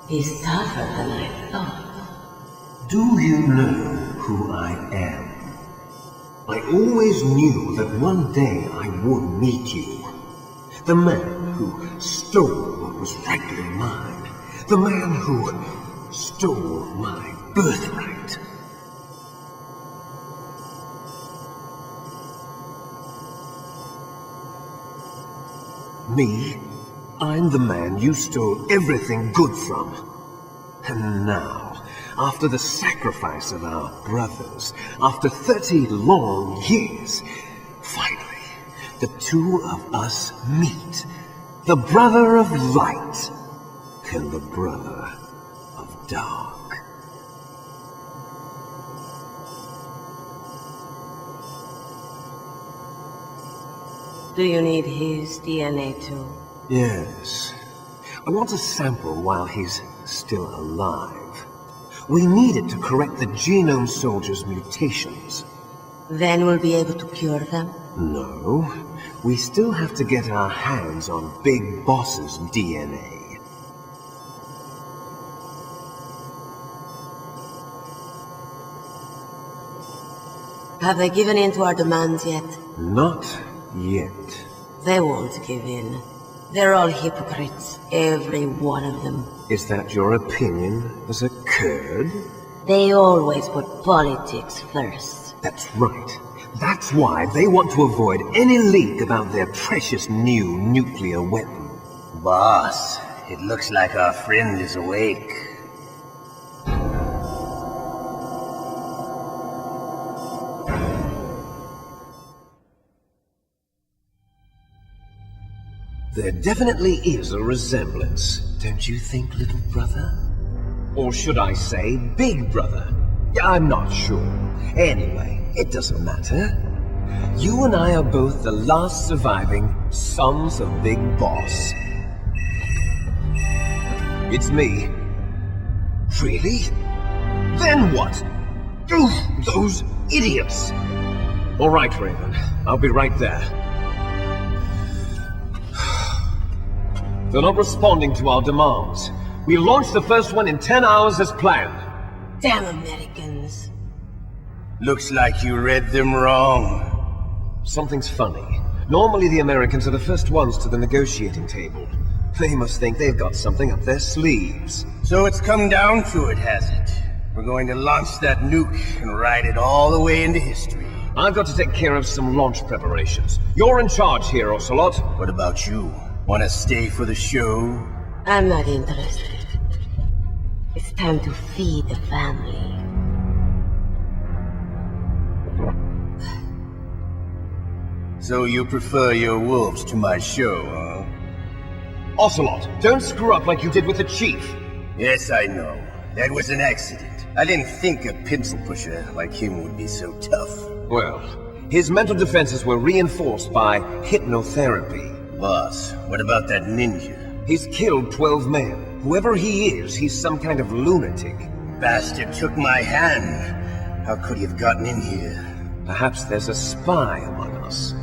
Speaker 16: He's tougher than I thought.
Speaker 17: Do you know who I am? I always knew that one day I would meet you. The man who stole what was rightly mine. The man who stole my birthright. Me? I'm the man you stole everything good from. And now, after the sacrifice of our brothers, after 30 long years, finally, the two of us meet. The brother of light and the brother of dark.
Speaker 16: Do you need his DNA too?
Speaker 17: Yes. I want a sample while he's still alive. We need it to correct the genome soldier's mutations.
Speaker 16: Then we'll be able to cure them?
Speaker 17: No. We still have to get our hands on Big Boss's DNA.
Speaker 16: Have they given in to our demands yet?
Speaker 17: Not yet.
Speaker 16: They won't give in. They're all hypocrites, every one of them.
Speaker 17: Is that your opinion as a Kurd?
Speaker 16: They always put politics first.
Speaker 17: That's right. That's why they want to avoid any leak about their precious new nuclear weapon.
Speaker 9: Boss, it looks like our friend is awake.
Speaker 17: There definitely is a resemblance, don't you think, little brother? Or should I say, big brother? I'm not sure. Anyway, it doesn't matter. You and I are both the last surviving sons of Big Boss. It's me. Really? Then what? Oof, those idiots! All right, Raven. I'll be right there. They're not responding to our demands. We launched the first one in 10 hours as planned.
Speaker 16: Damn Americans.
Speaker 9: Looks like you read them wrong.
Speaker 17: Something's funny. Normally the Americans are the first ones to the negotiating table. They must think they've got something up their sleeves.
Speaker 9: So it's come down to it, has it? We're going to launch that nuke and ride it all the way into history.
Speaker 17: I've got to take care of some launch preparations. You're in charge here, Ocelot.
Speaker 9: What about you? Want to stay for the show?
Speaker 16: I'm not interested. It's time to feed the family.
Speaker 9: So you prefer your wolves to my show, huh?
Speaker 17: Ocelot, don't screw up like you did with the chief.
Speaker 9: Yes, I know. That was an accident. I didn't think a pencil pusher like him would be so tough.
Speaker 17: Well, his mental defenses were reinforced by hypnotherapy.
Speaker 9: Boss, what about that ninja?
Speaker 17: He's killed 12 men. Whoever he is, he's some kind of lunatic.
Speaker 9: Bastard took my hand. How could he have gotten in here?
Speaker 17: Perhaps there's a spy among us.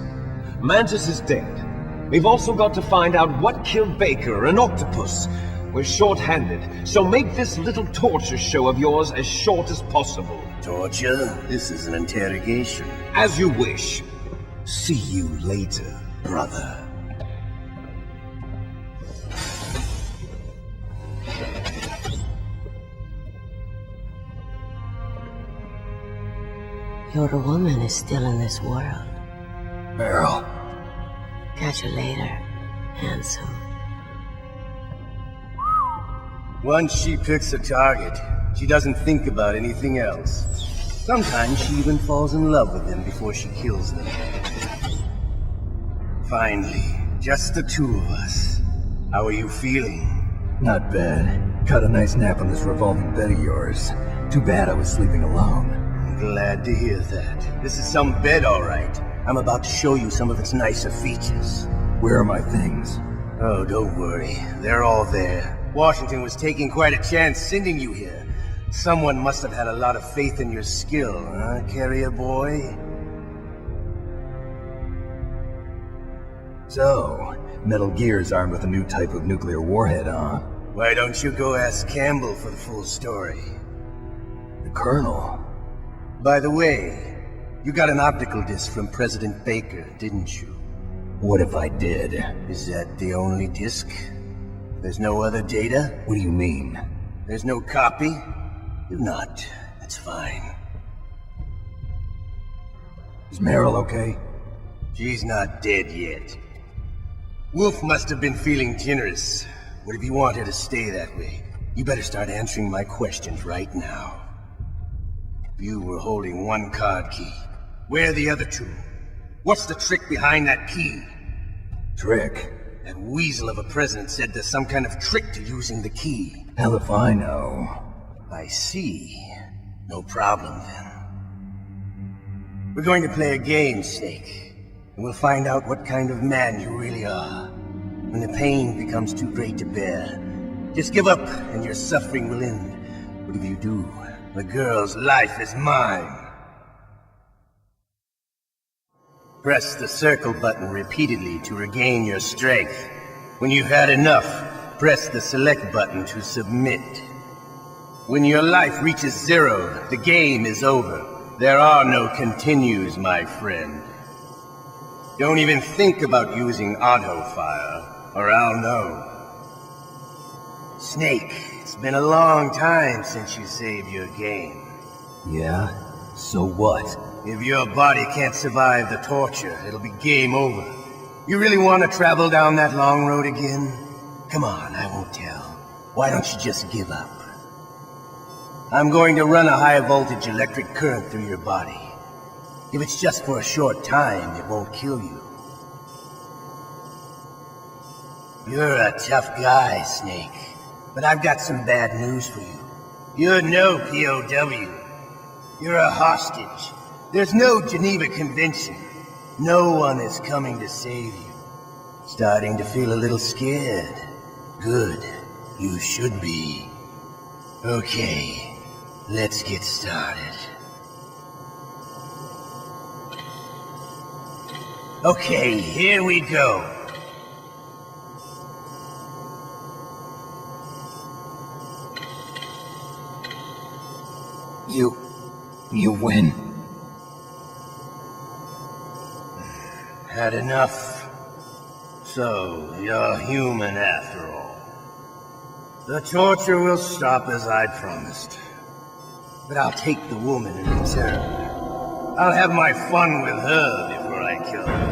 Speaker 17: Mantis is dead. We've also got to find out what killed Baker and Octopus. We're short-handed, so make this little torture show of yours as short as possible.
Speaker 9: Torture? This is an interrogation.
Speaker 17: As you wish. See you later, brother.
Speaker 16: Your woman is still in this world.
Speaker 2: Meryl.
Speaker 16: Catch you later, handsome.
Speaker 9: Once she picks a target, she doesn't think about anything else. Sometimes she even falls in love with them before she kills them. Finally, just the two of us. How are you feeling?
Speaker 2: Not bad. Caught a nice nap on this revolving bed of yours. Too bad I was sleeping alone.
Speaker 9: I'm glad to hear that. This is some bed, all right. I'm about to show you some of its nicer features.
Speaker 2: Where are my things?
Speaker 9: Oh, don't worry. They're all there. Washington was taking quite a chance sending you here. Someone must have had a lot of faith in your skill, huh, carrier boy?
Speaker 2: So, Metal Gear's armed with a new type of nuclear warhead, huh?
Speaker 9: Why don't you go ask Campbell for the full story?
Speaker 2: The Colonel?
Speaker 9: By the way, you got an optical disc from President Baker, didn't you?
Speaker 2: What if I did?
Speaker 9: Is that the only disc? There's no other data?
Speaker 2: What do you mean?
Speaker 9: There's no copy? If not, that's fine.
Speaker 2: Is Meryl okay?
Speaker 9: She's not dead yet. Wolf must have been feeling generous. What if you want her to stay that way? You better start answering my questions right now. You were holding one card key. Where are the other two? What's the trick behind that key?
Speaker 2: Trick?
Speaker 9: That weasel of a president said there's some kind of trick to using the key.
Speaker 2: Hell if I know.
Speaker 9: I see. No problem then. We're going to play a game, Snake. And we'll find out what kind of man you really are. When the pain becomes too great to bear, just give up and your suffering will end. But if you do, the girl's life is mine. Press the circle button repeatedly to regain your strength. When you've had enough, press the select button to submit. When your life reaches 0, the game is over. There are no continues, my friend. Don't even think about using auto-fire, or I'll know. Snake, it's been a long time since you saved your game.
Speaker 2: Yeah? So what?
Speaker 9: If your body can't survive the torture, it'll be game over. You really want to travel down that long road again? Come on, I won't tell. Why don't you just give up? I'm going to run a high-voltage electric current through your body. If it's just for a short time, it won't kill you. You're a tough guy, Snake. But I've got some bad news for you. You're no POW. You're a hostage. There's no Geneva Convention. No one is coming to save you. Starting to feel a little scared. Good. You should be. Okay, let's get started. Okay, here we go.
Speaker 2: You win.
Speaker 9: Had enough? So, you're human after all. The torture will stop as I promised. But I'll take the woman in return. I'll have my fun with her before I kill her.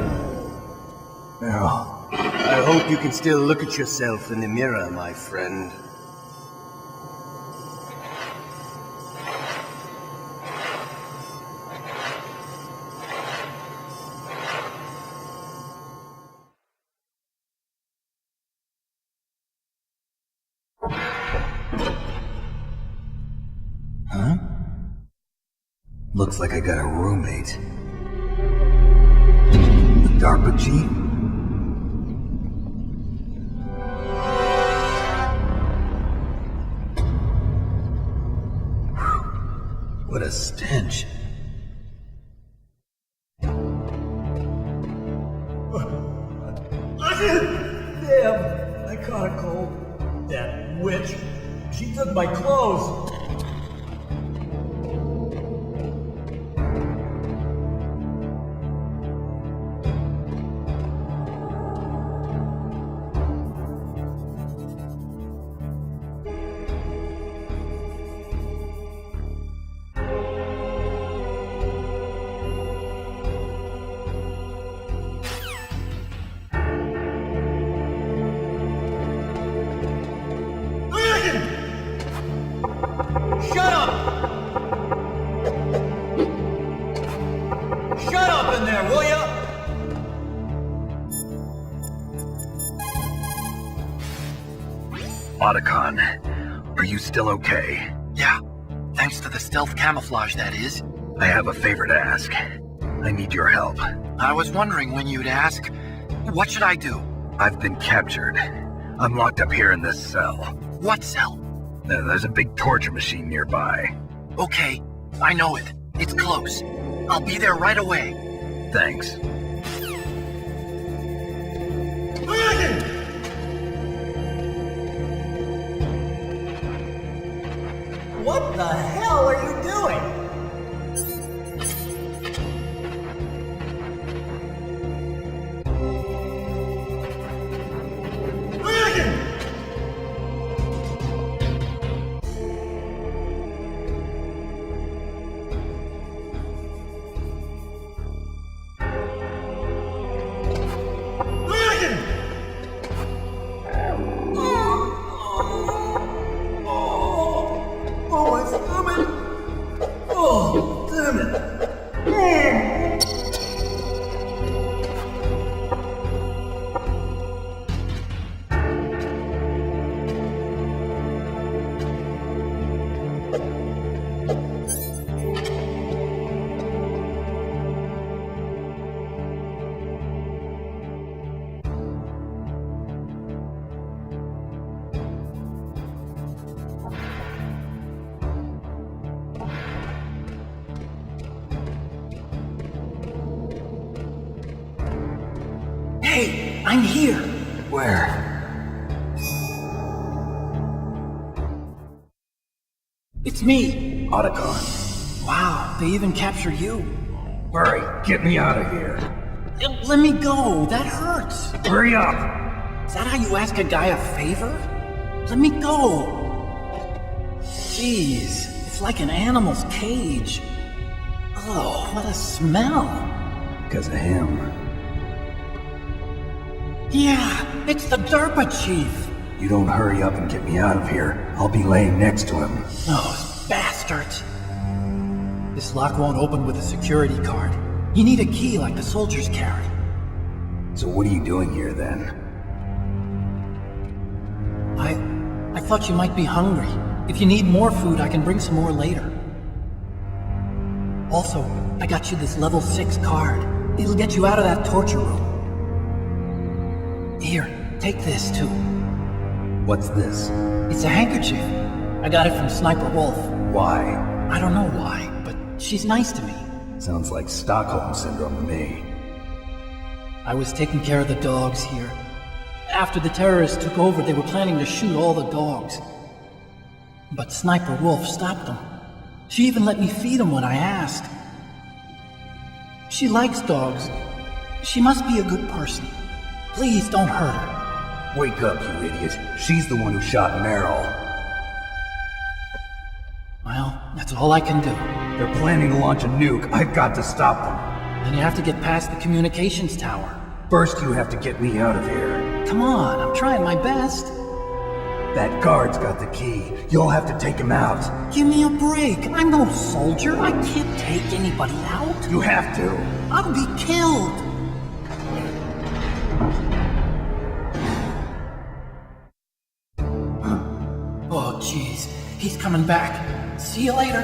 Speaker 2: Meryl.
Speaker 9: I hope you can still look at yourself in the mirror, my friend.
Speaker 2: Huh? Looks like I got a roommate. The DARPA chief? What a stench.
Speaker 5: Damn, I caught a cold. That witch. She took my clothes.
Speaker 13: Shut up! Shut up in there, will ya?
Speaker 10: Otacon, are you still okay?
Speaker 13: Yeah, thanks to the stealth camouflage, that is.
Speaker 10: I have a favor to ask. I need your help.
Speaker 13: I was wondering when you'd ask. What should I do?
Speaker 10: I've been captured. I'm locked up here in this cell.
Speaker 13: What cell?
Speaker 10: There's a big torture machine nearby.
Speaker 13: Okay, I know it. It's close. I'll be there right away.
Speaker 10: Thanks.
Speaker 13: What the hell are you doing? Hey, I'm here.
Speaker 10: Where?
Speaker 7: It's me.
Speaker 2: Otacon.
Speaker 7: Wow, they even captured you.
Speaker 2: Hurry, get me out of here.
Speaker 7: Let me go. That hurts.
Speaker 2: Hurry up.
Speaker 7: Is that how you ask a guy a favor? Let me go. Jeez, it's like an animal's cage. Oh, what a smell.
Speaker 2: Because of him.
Speaker 7: Yeah, it's the DARPA chief.
Speaker 2: You don't hurry up and get me out of here, I'll be laying next to him.
Speaker 7: Those bastards. This lock won't open with a security card. You need a key like the soldiers carry.
Speaker 2: So what are you doing here then?
Speaker 7: I thought you might be hungry. If you need more food, I can bring some more later. Also, I got you this level 6 card. It'll get you out of that torture room. Here, take this too.
Speaker 2: What's this?
Speaker 7: It's a handkerchief. I got it from Sniper Wolf.
Speaker 2: Why?
Speaker 7: I don't know why, but she's nice to me.
Speaker 2: Sounds like Stockholm Syndrome to me.
Speaker 7: I was taking care of the dogs here. After the terrorists took over, they were planning to shoot all the dogs. But Sniper Wolf stopped them. She even let me feed them when I asked. She likes dogs. She must be a good person. Please don't hurt her.
Speaker 2: Wake up, you idiot. She's the one who shot Meryl.
Speaker 7: Well, that's all I can do.
Speaker 2: They're planning to launch a nuke. I've got to stop them.
Speaker 7: Then you have to get past the communications tower.
Speaker 2: First, you have to get me out of here.
Speaker 7: Come on, I'm trying my best.
Speaker 2: That guard's got the key. You'll have to take him out.
Speaker 7: Give me a break. I'm no soldier. I can't take anybody out.
Speaker 2: You have to.
Speaker 7: I'll be killed. Oh, jeez. He's coming back. See you later.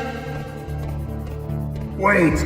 Speaker 2: Wait!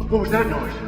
Speaker 18: What was that noise?